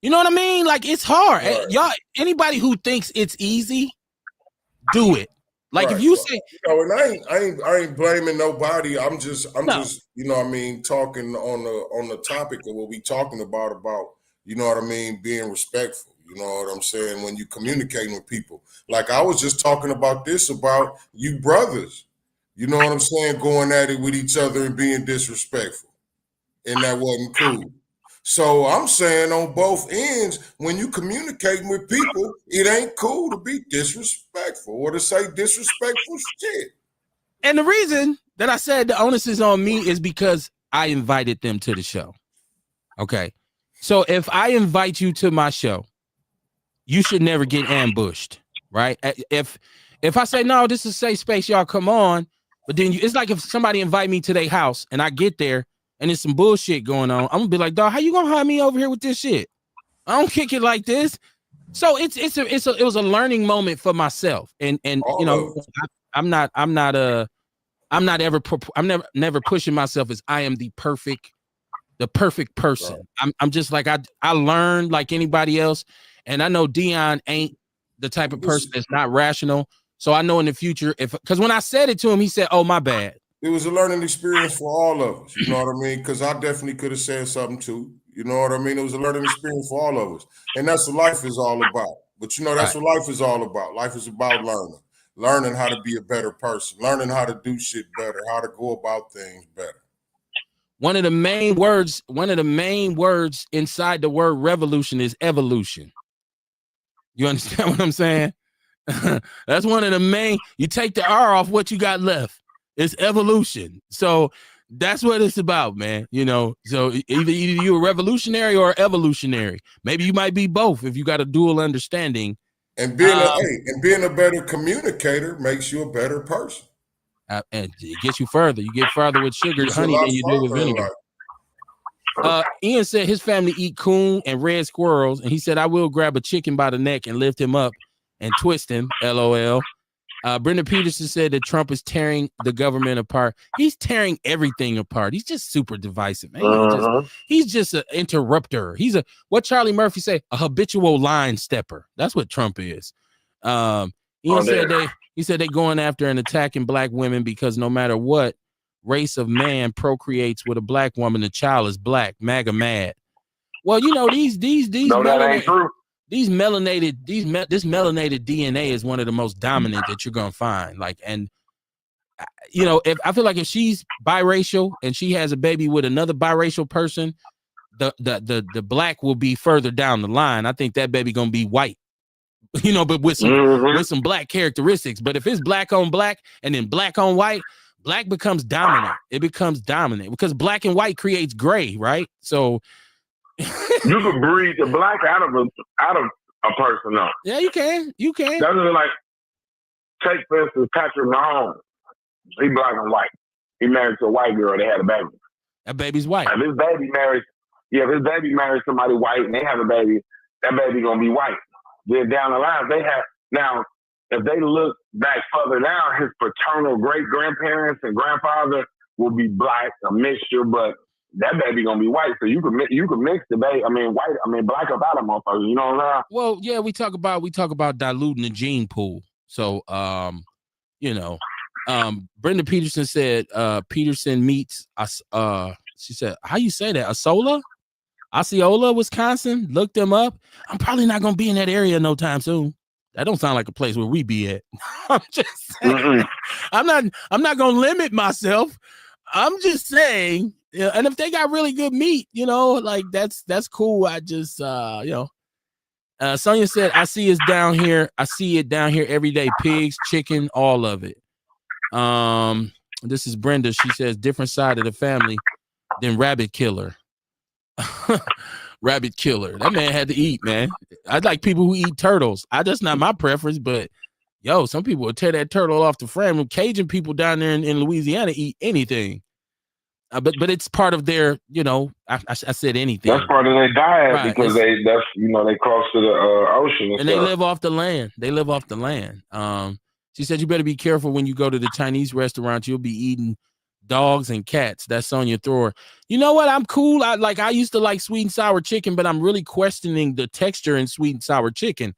You know what I mean? Like, it's hard. Right. Y'all, anybody who thinks it's easy, do it. Like, right. If you say,
you know, and I ain't blaming nobody. I'm just, you know what I mean, talking on the topic of what we talking about, you know what I mean, being respectful. You know what I'm saying? When you communicating with people. Like, I was just talking about this about you brothers. You know what I'm saying? Going at it with each other and being disrespectful. And that wasn't cool. So I'm saying on both ends, when you communicating with people, it ain't cool to be disrespectful or to say disrespectful shit.
And the reason that I said the onus is on me is because I invited them to the show. Okay. So if I invite you to my show, you should never get ambushed, right? If I say, no, this is safe space, y'all come on, but then it's like if somebody invite me to their house and I get there and there's some bullshit going on, I'm gonna be like, dog, how you gonna hire me over here with this shit? I don't kick it like this. So it was a learning moment for myself, and you know, I'm never pushing myself as I am the perfect person. Right. I'm just like I learned like anybody else. And I know Dion ain't the type of person that's not rational. So I know in the future, because when I said it to him, he said, oh, my bad.
It was a learning experience for all of us. You know what I mean? Because I definitely could have said something too. You know what I mean? It was a learning experience for all of us. And that's what life is all about. But, you know, that's what life is all about. Life is about learning how to be a better person, learning how to do shit better, how to go about things better.
One of the main words inside the word revolution is evolution. You understand what I'm saying? That's one of the main. You take the R off, what you got left? It's evolution. So that's what it's about, man. You know, so either you're a revolutionary or evolutionary. Maybe you might be both if you got a dual understanding.
And being a better communicator makes you a better person.
And it gets you further. You get further with sugar, honey, than you do with vinegar. Ian said his family eat coon and red squirrels, and he said, I will grab a chicken by the neck and lift him up and twist him, LOL. Brendan Peterson said that Trump is tearing the government apart. He's tearing everything apart. He's just super divisive, man. He's just an interrupter. He's what Charlie Murphy say, a habitual line stepper. That's what Trump is. He said they going after and attacking black women because no matter what race of man procreates with a black woman, the child is black. MAGA mad. Well, you know, these
no, that ain't true.
This melanated DNA is one of the most dominant that you're gonna find. Like, and you know, if I feel like if she's biracial and she has a baby with another biracial person, the black will be further down the line. I think that baby gonna be white, you know, but with some black characteristics. But if it's black on black and then black on white, black becomes dominant. It becomes dominant because black and white creates gray, right? So.
You could breed the black out of a person, though.
Yeah, you can.
That's like, take for instance Patrick Mahomes. He black and white. He married to a white girl. They had a baby.
That baby's white.
If his baby marries somebody white and they have a baby, that baby gonna be white. Then down the line, if they look back further down, his paternal great grandparents and grandfather will be black, a mixture, but that baby gonna be white, so you can mix the baby. Black up out of motherfuckers. You know what I'm saying?
Well, yeah, we talk about diluting the gene pool. So, you know, Brenda Peterson said, Peterson meets us. She said, how you say that? Osceola, Wisconsin. Look them up. I'm probably not gonna be in that area no time soon. That don't sound like a place where we be at. I'm just saying. I'm not gonna limit myself. I'm just saying. Yeah, and if they got really good meat, you know, like that's cool. I just you know, Sonia said, I see it down here every day. Pigs, chicken, all of it. This is Brenda. She says different side of the family than rabbit killer. Rabbit killer. That man had to eat, man. I like people who eat turtles. That's not my preference, but yo, some people will tear that turtle off the frame. Cajun people down there in Louisiana eat anything. But it's part of their, you know, I said anything.
That's part of their diet, right, because they cross to the ocean and
they live off the land. She said you better be careful when you go to the Chinese restaurant. You'll be eating dogs and cats. That's Sonya Thrower. You know what? I'm cool. I used to like sweet and sour chicken, but I'm really questioning the texture in sweet and sour chicken.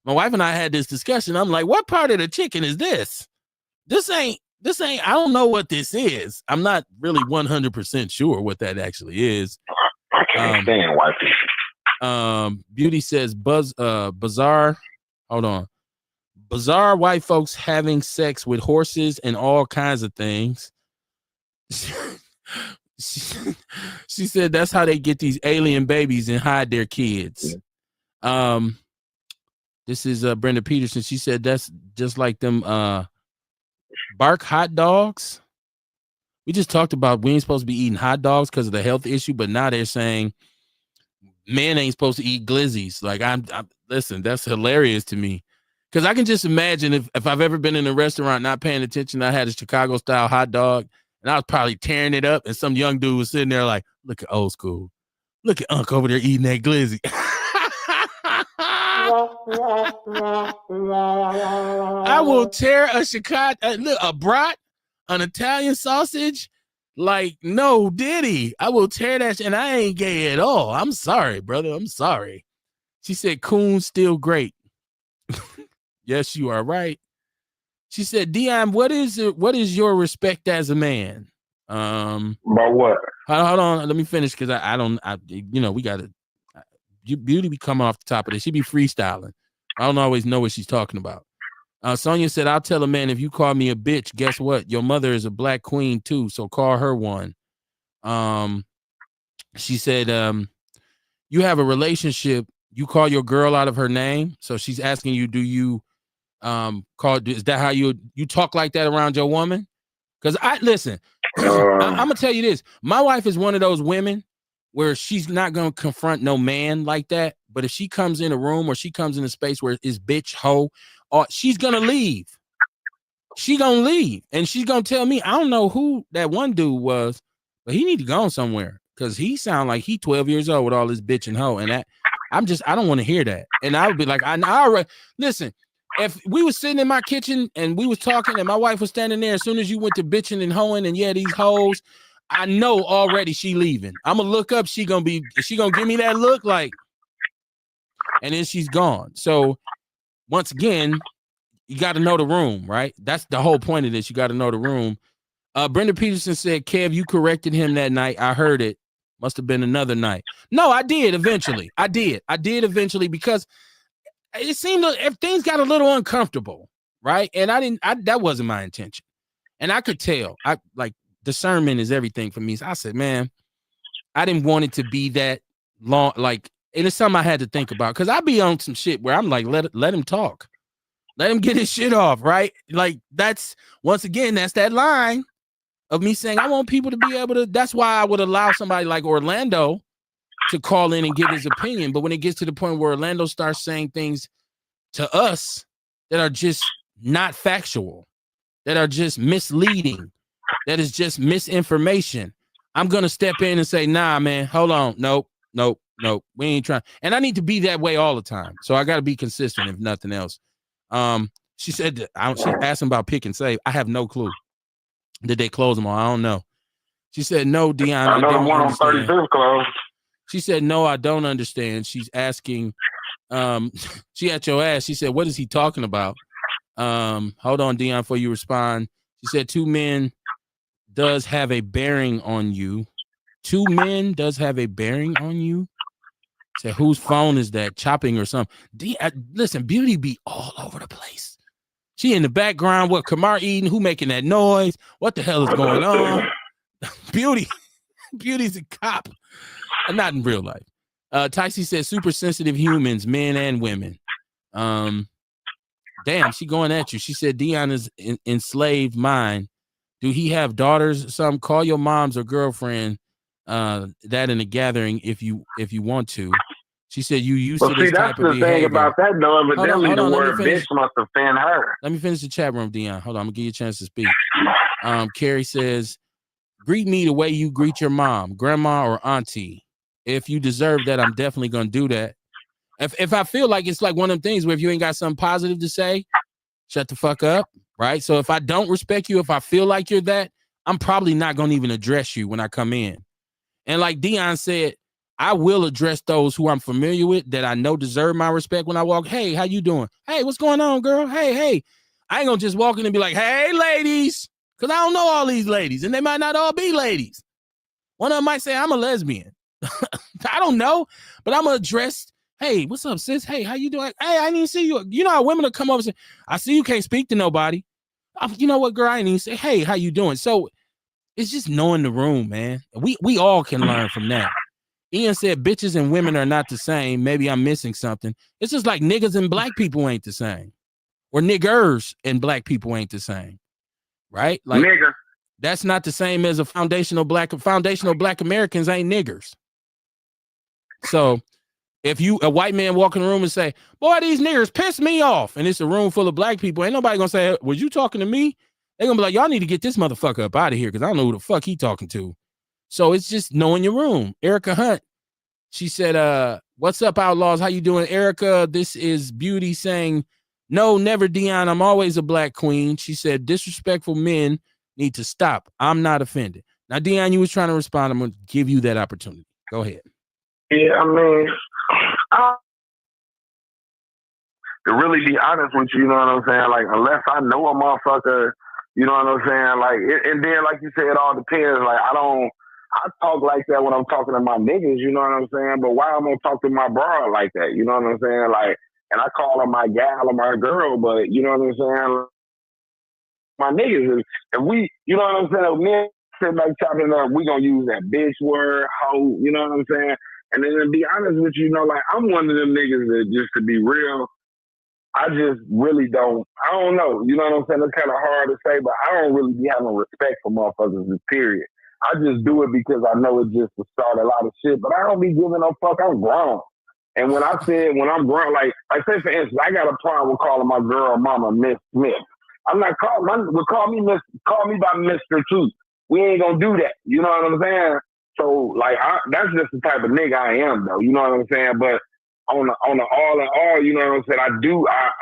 My wife and I had this discussion. I'm like, what part of the chicken is this? This ain't, I don't know what this is. I'm not really 100% sure what that actually is.
I can't stand white people.
Beauty says bizarre. Hold on. Bizarre white folks having sex with horses and all kinds of things. She said that's how they get these alien babies and hide their kids. This is Brenda Peterson. She said that's just like them bark hot dogs. We just talked about we ain't supposed to be eating hot dogs because of the health issue, but now they're saying men ain't supposed to eat glizzies. Like I'm listen, that's hilarious to me. Because I can just imagine if I've ever been in a restaurant not paying attention, I had a Chicago style hot dog and I was probably tearing it up and some young dude was sitting there like, look at old school. Look at Unc over there eating that glizzy. I will tear a brat, an Italian sausage, like no diddy. I will tear that and I ain't gay at all. I'm sorry, brother. I'm sorry. She said, Coon's still great. Yes, you are right. She said, Dion, what is your respect as a man?
About what?
Hold on, let me finish because we gotta Beauty be coming off the top of this. She be freestyling. I don't always know what she's talking about. Sonia said, I'll tell a man if you call me a bitch, guess what? Your mother is a black queen too, so call her one. She said, you have a relationship, you call your girl out of her name. So she's asking you, do you is that how you talk like that around your woman? Because I'm gonna tell you this. My wife is one of those women where she's not gonna confront no man like that. But if she comes in a room or she comes in a space where it's bitch, hoe, or she's gonna leave. She gonna leave. And she's gonna tell me, I don't know who that one dude was, but he need to go somewhere. Cause he sound like he 12 years old with all this bitch and hoe. And that I don't want to hear that. And I would be like, I already listen. if we was sitting in my kitchen and we was talking and my wife was standing there, as soon as you went to bitching and hoeing and these hoes, I know already she leaving. I'm gonna look up. She gonna give me that look like, and then she's gone. So once again, you got to know the room, right? That's the whole point of this. You got to know the room. Brenda Peterson said, Kev, you corrected him that night. I heard it. Must have been another night. No, I did eventually. I did eventually because it seemed if things got a little uncomfortable, right? And that wasn't my intention. And I could tell. I like discernment is everything for me. So I said, man, I didn't want it to be that long. Like, and it's something I had to think about because I be on some shit where I'm like, let him talk. Let him get his shit off, right? Like that's once again, that's that line of me saying I want people to be able to. That's why I would allow somebody like Orlando to call in and give his opinion. But when it gets to the point where Orlando starts saying things to us that are just not factual, that are just misleading, that is just misinformation, I'm gonna step in and say, nah, man, hold on, nope, we ain't trying. And I need to be that way all the time. So I got to be consistent, if nothing else. She said she asked him about Pick and Save. I have no clue. Did they close them all? I don't know. She said, no, Dion, I don't understand. She said, no, I don't understand. She's asking, she at your ass. She said, what is he talking about? Hold on, Dion, before you respond. She said, 2 men does have a bearing on you. 2 men does have a bearing on you. Said, whose phone is that? Chopping or something. Listen, Beauty be all over the place. She in the background. What, Kamar eating? Who making that noise? What the hell is going on? Beauty's a cop. Not in real life. Ticey said, super sensitive humans, men and women. Damn, she going at you. She said, Dion is enslaved mind. Do he have daughters or something? Call your moms or girlfriend that in a gathering if you want to. She said you used to this type of behavior. That's the thing about
that, though. Evidently, the word bitch must offend her.
Let me finish the chat room, Dion. Hold on, I'm gonna give you a chance to speak. Carrie says, greet me the way you greet your mom, grandma, or auntie. If you deserve that, I'm definitely gonna do that. If I feel like it's like one of them things where if you ain't got something positive to say, shut the fuck up, right? So if I don't respect you, if I feel like you're that, I'm probably not gonna even address you when I come in. And like Dion said, I will address those who I'm familiar with that I know deserve my respect when I walk. Hey, how you doing? Hey, what's going on, girl? Hey. I ain't gonna just walk in and be like, hey, ladies, because I don't know all these ladies, and they might not all be ladies. One of them might say I'm a lesbian. I don't know, but I'm gonna address, hey, what's up, sis? Hey, how you doing? Hey, I didn't see you. You know how women will come over and say, I see you can't speak to nobody. You know what, girl? I didn't even say, hey, how you doing? So it's just knowing the room, man. We all can learn from that. Ian said bitches and women are not the same. Maybe I'm missing something. It's just like niggas and black people ain't the same. Or niggers and black people ain't the same. Right? Like
nigger.
That's not the same as foundational black Americans ain't niggers. So if you a white man walk in the room and say, boy, these niggers piss me off, and it's a room full of black people, ain't nobody gonna say, was you talking to me? They're gonna be like, y'all need to get this motherfucker up out of here because I don't know who the fuck he talking to. So it's just knowing your room. Erica Hunt, she said, what's up, Outlaws? How you doing, Erica? This is Beauty saying, no, never, Dion. I'm always a black queen. She said, disrespectful men need to stop. I'm not offended. Now, Dion, you was trying to respond. I'm going to give you that opportunity. Go ahead.
Yeah, I mean, to really be honest with you, you know what I'm saying? Like, unless I know a motherfucker, you know what I'm saying? Like, and then, like you said, it all depends. Like, I talk like that when I'm talking to my niggas, you know what I'm saying? But why I'm gonna talk to my bro like that? You know what I'm saying? Like, and I call her my gal or my girl, but you know what I'm saying? My niggas, if we, you know what I'm saying? If men sit back chopping up, we gonna use that bitch word, hoe, you know what I'm saying? And then to be honest with you, you know, like, I'm one of them niggas that, just to be real, I just really don't know. You know what I'm saying? It's kind of hard to say, but I don't really be having respect for motherfuckers, period. I just do it because I know it just to start a lot of shit, but I don't be giving no fuck. I'm grown. And when I'm grown, like say for instance, I got a problem with calling my girl mama Miss Smith. I'm not call me by Mr. Tooth. We ain't gonna do that. You know what I'm saying? So like that's just the type of nigga I am though. You know what I'm saying? But on the all in all, you know what I'm saying?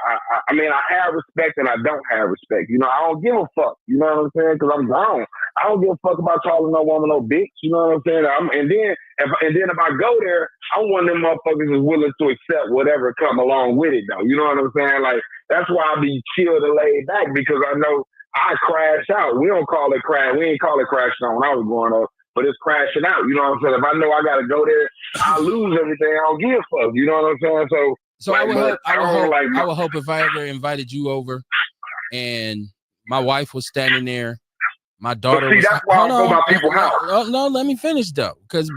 I mean, I have respect and I don't have respect. You know, I don't give a fuck. You know what I'm saying? Because I'm grown. I don't give a fuck about calling no woman no bitch. You know what I'm saying? And then if I go there, I'm one of them motherfuckers who's willing to accept whatever come along with it, though. You know what I'm saying? Like, that's why I be chilled and laid back, because I know I crash out. We don't call it crash. We ain't call it crashing out when I was growing up, but it's crashing out. You know what I'm saying? If I know I got to go there, I lose everything. I don't give a fuck. You know what I'm saying?
So
like,
I would hope if I ever invited you over and my wife was standing there, my daughter was.
That's why I go by people's house.
No, let me finish though, because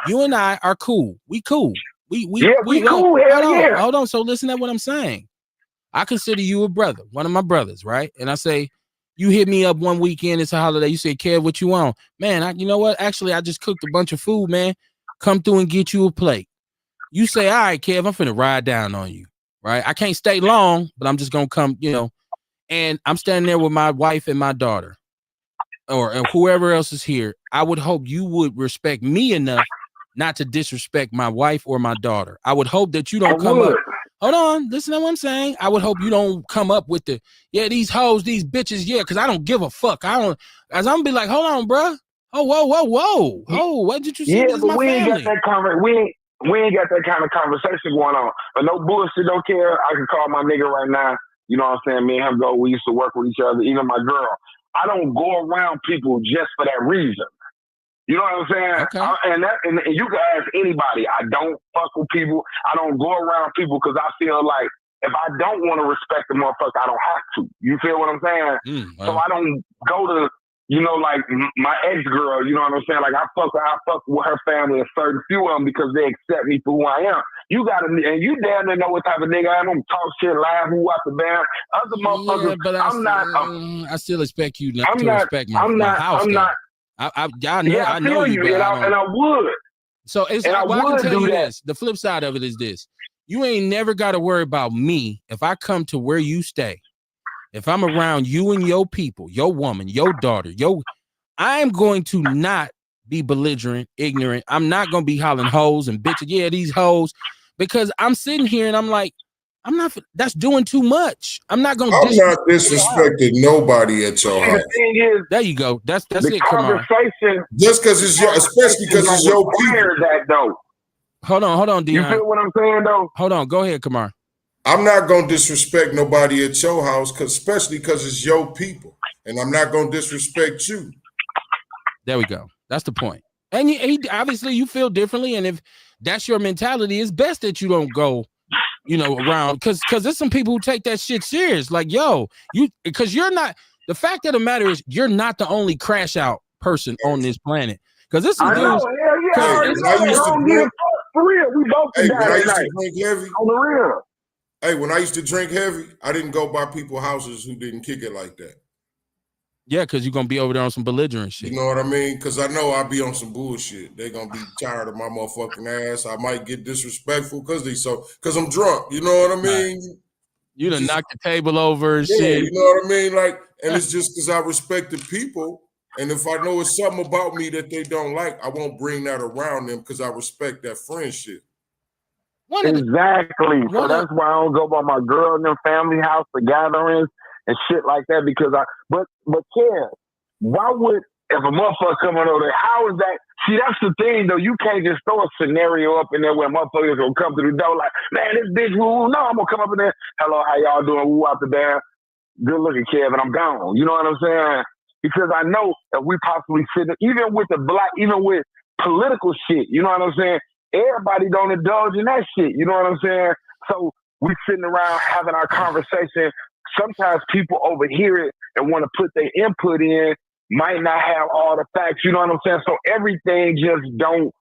you and I are cool. We cool. We
cool. Hell yeah.
Hold on. So listen to what I'm saying. I consider you a brother, one of my brothers, right? And I say, you hit me up one weekend, it's a holiday. You say, Kev, what you want? Man, you know what? Actually, I just cooked a bunch of food, man. Come through and get you a plate. You say, all right, Kev, I'm finna ride down on you, right? I can't stay long, but I'm just gonna come, you know. And I'm standing there with my wife and my daughter, or whoever else is here. I would hope you would respect me enough not to disrespect my wife or my daughter. I would hope that you don't come up. Hold on, listen to what I'm saying. I would hope you don't come up with these hoes, these bitches, because I don't give a fuck. I'm gonna be like, hold on, bro. Oh, whoa. Oh, what did you say?
Yeah, but we ain't got that we ain't got that kind of conversation going on. But no bullshit, don't care. I can call my nigga right now. You know what I'm saying? Me and him we used to work with each other, even my girl. I don't go around people just for that reason. You know what I'm saying?
Okay.
And you can ask anybody. I don't fuck with people. I don't go around people because I feel like if I don't want to respect the motherfucker, I don't have to. You feel what I'm saying? So I don't go to, like my ex-girl, you know what I'm saying? Like I fuck with her family, a certain few of them, because they accept me for who I am. You damn near know what type of nigga I am. I'm talk shit, laugh, who out the band. Other motherfuckers,
but I still expect you to respect my house. I know you,
and I would.
So it's I can tell you this. The flip side of it is this: you ain't never got to worry about me if I come to where you stay. If I'm around you and your people, your woman, your daughter, I'm going to not be belligerent, ignorant. I'm not going to be hollering hoes and bitches. Yeah, these hoes, because I'm sitting here and I'm like, that's doing too much. I'm not
disrespecting nobody at your house.
The thing is,
there you go. That's it.
Conversation.
Just because it's especially because it's your people.
That though.
Hold on, Dion.
You feel what I'm saying though?
Hold on. Go ahead, Kamar.
I'm not going to disrespect nobody at your house, especially because it's your people. And I'm not going to disrespect you.
There we go. That's the point. And obviously you feel differently. And if that's your mentality, it's best that you don't go, around. Because there's some people who take that shit serious. Like, because you're not, the fact of the matter is you're not the only crash out person on this planet. Because this is
when I used to drink,
for real, we both
when I used to drink heavy.
On the real.
Hey, when I used to drink heavy, I didn't go by people's houses who didn't kick it like that.
Yeah, because you're going to be over there on some belligerent shit.
You know what I mean? Because I know I'll be on some bullshit. They're going to be tired of my motherfucking ass. I might get disrespectful because I'm drunk. You know what I mean?
Right. You done knocked the table over and shit.
You know what I mean? Like, and it's just because I respect the people. And if I know it's something about me that they don't like, I won't bring that around them because I respect that friendship.
Exactly. So that's why I don't go by my girl and them family house for gatherings and shit like that, because but Kev, why would, if a motherfucker coming over there, how is that? See, that's the thing though. You can't just throw a scenario up in there where motherfuckers gonna come to the door like, man, this bitch, woo. No, I'm gonna come up in there. Hello, how y'all doing? Woo out the band. Good looking, Kev, and I'm gone. You know what I'm saying? Because I know if we possibly sit, even with political shit, you know what I'm saying? Everybody don't indulge in that shit. You know what I'm saying? So we sitting around having our conversation. Sometimes people overhear it and want to put their input in, might not have all the facts. You know what I'm saying? So everything just don't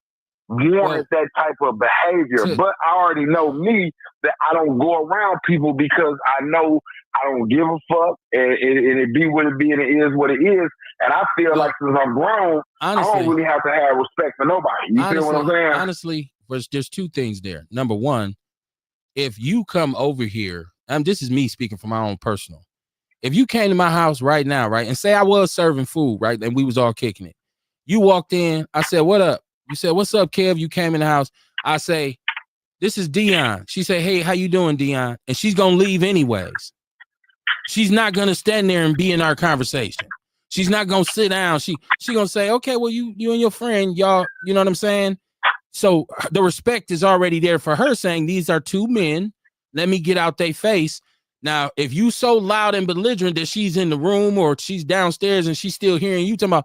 warrant that type of behavior. But I already know me, that I don't go around people because I know I don't give a fuck, and it be what it be, and it is what it is. And I feel like since I'm grown, honestly, I don't really have to have respect for nobody. You feel what I'm saying?
Honestly, there's two things there. Number one, if you come over here, this is me speaking from my own personal. If you came to my house right now, right, and say I was serving food, right, and we was all kicking it. You walked in, I said, what up? You said, what's up, Kev? You came in the house. I say, This is Dion. She said, hey, how you doing, Dion? And she's going to leave anyways. She's not going to stand there and be in our conversation. She's not going to sit down. She going to say, okay, well, you and your friend, y'all, you know what I'm saying? So the respect is already there for her saying these are two men. Let me get out their face. Now, if you so loud and belligerent that she's in the room or she's downstairs and she's still hearing you talking about,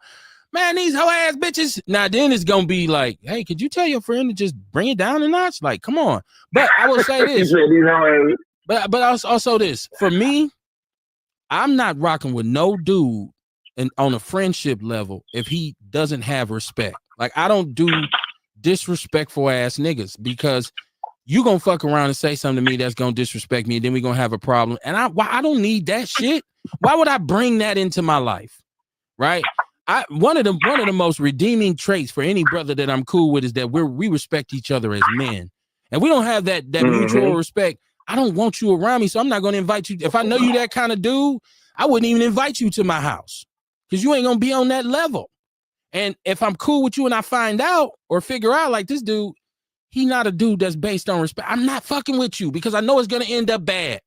man, these hoe ass bitches. Now, then it's going to be like, hey, could you tell your friend to just bring it down a notch? Like, come on. But I will say this. But also this. For me, I'm not rocking with no dude and on a friendship level if he doesn't have respect. Like, I don't do disrespectful ass niggas because you gonna fuck around and say something to me that's gonna disrespect me, and then we gonna have a problem. And I don't need that shit. Why would I bring that into my life? Right? One of the most redeeming traits for any brother that I'm cool with is that we respect each other as men, and we don't have that mutual respect. I don't want you around me, so I'm not gonna invite you. If I know you that kind of dude, I wouldn't even invite you to my house because you ain't gonna be on that level. And if I'm cool with you and I find out or figure out like this dude, he not a dude that's based on respect, I'm not fucking with you because I know it's gonna end up bad.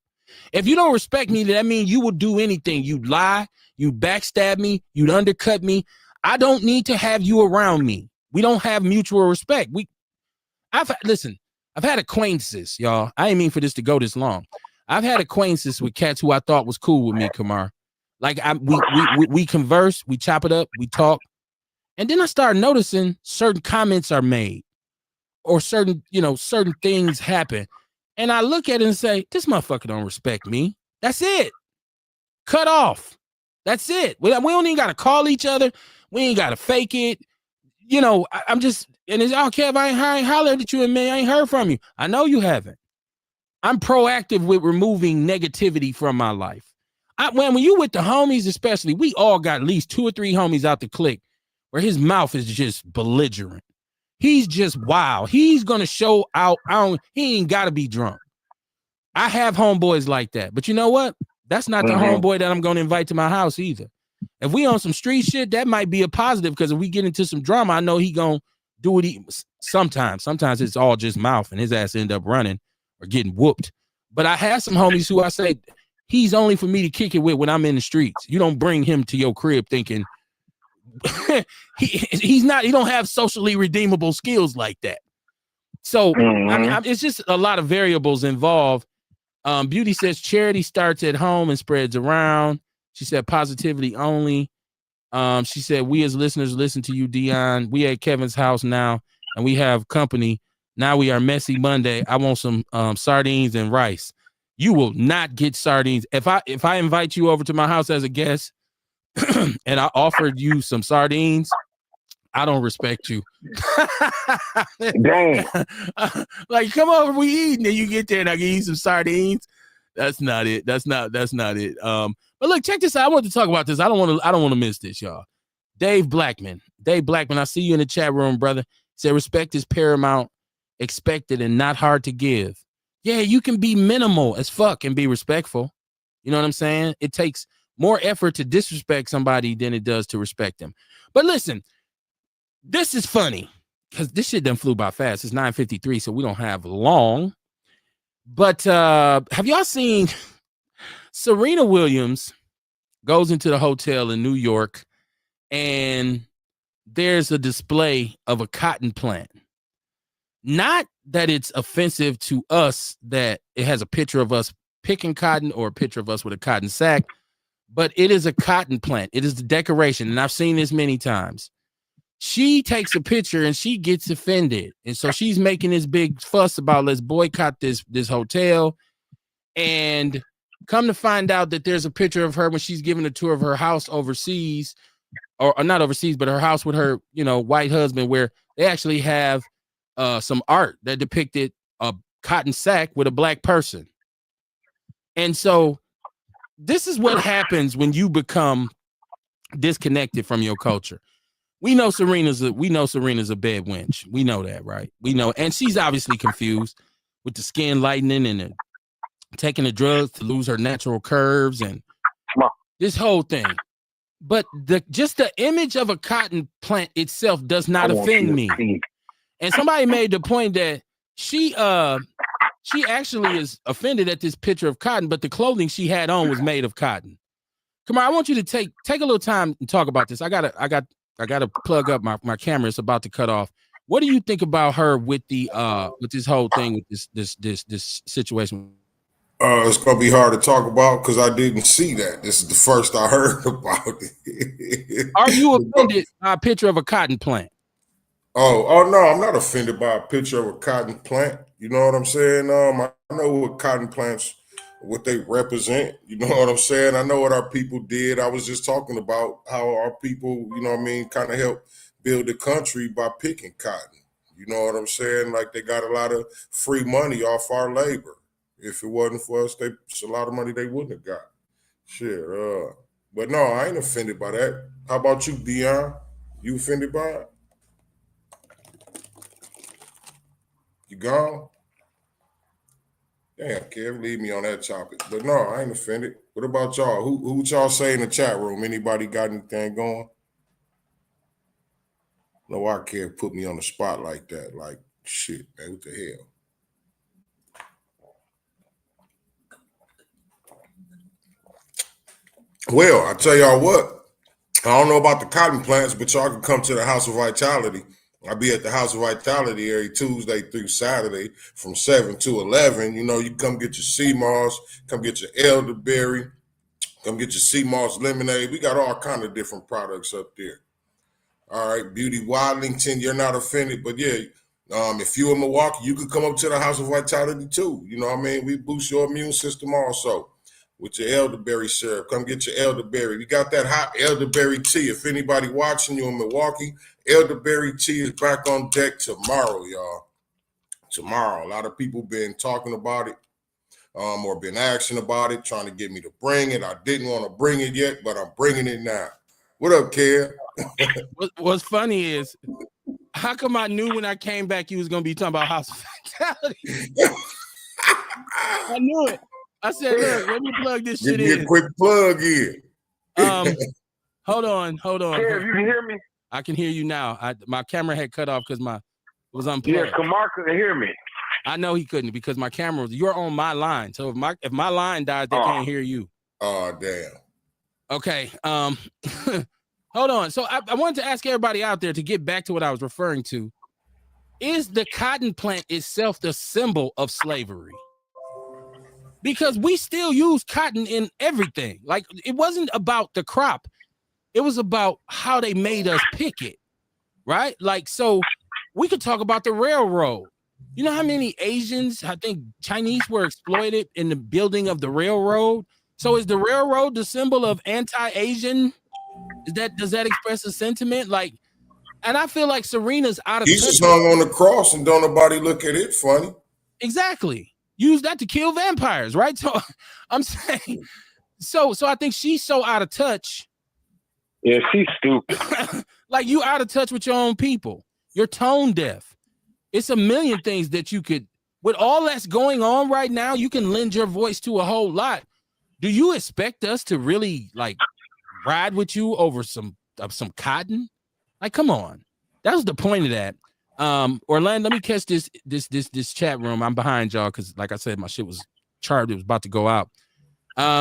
If you don't respect me, that means you will do anything. You'd lie, you'd backstab me, you'd undercut me. I don't need to have you around me. We don't have mutual respect. I've had acquaintances, y'all. I didn't mean for this to go this long. I've had acquaintances with cats who I thought was cool with me, Kamar. Like we converse, we chop it up, we talk. And then I started noticing certain comments are made or certain things happen. And I look at it and say, this motherfucker don't respect me. That's it. Cut off. That's it. We don't even got to call each other. We ain't got to fake it. You know, I'm just, and it's, oh, Kev, I ain't hollered at you and man, I ain't heard from you. I know you haven't. I'm proactive with removing negativity from my life. When you with the homies, especially, we all got at least 2 or 3 homies out the clique where his mouth is just belligerent. He's just wild. He's going to show out. He ain't got to be drunk. I have homeboys like that. But you know what? That's not the homeboy that I'm going to invite to my house either. If we on some street shit, that might be a positive because if we get into some drama, I know he going to do it sometimes. Sometimes it's all just mouth and his ass end up running or getting whooped. But I have some homies who I say, he's only for me to kick it with when I'm in the streets. You don't bring him to your crib thinking, he don't have socially redeemable skills like that. So it's just a lot of variables involved. Beauty says charity starts at home and spreads around. She said positivity only. She said we as listeners listen to you, Dion. We at Kevin's house now and we have company. Now we are Messy Monday. I want some sardines and rice. You will not get sardines. If I invite you over to my house as a guest and I offered you some sardines, I don't respect you.
Damn.
Like, come over, we eating, and you get there and I give you some sardines. That's not it. That's not it. But look, check this out. I want to talk about this. I don't want to miss this, y'all. Dave Blackman, I see you in the chat room, brother. Said respect is paramount, expected, and not hard to give. Yeah, you can be minimal as fuck and be respectful. You know what I'm saying? It takes more effort to disrespect somebody than it does to respect them. But listen, this is funny because this shit done flew by fast. It's 9:53, so we don't have long. But have y'all seen Serena Williams goes into the hotel in New York and there's a display of a cotton plant? Not that it's offensive to us that it has a picture of us picking cotton or a picture of us with a cotton sack, but it is a cotton plant. It is the decoration, and I've seen this many times. She takes a picture and she gets offended, and so she's making this big fuss about let's boycott this hotel. And come to find out that there's a picture of her when she's giving a tour of her house overseas, or not overseas, but her house with her white husband, where they actually have some art that depicted a cotton sack with a black person. And so this is what happens when you become disconnected from your culture. We know Serena's a bad wench. We know that, right? We know, and she's obviously confused with the skin lightening and taking the drugs to lose her natural curves and this whole thing. But just the image of a cotton plant itself does not offend me. And somebody made the point that she actually is offended at this picture of cotton, but the clothing she had on was made of cotton. Come on, I want you to take a little time and talk about this. I gotta plug up my camera. It's about to cut off. What do you think about her with the with this whole thing with this situation?
It's gonna be hard to talk about because I didn't see that. This is the first I heard about it.
Are you offended by a picture of a cotton plant?
Oh no, I'm not offended by a picture of a cotton plant. You know what I'm saying? I know what cotton plants, what they represent. You know what I'm saying? I know what our people did. I was just talking about how our people, you know what I mean, kind of helped build the country by picking cotton. You know what I'm saying? Like they got a lot of free money off our labor. If it wasn't for us, it's a lot of money they wouldn't have got. Shit. But no, I ain't offended by that. How about you, Dion? You offended by it? You gone? Damn, Kev, leave me on that topic. But no, I ain't offended. What about y'all? Who y'all say in the chat room? Anybody got anything going? No, why Kev put me on the spot like that? Like, shit, man, what the hell? Well, I tell y'all what, I don't know about the cotton plants, but y'all can come to the House of Vitality. I'll be at the House of Vitality every Tuesday through Saturday from 7 to 11. You know, you come get your sea moss, come get your elderberry, come get your sea moss lemonade. We got all kind of different products up there. All right, Beauty Wadlington, you're not offended, but yeah, if you're in Milwaukee, you could come up to the House of Vitality too. You know what I mean? We boost your immune system also with your elderberry syrup. Come get your elderberry. We got that hot elderberry tea. If anybody watching you in Milwaukee, elderberry tea is back on deck tomorrow, y'all. Tomorrow. A lot of people been talking about it or been asking about it, trying to get me to bring it. I didn't want to bring it yet, but I'm bringing it now. What up, Kev?
What's funny is, how come I knew when I came back you was going to be talking about House of Vitality? I knew it. I said, look, let me plug this shit in.
Give me a quick plug in.
Hold on.
Kev, you can hear me?
I can hear you now. My camera had cut off because it was unplugged.
Yeah, Kamar couldn't hear me.
I know he couldn't because my camera, you're on my line. So if my line dies, they can't hear you.
Oh, damn.
Okay. Hold on. So I wanted to ask everybody out there to get back to what I was referring to. Is the cotton plant itself the symbol of slavery? Because we still use cotton in everything. Like, it wasn't about the crop. It was about how they made us pick it, right? Like, so we could talk about the railroad. You know how many Asians, I think Chinese, were exploited in the building of the railroad? So is the railroad the symbol of anti-Asian? Does that express a sentiment? Like, and I feel like Serena's out of touch.
Jesus hung on the cross and don't nobody look at it funny.
Exactly. Use that to kill vampires, right? So I'm saying, so I think she's so out of touch.
Yeah, she's stupid.
Like, you out of touch with your own people. You're tone deaf. It's a million things that you could, with all that's going on right now, you can lend your voice to a whole lot. Do you expect us to really like ride with you over some cotton? Like, come on. That was the point of that. Orlando, let me catch this chat room. I'm behind y'all because, like I said, my shit was charged. It was about to go out.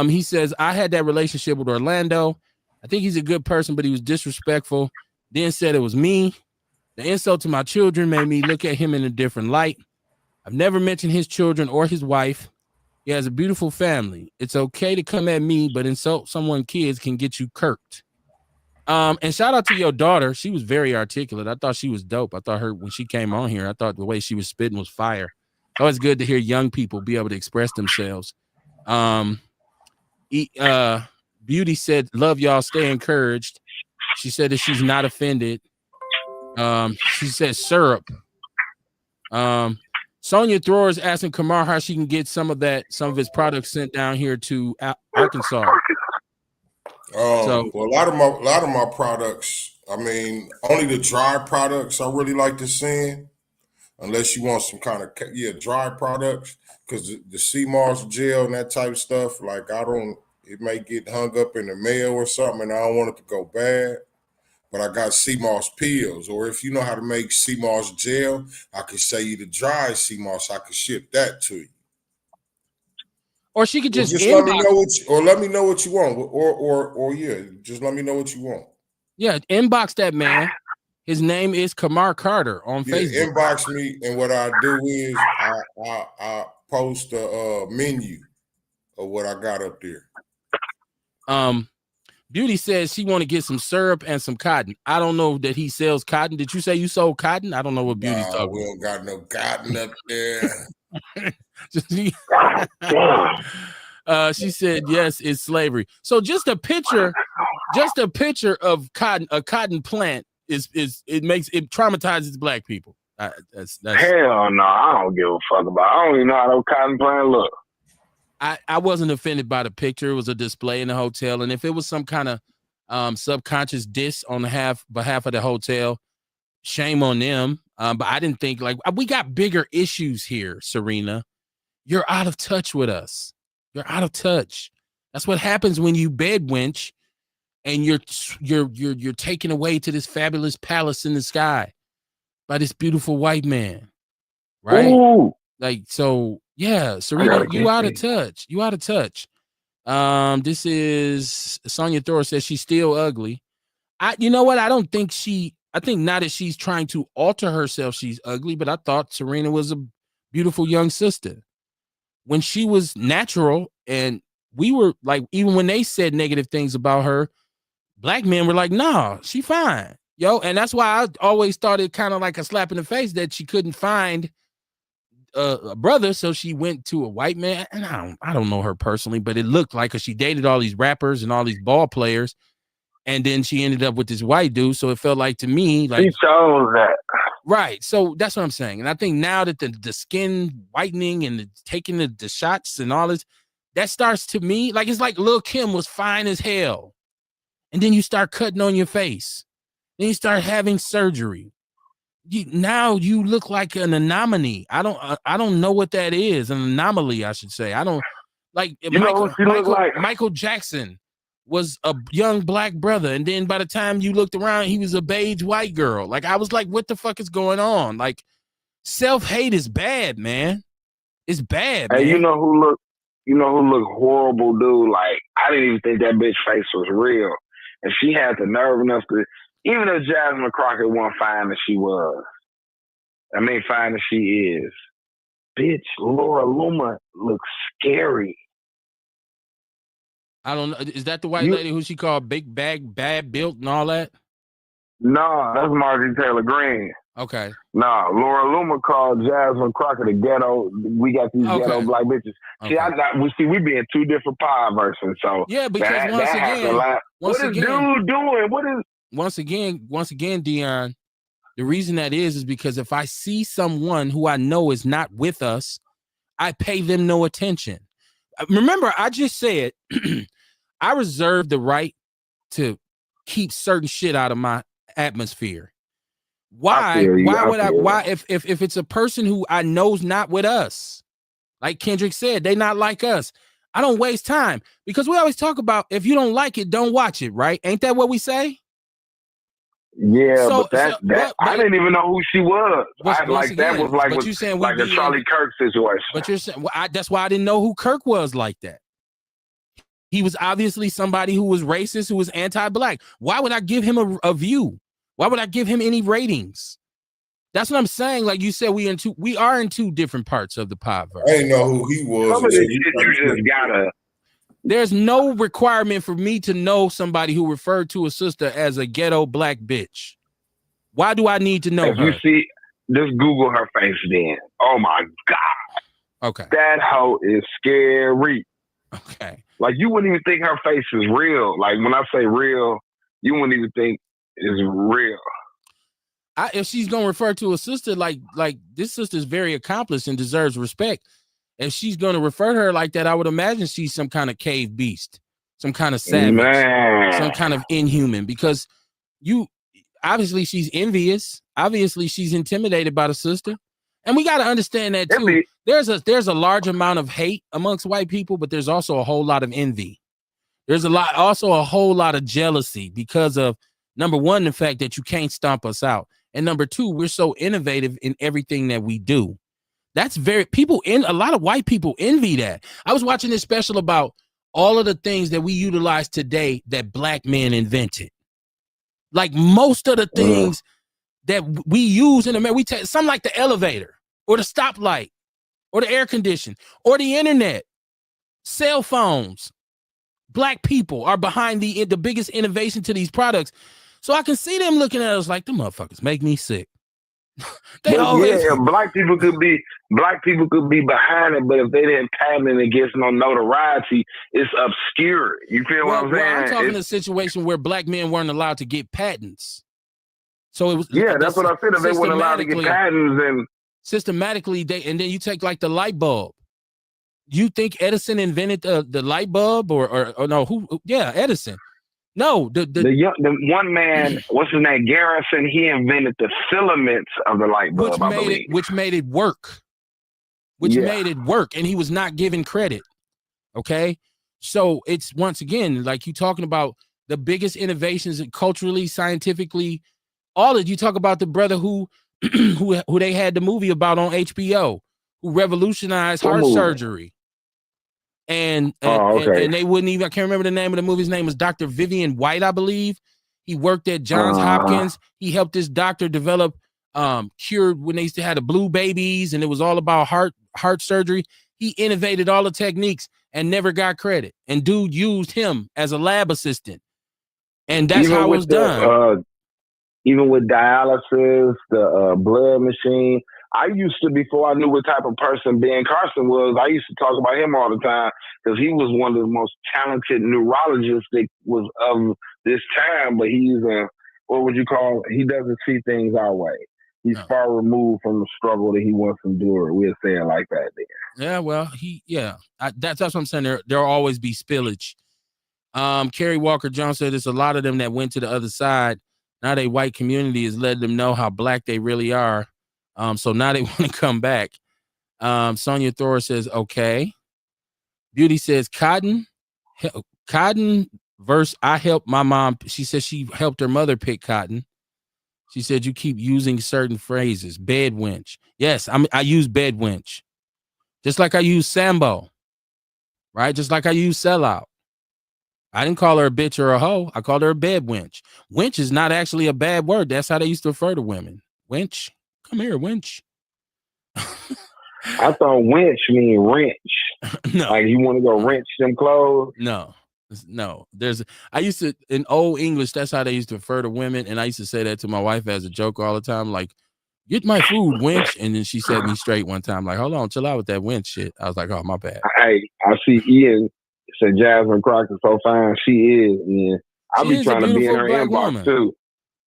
He says, I had that relationship with Orlando. I think he's a good person, but he was disrespectful. Then said it was me. The insult to my children made me look at him in a different light. I've never mentioned his children or his wife. He has a beautiful family. It's okay to come at me, but insult someone's kids can get you kirked. And shout out to your daughter. She was very articulate. I thought she was dope. I thought when she came on here, I thought the way she was spitting was fire. It's always good to hear young people be able to express themselves. Beauty said, love y'all, stay encouraged. She said that she's not offended. She said syrup. Sonia Thrower is asking Kamar how she can get some of his products sent down here to Arkansas.
Well, a lot of my products, I mean, only the dry products I really like to send, unless you want some kind of dry products, because the sea moss gel and that type of stuff, like it may get hung up in the mail or something, and I don't want it to go bad. but I got sea moss pills. Or if you know how to make sea moss gel, I could sell you the dry sea moss. I could ship that to you.
Or she could just
let me know what you want. Or yeah, just let me know what you want.
Yeah, inbox that man. His name is Kamar Carter on Facebook.
Inbox me, and what I do is I post a menu of what I got up there.
Beauty says she want to get some syrup and some cotton. I don't know that he sells cotton. Did you say you sold cotton? I don't know what Beauty's talking about.
We don't got no cotton up there.
She said yes, it's slavery. So just a picture of cotton, a cotton plant is it traumatizes black people. That's
hell no, I don't give a fuck about. I don't even know how those cotton plants look.
I wasn't offended by the picture. It was a display in the hotel, and if it was some kind of subconscious diss on behalf of the hotel, shame on them. But I didn't think we got bigger issues here, Serena. You're out of touch with us. You're out of touch. That's what happens when you bed wench, and you're taken away to this fabulous palace in the sky by this beautiful white man, right?
Ooh.
So yeah, Serena, you out of touch. You out of touch. This is Sonia Thor says she's still ugly. You know what? I think now that she's trying to alter herself, she's ugly, but I thought Serena was a beautiful young sister. When she was natural, and we were like, even when they said negative things about her, black men were like, nah, she fine. Yo, and that's why I always thought it kind of like a slap in the face that she couldn't find a brother, so she went to a white man. And I don't know her personally, but it looked like, because she dated all these rappers and all these ball players, and then she ended up with this white dude. So it felt like to me like
she chose that.
Right. So that's what I'm saying. And I think now that the skin whitening and taking the shots and all this, that starts to me like it's like Lil' Kim was fine as hell, and then you start cutting on your face, then you start having surgery. Now you look like an anomaly. I don't know what that is. An anomaly, I should say. I don't like Michael Jackson was a young black brother, and then by the time you looked around, he was a beige white girl. Like, I was like, what the fuck is going on? Like, self-hate is bad, man. It's bad, man.
Hey, you know who look horrible, dude? Like, I didn't even think that bitch face was real. And she had the nerve enough to, even if Jasmine Crockett wasn't fine as she was, fine as she is, bitch, Laura Loomer looks scary.
I don't know. Is that the white lady who she called big bag, bad built and all that?
No, that's Marjorie Taylor Greene.
Okay.
No, Laura Loomer called Jasmine Crockett a ghetto. We got these ghetto black bitches.
Okay.
See, we be in two different pie versions. So
yeah, because
what is dude doing?
Once again, Dion, the reason that is because if I see someone who I know is not with us, I pay them no attention. Remember, I just said I reserve the right to keep certain shit out of my atmosphere. Why if it's a person who I know's not with us, like Kendrick said, they not like us, I don't waste time, because we always talk about, if you don't like it, don't watch it, right? Ain't that what we say?
Yeah, but I didn't even know who she was. That was like a Charlie Kirk situation.
But you're saying that's why I didn't know who Kirk was like that. He was obviously somebody who was racist, who was anti-black. Why would I give him a view? Why would I give him any ratings? That's what I'm saying. Like you said, we are in two different parts of the pie verse.
I didn't know who he was.
Some of this shit you just gotta.
There's no requirement for me to know somebody who referred to a sister as a ghetto black bitch. Why do I need to know her?
You see, just Google her face then. Oh my God.
Okay.
That hoe is scary.
Okay.
Like, you wouldn't even think her face is real. Like, when I say real, you wouldn't even think it's real.
If she's gonna refer to a sister like this sister is very accomplished and deserves respect, if she's gonna refer to her like that, I would imagine she's some kind of cave beast, some kind of savage, some kind of inhuman. Because obviously she's envious. Obviously she's intimidated by the sister, and we got to understand that too. There's a large amount of hate amongst white people, but there's also a whole lot of envy. There's also a whole lot of jealousy because of Number one, the fact that you can't stomp us out. And number two, we're so innovative in everything that we do. That's a lot of white people envy that. I was watching this special about all of the things that we utilize today that black men invented. Like most of the things that we use in America, we take something like the elevator or the stoplight or the air condition or the internet, cell phones. Black people are behind the biggest innovation to these products. So I can see them looking at us like, the motherfuckers make me sick.
Black people could be behind it, but if they didn't patent it and get no notoriety, it's obscure. You feel what I'm saying?
I'm talking a situation where black men weren't allowed to get patents. So it was
that's what I said. If they weren't allowed to get patents, and
systematically and then you take like the light bulb. You think Edison invented the light bulb or no? Edison. No,
the one man, what's his name, Garrison, he invented the filaments of the light bulb,
which made it work. And he was not given credit. Okay, so it's once again like you talking about the biggest innovations culturally, scientifically. All of you talk about the brother who who they had the movie about on HBO, who revolutionized heart surgery. And they wouldn't even, I can't remember the name of the movie. His name was Dr. Vivian White, I believe. He worked at Johns Hopkins. He helped this doctor develop cured when they used to have the blue babies, and it was all about heart surgery. He innovated all the techniques and never got credit. And dude used him as a lab assistant. And that's how it was done.
Even with dialysis, the blood machine. I used to, before I knew what type of person Ben Carson was, I used to talk about him all the time because he was one of the most talented neurologists that was of this time, but he's what would you call it? He doesn't see things our way. He's far removed from the struggle that he once endured. We'll say it like that there.
Yeah, well, that's what I'm saying. There'll always be spillage. Kerry Walker Jones said there's a lot of them that went to the other side. Now they white community has let them know how black they really are. So now they want to come back. Sonia Thor says, okay. Beauty says cotton verse. I helped my mom. She said she helped her mother pick cotton. She said you keep using certain phrases. Bed wench. Yes, I use bed wench. Just like I use Sambo. Right? Just like I use sellout. I didn't call her a bitch or a hoe. I called her a bed wench. Wench is not actually a bad word. That's how they used to refer to women. Wench. Come here, wench.
I thought wench mean wrench.
No.
Like you want to go wrench them clothes?
No. I used to, in old English, that's how they used to refer to women. And I used to say that to my wife as a joke all the time. Like, get my food, wench. And then she set me straight one time. Like, hold on, chill out with that wench shit. I was like, oh, my bad.
Hey, I see Ian said Jasmine Crockett so fine. She is, man. I'll be trying to be in her inbox
woman.
too.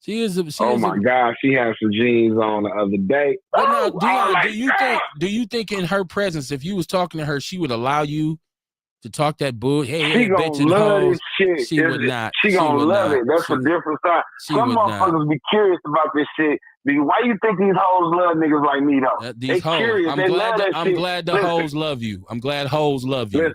She is.
God, she had some jeans on the other day.
But now, do you think in her presence, if you was talking to her, she would allow you to talk that bull? Hey,
she gonna love this shit.
She would not.
She gonna love it. That's a different side. Some motherfuckers be curious about this shit. Why you think these hoes love niggas like me though?
These hoes.
Curious.
I'm glad the hoes love you. I'm glad hoes love you.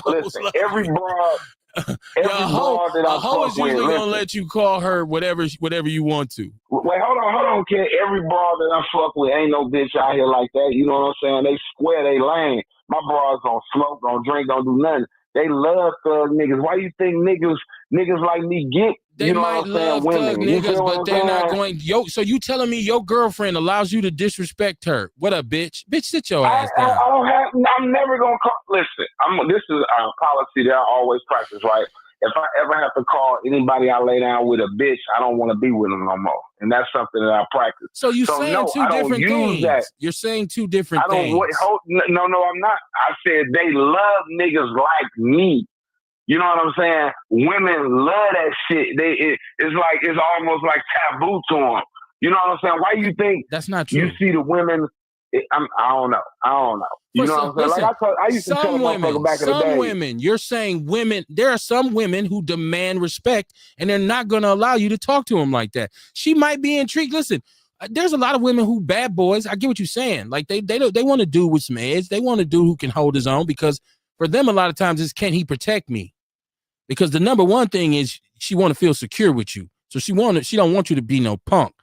Listen, every broad. A
hoe is usually gonna let you call her whatever you want to.
Wait, hold on, kid. Every broad that I fuck with ain't no bitch out here like that. You know what I'm saying? They square, they lane. My broads don't smoke, don't drink, don't do nothing. They love thug niggas. Why you think niggas like me get?
They might love thug niggas, but they're not going. So you telling me your girlfriend allows you to disrespect her? What up, bitch? Bitch, sit your ass down.
I'm never gonna call. Listen, this is a policy that I always practice. Right? If I ever have to call anybody I lay down with a bitch, I don't want to be with them no more. And that's something that I practice.
So you're saying two different things. You're saying two different things.
No, I'm not. I said they love niggas like me. You know what I'm saying? Women love that shit. It's almost like taboo to them. You know what I'm saying? Why you think
that's not true?
You see the women. I don't know. You know what I'm saying? I used to tell motherfuckers back in the day.
Some women, you're saying women. There are some women who demand respect, and they're not going to allow you to talk to them like that. She might be intrigued. Listen, there's a lot of women who bad boys. I get what you're saying. Like they want to do with some edge. They want to do who can hold his own, because for them a lot of times it's, can he protect me? Because the number one thing is she want to feel secure with you. So she don't want you to be no punk.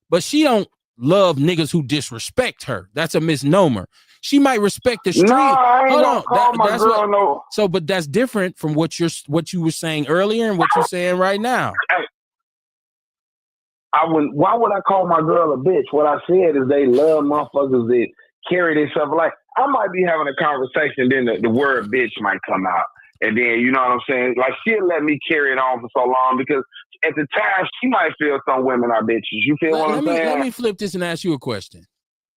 But she don't love niggas who disrespect her. That's a misnomer. She might respect the street.
No, I ain't gonna call my
that's
girl no.
So, but that's different from what you were saying earlier and what you're saying right now.
Hey, why would I call my girl a bitch? What I said is they love motherfuckers that carry themselves like. I might be having a conversation, then the word bitch might come out. And then, you know what I'm saying? Like, she'll let me carry it on for so long because at the time, she might feel some women are bitches. You feel what I'm saying?
Let me flip this and ask you a question.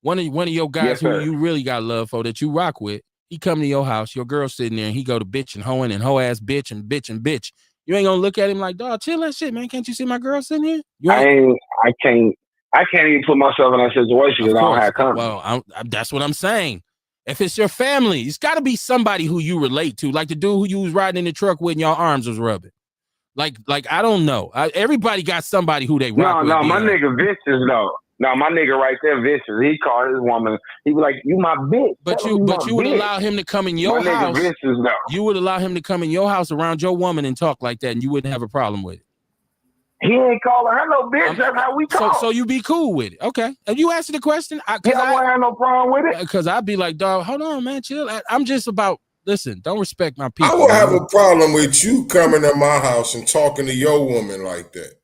One of your guys who you really got love for that you rock with, he come to your house, your girl sitting there, and he go to bitch and hoeing and hoe ass bitch and bitch and bitch. You ain't gonna look at him like, dog, chill that shit, man. Can't you see my girl sitting here?
I can't even put myself in that situation because I don't have company.
Well, that's what I'm saying. If it's your family, it's got to be somebody who you relate to, like the dude who you was riding in the truck with and your arms was rubbing. Like I don't know. Everybody got somebody who they rock with.
No, my nigga vicious though. No, my nigga right there vicious. He called his woman. He be like, "You my bitch."
But you would allow him to come in your house.
Nigga vicious though.
You would allow him to come in your house around your woman and talk like that, and you wouldn't have a problem with it.
He ain't calling her no bitch. That's how we talk.
So you be cool with it, okay? Have you answered the question?
I won't have no problem with it.
Because I'd be like, dog, hold on, man, chill. I'm just about listen. Don't respect my people.
I would have a problem with you coming to my house and talking to your woman like that.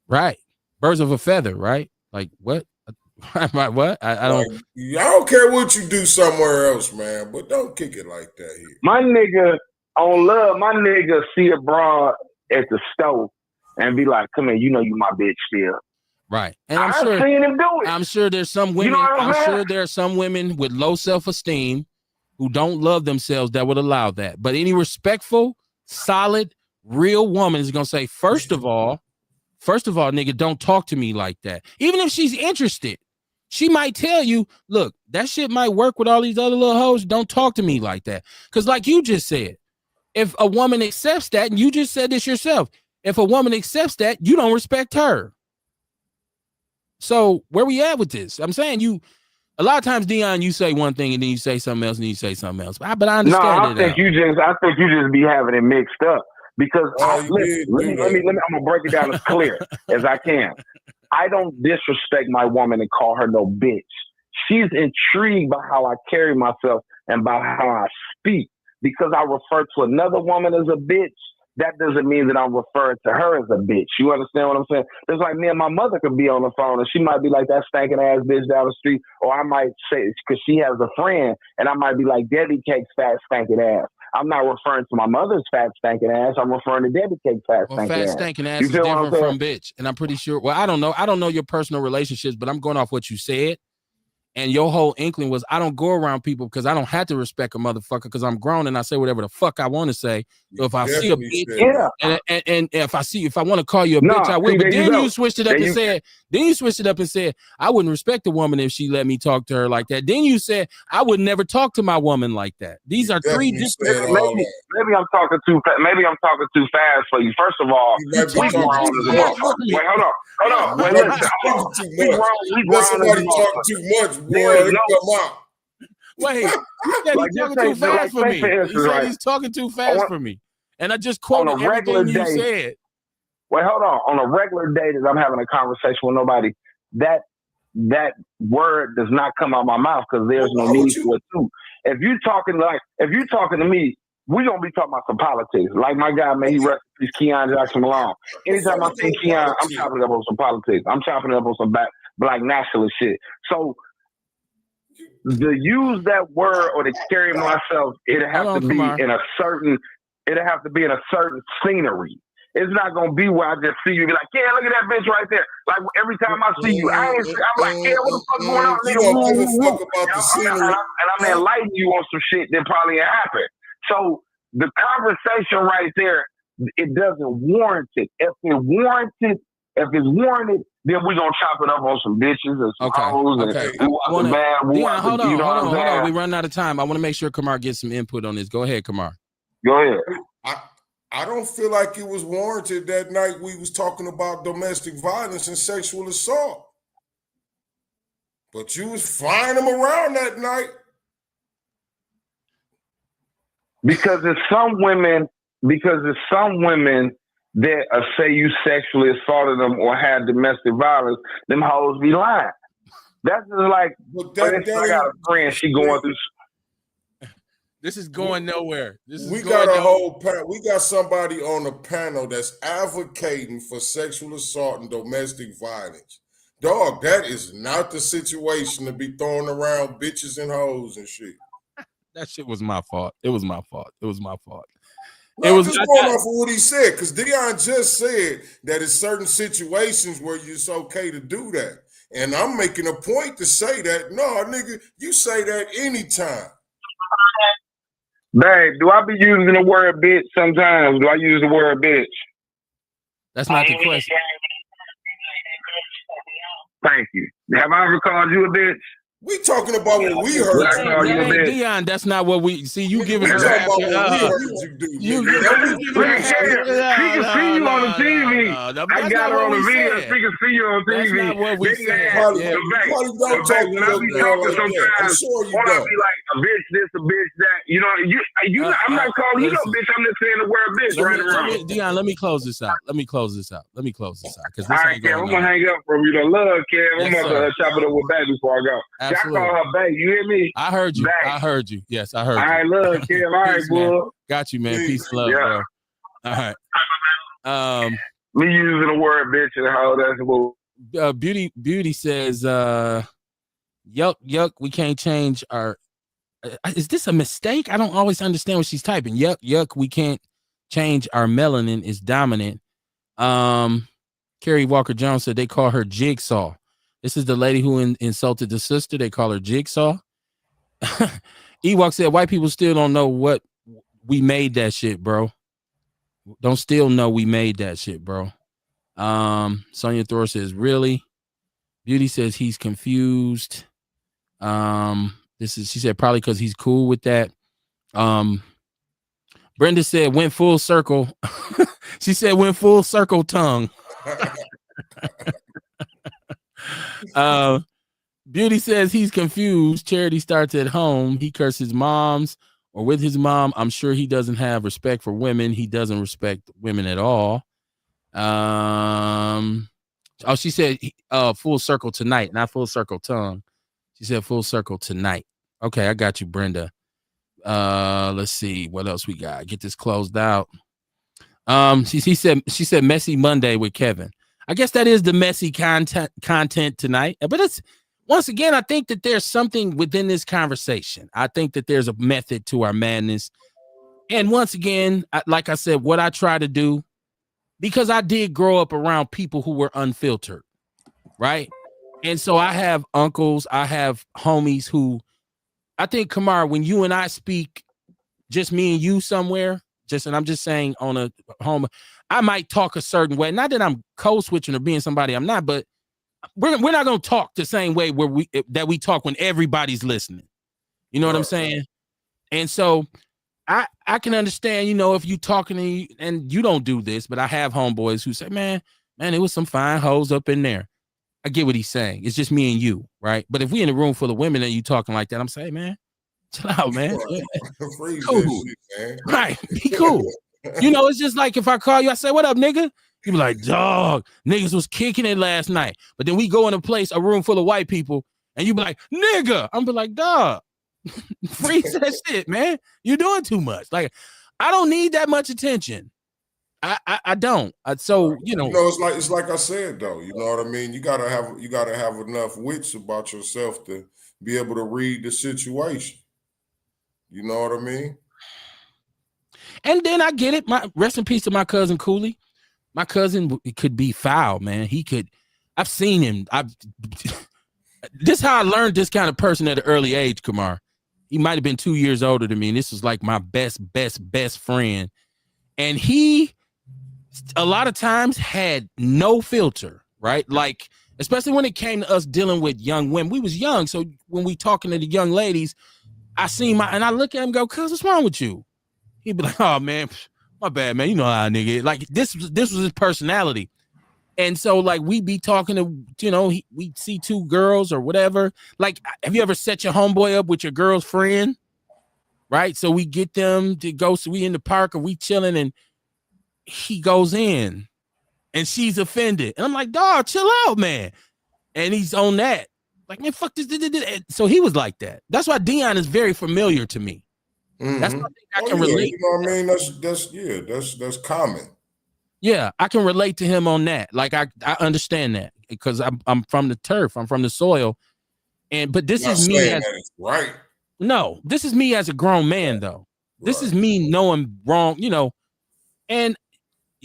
Right, birds of a feather, right? Like what? What? I don't.
Like, I don't care what you do somewhere else, man, but don't kick it like that here.
My nigga on love, my nigga see a broad at the stove and be like, "Come here, you know you my bitch still."
Right, and
I've seen him do it.
I'm sure there's some women. I'm sure there are some women with low self-esteem who don't love themselves that would allow that. But any respectful, solid, real woman is gonna say, first of all, nigga, don't talk to me like that. Even if she's interested, she might tell you, look, that shit might work with all these other little hoes. Don't talk to me like that. Because like you just said, if a woman accepts that, and you just said this yourself, if a woman accepts that, you don't respect her. So where we at with this? I'm saying a lot of times, Dion, you say one thing and then you say something else and then you say something else. But I understand.
No, I think you just be having it mixed up because let me. I'm gonna break it down as clear as I can. I don't disrespect my woman and call her no bitch. She's intrigued by how I carry myself and by how I speak. Because I refer to another woman as a bitch, that doesn't mean that I'm referring to her as a bitch. You understand what I'm saying? It's like me and my mother could be on the phone and she might be like, that stinking ass bitch down the street. Or I might say, because she has a friend, and I might be like, Debbie Cake's fat stinking ass. I'm not referring to my mother's fat stinking ass. I'm referring to Debbie Cake's fat stinking ass.
Fat stinking ass is different from bitch. And I'm pretty sure, well, I don't know your personal relationships, but I'm going off what you said. And your whole inkling was, I don't go around people because I don't have to respect a motherfucker because I'm grown and I say whatever the fuck I want to say. So if I see a bitch, and if I want to call you a bitch, I will. But then you switched it up and said, I wouldn't respect a woman if she let me talk to her like that. Then you said, I would never talk to my woman like that. These are three different.
Maybe I'm talking too fast. Maybe I'm talking too fast for you. First of all, we grown as a motherfucker. Wait, hold on. Wait, listen. We grown
somebody talk too much, boy. Come out.
Wait, you said he's talking too fast for me. He said he's talking too fast for me. And I just quoted everything you said.
Wait, hold on. On a regular day that I'm having a conversation with nobody, that word does not come out of my mouth because there's no need for it too. If you're talking to me, we're gonna be talking about some politics. Like my guy, man, he rest in peace, Keon Jackson Malone. Anytime I see Keon, I'm chopping it up on some politics. I'm chopping it up on some black nationalist shit. So to use that word or to carry myself, it'd have to be in a certain scenery. It's not gonna be where I just see you and be like, yeah, look at that bitch right there. Like every time I see you, I'm like, yeah, what the fuck going on?
You don't give a fuck about the scenery.
And I'm enlightening you on some shit that probably ain't happened. So the conversation right there, it doesn't warrant it. If it's warranted, then we're gonna chop it up on some bitches and some hoes and bad
boys. Hold on. We run out of time. I want to make sure Kamar gets some input on this. Go ahead, Kamar.
Go ahead.
I don't feel like it was warranted that night we was talking about domestic violence and sexual assault. But you was flying them around that night.
Because there's some women that say you sexually assaulted them or had domestic violence, them hoes be lying. That's just like, I got a friend, she going through.
This is going nowhere.
We got somebody on the panel that's advocating for sexual assault and domestic violence. Dog, that is not the situation to be throwing around bitches and hoes and shit.
That shit was my fault. It was my fault. No,
I'm just going off of what he said, because Dion just said that in certain situations where it's okay to do that. And I'm making a point to say that, no, nigga, you say that anytime.
Babe, do I be using the word bitch sometimes? Do I use the word bitch?
That's not the question.
Thank you. Have I ever called you a bitch?
We talking about what we heard.
Dion, that's not what we see. You giving her.
We heard you do.
You giving her.
She can see you on the TV. I got her on the video. She can see you on TV.
That's not what we said.
Probably don't talk to your girl like that. I'm sure you don't.
I be like a bitch this, a bitch that. You know, I'm not calling you no bitch. I'm just saying the word bitch right around.
Dion, let me close this out. Because this
all right, Kev, I'm gonna hang up from you. The love, Kev. I'm gonna chop it up with baby before I go.
Absolutely.
I call her baby. You hear me?
I heard you.
Babe.
I heard you. Yes, I heard
you. All right, love, Kev. All right, boy.
Got you, man. Peace and love, bro. All right.
Me using the word bitch and how that's what.
Beauty says, yuck, we can't change our. Is this a mistake? I don't always understand what she's typing. Yuck, we can't change our melanin is dominant. Carrie Walker Jones said they call her Jigsaw. This is the lady who insulted the sister. They call her Jigsaw. Ewok said white people still don't know what we made that shit, bro. Don't still know we made that shit, bro. Sonia Thor says, really? Beauty says he's confused. She said probably because he's cool with that. Brenda said went full circle. She said went full circle tongue. Beauty says he's confused. Charity starts at home. He curses moms or with his mom. I'm sure he doesn't have respect for women. He doesn't respect women at all. She said full circle tonight, not full circle tongue. She said full circle tonight. Okay, I got you, Brenda. Let's see what else we got. Get this closed out. She said messy Monday with Kevin. I guess that is the messy content tonight. But it's once again, I think that there's something within this conversation. I think that there's a method to our madness. And once again, like I said, what I try to do, because I did grow up around people who were unfiltered, right? And so I have uncles, I have homies who, I think, Kamar, when you and I speak, just me and you somewhere, and I'm just saying on a home, I might talk a certain way. Not that I'm code switching or being somebody I'm not, but we're not going to talk the same way that we talk when everybody's listening. You know what I'm saying? And so I can understand, if you talking and you don't do this, but I have homeboys who say, man, it was some fine hoes up in there. I get what he's saying. It's just me and you, right? But if we in a room full of women and you talking like that, I'm saying, man, chill out, man. Cool. Shit, man. Right, be cool. It's just like if I call you, I say, what up, nigga? You be like, dog, niggas was kicking it last night. But then we go in a room full of white people, and you be like, nigga. I'm be like, dog, freeze that shit, man. You're doing too much. Like, I don't need that much attention. I don't.
It's like I said though. You know what I mean? You gotta have enough wits about yourself to be able to read the situation. You know what I mean?
And then I get it. Rest in peace to my cousin Cooley. My cousin could be foul, man. I've seen him. This is how I learned this kind of person at an early age, Kamar. He might have been 2 years older than me, and this was like my best friend. And he, a lot of times, had no filter, right? Like, especially when it came to us dealing with young women. We was young, so when we talking to the young ladies, I look at him and go, cuz, what's wrong with you? He'd be like, oh, man, my bad, man. You know how I nigga. Like, this was his personality. And so, like, we be talking to, we see two girls or whatever. Like, have you ever set your homeboy up with your girl's friend? Right? So we get them to go, so we in the park or we chilling, and he goes in and she's offended. And I'm like, dog, chill out, man. And he's on that. Like, man, fuck this. So he was like that. That's why Dion is very familiar to me. That's what I can relate.
You know what I mean? That's common.
Yeah, I can relate to him on that. Like I understand that because I'm from the turf. I'm from the soil. But this is me as
right.
No, this is me as a grown man, though. This is me knowing wrong, and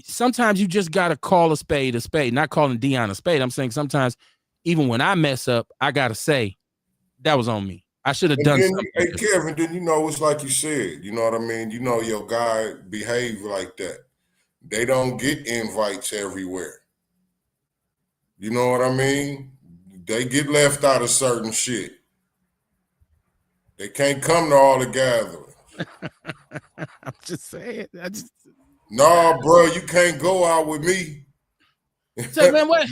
sometimes you just gotta call a spade, not calling Dion a spade. I'm saying sometimes even when I mess up, I gotta say that was on me. I should have done something.
Hey, Kevin, then it's like you said, you know what I mean? Your guy behave like that. They don't get invites everywhere. You know what I mean? They get left out of certain shit. They can't come to all the gatherings.
I'm just saying.
No, bro, you can't go out with me.
Say, man, what?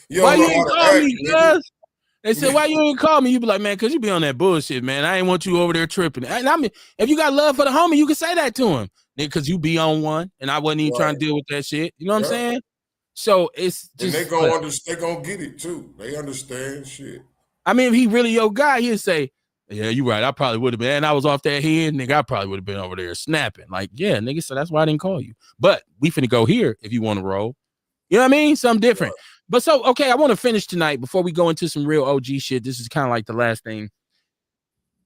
Why you ain't call me, cuz? They said, why you ain't call me? You be like, man, because you be on that bullshit, man. I ain't want you over there tripping. And I mean, if you got love for the homie, you can say that to him. Because you be on one, and I wasn't even trying to deal with that shit. You know what I'm saying? So it's just.
And they gonna get it, too. They understand shit.
I mean, if he really your guy, he'd say, yeah, you right. I probably would have been. And I was off that head, nigga. I probably would have been over there snapping. Like, yeah, nigga. So that's why I didn't call you. But we finna go here if you want to roll. You know what I mean? Something different. Yeah. But so, okay, I want to finish tonight before we go into some real OG shit. This is kind of like the last thing.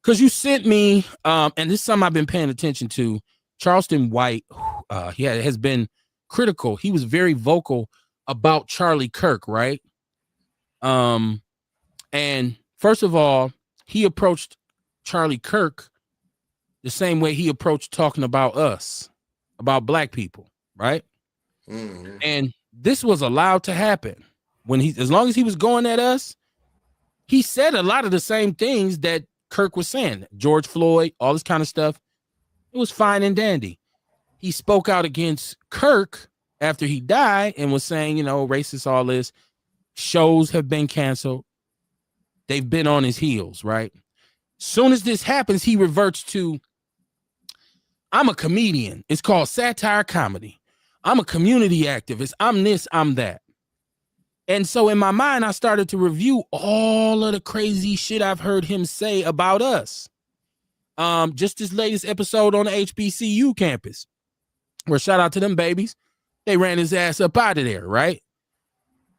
Because you sent me, and this is something I've been paying attention to. Charleston White, he has been critical. He was very vocal about Charlie Kirk, right? And first of all, he approached Charlie Kirk the same way he approached talking about us, about black people, right? Mm-hmm. And this was allowed to happen as long as he was going at us. He said a lot of the same things that Kirk was saying, George Floyd, all this kind of stuff. It was fine and dandy. He spoke out against Kirk after he died and was saying, racist, all this. Shows have been canceled. They've been on his heels, right? Soon as this happens, he reverts to, I'm a comedian. It's called satire comedy. I'm a community activist. I'm this, I'm that. And so in my mind, I started to review all of the crazy shit I've heard him say about us. Just this latest episode on the HBCU campus, where shout out to them babies. They ran his ass up out of there, right?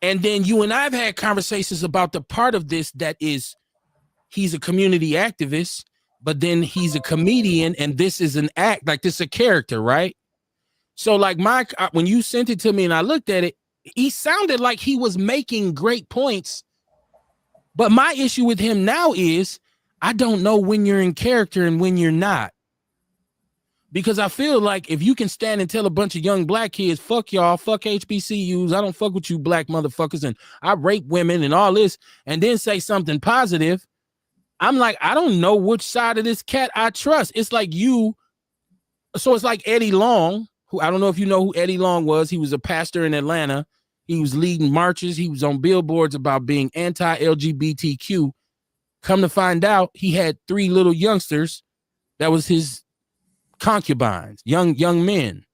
And then you and I have had conversations about the part of this that is he's a community activist, but then he's a comedian, and this is an act, like this is a character, right? So like when you sent it to me and I looked at it, he sounded like he was making great points. But my issue with him now is I don't know when you're in character and when you're not. Because I feel like if you can stand and tell a bunch of young black kids, fuck y'all, fuck HBCUs, I don't fuck with you black motherfuckers, and I rape women and all this, and then say something positive, I'm like, I don't know which side of this cat I trust. It's like so it's like Eddie Long, who I don't know if you know who Eddie Long was. He was a pastor in Atlanta. He was leading marches. He was on billboards about being anti-LGBTQ. Come to find out, he had 3 little youngsters that was his concubines, young men.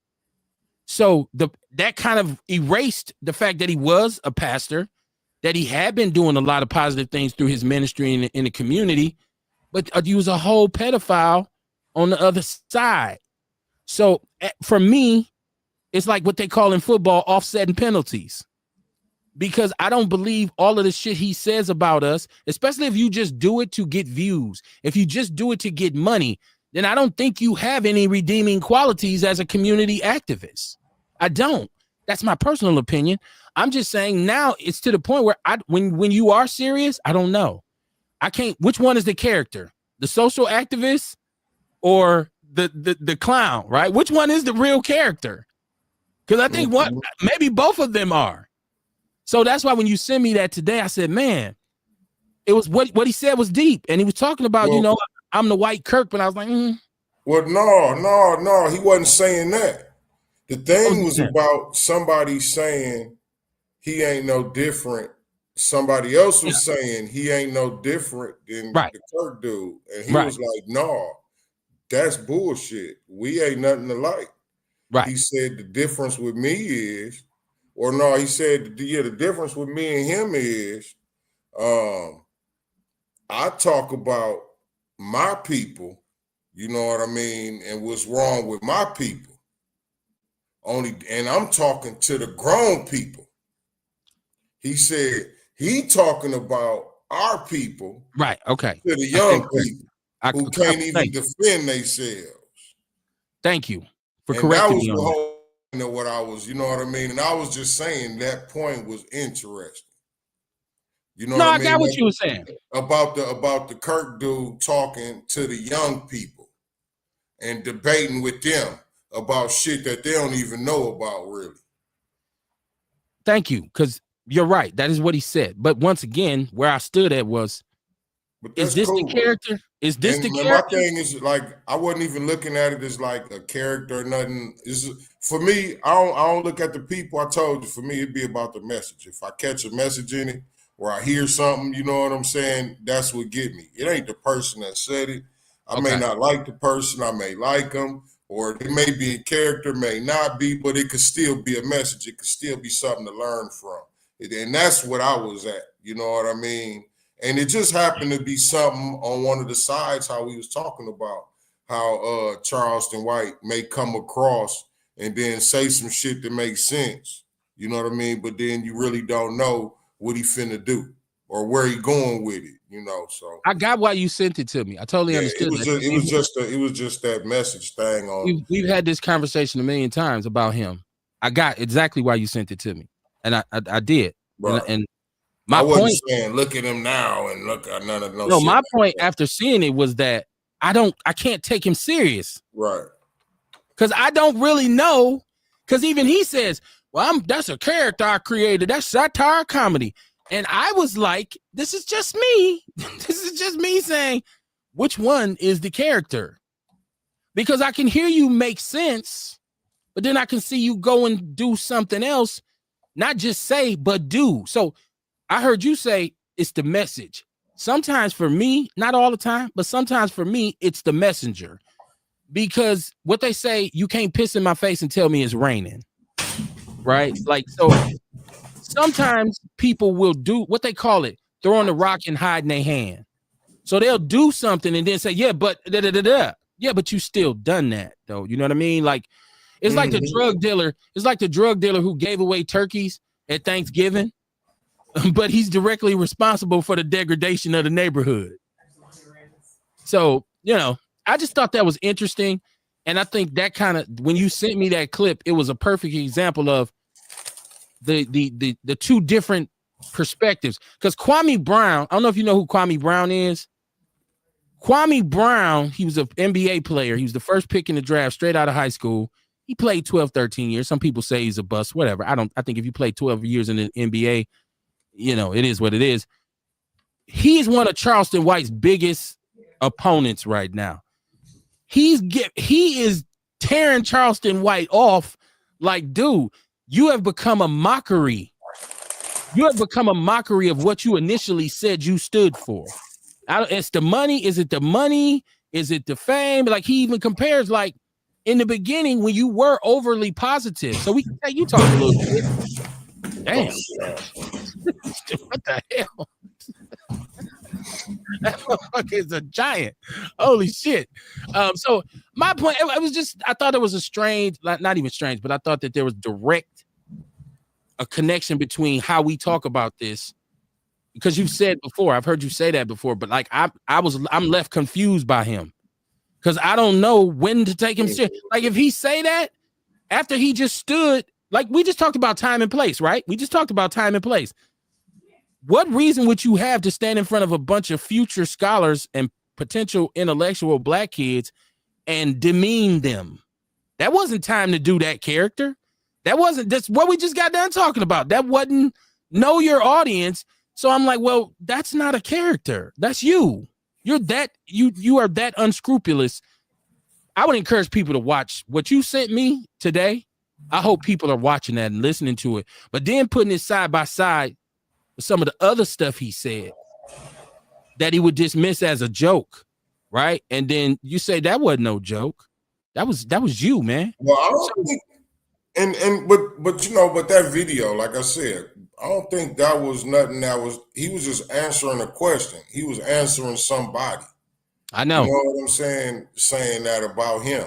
So that kind of erased the fact that he was a pastor, that he had been doing a lot of positive things through his ministry in the community, but he was a whole pedophile on the other side. So for me, it's like what they call in football offsetting penalties. Because I don't believe all of the shit he says about us, especially if you just do it to get views. If you just do it to get money, then I don't think you have any redeeming qualities as a community activist. I don't. That's my personal opinion. I'm just saying now it's to the point where when you are serious, I don't know. I can't. Which one is the character? The social activist or the clown, right? Which one is the real character? Because I think maybe both of them are. So that's why when you sent me that today, I said, man, it was what he said was deep. And he was talking about, I'm the white Kirk, but I was like,
Well, no, he wasn't saying that. The thing was about somebody saying he ain't no different. Somebody else was saying he ain't no different than the Kirk dude. And he was like, no, that's bullshit. We ain't nothing alike.
Right.
He said the difference with me is, or no, he said, the difference with me and him is, I talk about my people, you know what I mean, and what's wrong with my people. And I'm talking to the grown people. He said he talking about our people,
right. Okay,
to the young people who can't even
thank
defend themselves.
Thank you for
And that
correcting
was
me
the
on that.
whole thing of what I was, you know what I mean? And I was just saying that point was interesting. You know
No,
what I
I got
mean?
what you were saying.
About the Kirk dude talking to the young people and debating with them about shit that they don't even know about, really.
Thank you, because you're right. That is what he said. But once again, where I stood at was,
But
is
that's
this
cool.
the character? Is this the
My
character?
thing is, like, I wasn't even looking at it as like a character or nothing. For me, I don't look at the people. I told you, for me, it'd be about the message. If I catch a message in it or I hear something, you know what I'm saying? That's what get me. It ain't the person that said it. I may not like the person. I may like them, or it may be a character, may not be, but it could still be a message. It could still be something to learn from. And that's what I was at. You know what I mean? And it just happened to be something on one of the sides, how we was talking about how Charleston White may come across and then say some shit that makes sense. You know what I mean? But then you really don't know what he finna do or where he going with it, you know. So
I got why you sent it to me. I totally understood that.
It was just that message thing on.
We've had this conversation a million times about him. I got exactly why you sent it to me. And I did.
Right.
And my
I wasn't
point,
saying look at him now and look at none of no
no,
shit.
my point after seeing it was that I can't take him serious.
Right.
Because I don't really know. Because even he says, well, that's a character I created. That's satire comedy. And I was like, this is just me. This is just me saying, which one is the character? Because I can hear you make sense, but then I can see you go and do something else, not just say, but do. So I heard you say it's the message. Sometimes for me, not all the time, but sometimes for me, it's the messenger. Because what they say, you can't piss in my face and tell me it's raining. Right? Like, so sometimes people will do what they call it, throwing the rock and hiding their hand. So they'll do something and then say, yeah, but da-da-da-da. Yeah, but you still done that, though. You know what I mean? Like, it's like the drug dealer. It's like the drug dealer who gave away turkeys at Thanksgiving, but he's directly responsible for the degradation of the neighborhood. So, you know, I just thought that was interesting. And I think that kind of, when you sent me that clip, it was a perfect example of the two different perspectives. Because Kwame Brown, I don't know if you know who Kwame Brown is. Kwame Brown, he was an NBA player. He was the first pick in the draft straight out of high school. He played 12, 13 years. Some people say he's a bust, whatever. I think if you play 12 years in the NBA, you know, it is what it is. He is one of Charleston White's biggest opponents right now. He is tearing Charleston White off like, dude, you have become a mockery. You have become a mockery of what you initially said you stood for. It's the money. Is it the money? Is it the fame? Like, he even compares, like, in the beginning when you were overly positive. So we can you talk a little bit. Damn. What the hell? That motherfucker is a giant. Holy shit. So my point, it was just, I thought it was a strange, not even strange, but I thought that there was a connection between how we talk about this. Because you've said before, I've heard you say that before, but like I'm left confused by him. Because I don't know when to take him serious. Like, if he say that after he just stood, like, we just talked about time and place, right? We just talked about time and place. What reason would you have to stand in front of a bunch of future scholars and potential intellectual black kids and demean them? That wasn't time to do that character. That's what we just got done talking about. That wasn't know your audience. So I'm like, well, that's not a character. That's you. You are that unscrupulous. I would encourage people to watch what you sent me today. I hope people are watching that and listening to it, but then putting it side by side with some of the other stuff he said that he would dismiss as a joke, right? And then you say that wasn't no joke. That was you, man.
Well, I don't think, but that video, like I said, I don't think that was nothing. He was just answering a question. He was answering somebody.
I know.
You know what I'm saying? Saying that about him.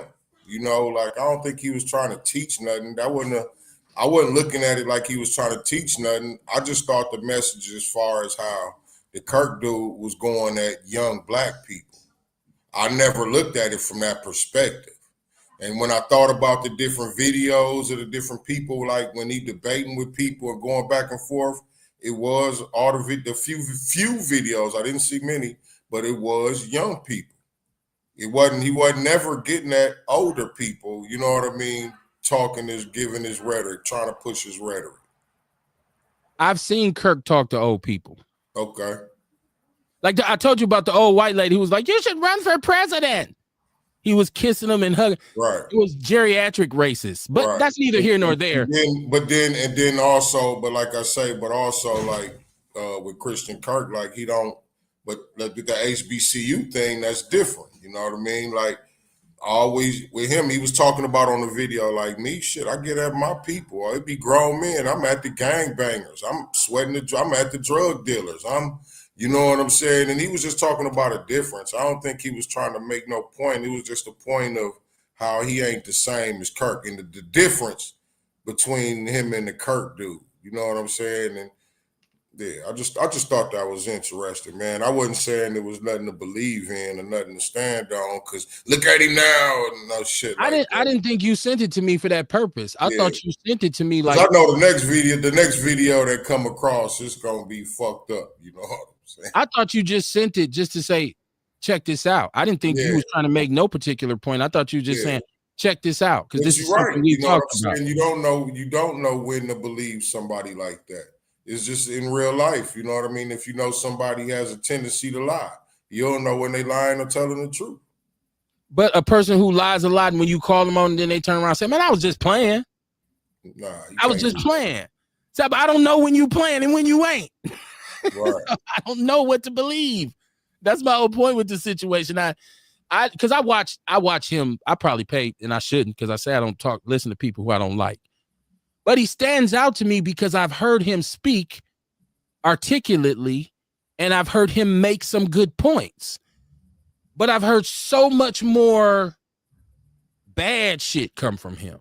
Like I don't think he was trying to teach nothing. I wasn't looking at it like he was trying to teach nothing. I just thought the message as far as how the Kirk dude was going at young black people. I never looked at it from that perspective. And when I thought about the different videos of the different people, like when he debating with people and going back and forth, it was all the few videos. I didn't see many, but it was young people. He wasn't never getting at older people, you know what I mean? Giving his rhetoric, trying to push his rhetoric.
I've seen Kirk talk to old people.
Okay.
Like I told you about the old white lady who was like, you should run for president. He was kissing them and hugging.
Right.
It was geriatric racist, but that's neither here nor there.
Then also, but like I say, but also like with Christian Kirk, like he don't, but like with the HBCU thing, that's different. You know what I mean? Like always with him, he was talking about on the video, like me, shit, I get at my people. It be grown men. I'm at the gangbangers. I'm I'm at the drug dealers. You know what I'm saying? And he was just talking about a difference. I don't think he was trying to make no point. It was just a point of how he ain't the same as Kirk and the difference between him and the Kirk dude. You know what I'm saying? And yeah, I just thought that was interesting, man. I wasn't saying there was nothing to believe in or nothing to stand on because look at him now and no shit.
I didn't think you sent it to me for that purpose. I thought you sent it to me like
I know the next video that come across is gonna be fucked up. You know what I'm saying?
I thought you just sent it just to say, check this out. I didn't think you was trying to make no particular point. I thought you were just saying, check this out because this is something we talked about.
You don't know when to believe somebody like that. It's just in real life, you know what I mean? If you know somebody has a tendency to lie, you don't know when they lying or telling the truth.
But a person who lies a lot, and when you call them on, and then they turn around and say, man, I was just playing.
Nah,
I was just playing. So I don't know when you playing and when you ain't.
Right.
I don't know what to believe. That's my whole point with the situation. Because I watch him. I probably pay, and I shouldn't, because I say I don't listen to people who I don't like. But he stands out to me because I've heard him speak articulately and I've heard him make some good points. But I've heard so much more bad shit come from him.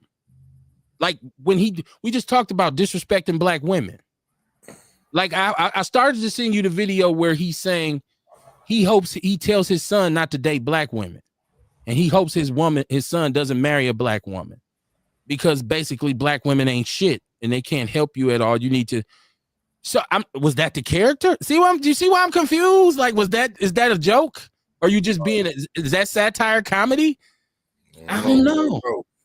Like when we just talked about disrespecting black women. Like I started to send you the video where he's saying he tells his son not to date black women. And he hopes his son doesn't marry a black woman. Because basically black women ain't shit and they can't help you at all. You need to. So was that the character? Do you see why I'm confused? Like, is that a joke? Or you just is that satire comedy? I don't know.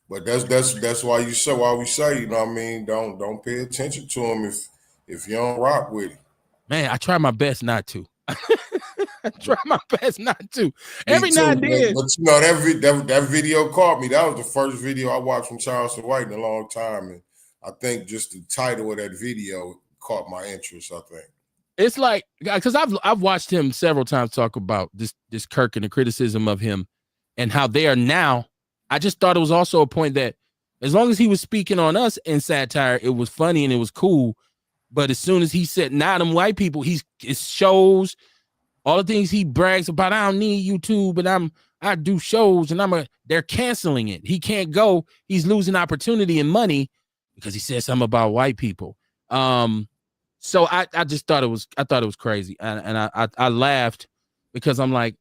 But that's why we say, you know what I mean? Don't pay attention to him if you don't rock with him.
Man, I try my best not to. I try my best not to. Every now and then.
But you know, that video caught me. That was the first video I watched from Charleston White in a long time. And I think just the title of that video caught my interest, I think.
It's like, because I've watched him several times talk about this Kirk and the criticism of him and how they are now. I just thought it was also a point that as long as he was speaking on us in satire, it was funny and it was cool. But as soon as he said, now them white people, it shows all the things he brags about. I don't need YouTube, and I do shows, and they're canceling it. He can't go. He's losing opportunity and money because he said something about white people. So I just thought it was crazy, and I laughed because I'm like,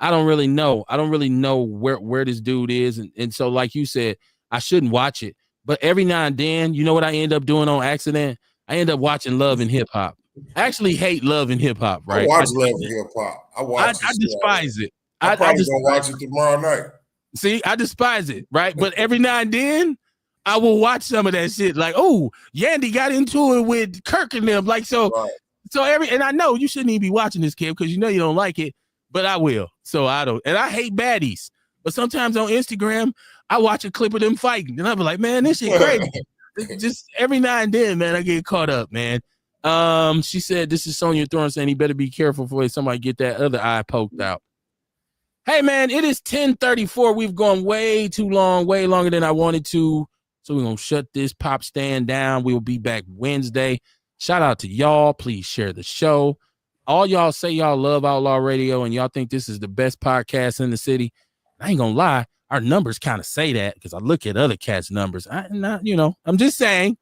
I don't really know. I don't really know where this dude is, and so like you said, I shouldn't watch it. But every now and then, you know what I end up doing on accident? I end up watching Love and Hip Hop. I actually hate Love and Hip Hop, right?
I watch Love and Hip Hop.
I despise it.
I'm probably gonna watch it tomorrow night.
See, I despise it, right? But every now and then, I will watch some of that shit. Like, oh, Yandy got into it with Kirk and them. Like, so and I know you shouldn't even be watching this, kid, because you know you don't like it, but I will. So I don't. And I hate baddies. But sometimes on Instagram, I watch a clip of them fighting, and I'll be like, man, this shit crazy. Just every now and then, man, I get caught up, man. She said, this is Sonya Thorne saying he better be careful before somebody get that other eye poked out. Hey, man, it is 10:34. We've gone way too long, way longer than I wanted to. So we're going to shut this pop stand down. We will be back Wednesday. Shout out to y'all. Please share the show. All y'all say y'all love Outlaw Radio and y'all think this is the best podcast in the city. I ain't going to lie. Our numbers kind of say that because I look at other cats' numbers. I'm just saying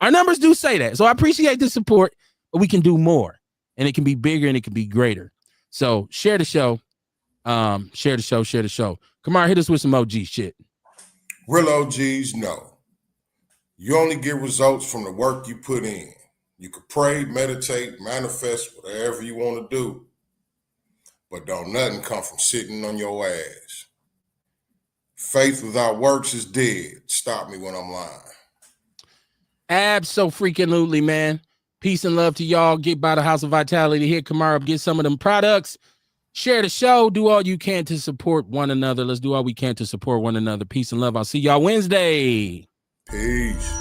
our numbers do say that. So I appreciate the support, but we can do more and it can be bigger and it can be greater. So share the show. Share the show. Kamar, hit us with some OG shit.
Real OGs know. You only get results from the work you put in. You can pray, meditate, manifest, whatever you want to do. But don't nothing come from sitting on your ass. Faith without works is dead. Stop me when I'm lying.
Abso-freaking-lutely, man. Peace and love to y'all. Get by the House of Vitality. Hit Kamar up. Get some of them products. Share the show. Do all you can to support one another. Let's do all we can to support one another. Peace and love. I'll see y'all Wednesday.
Peace.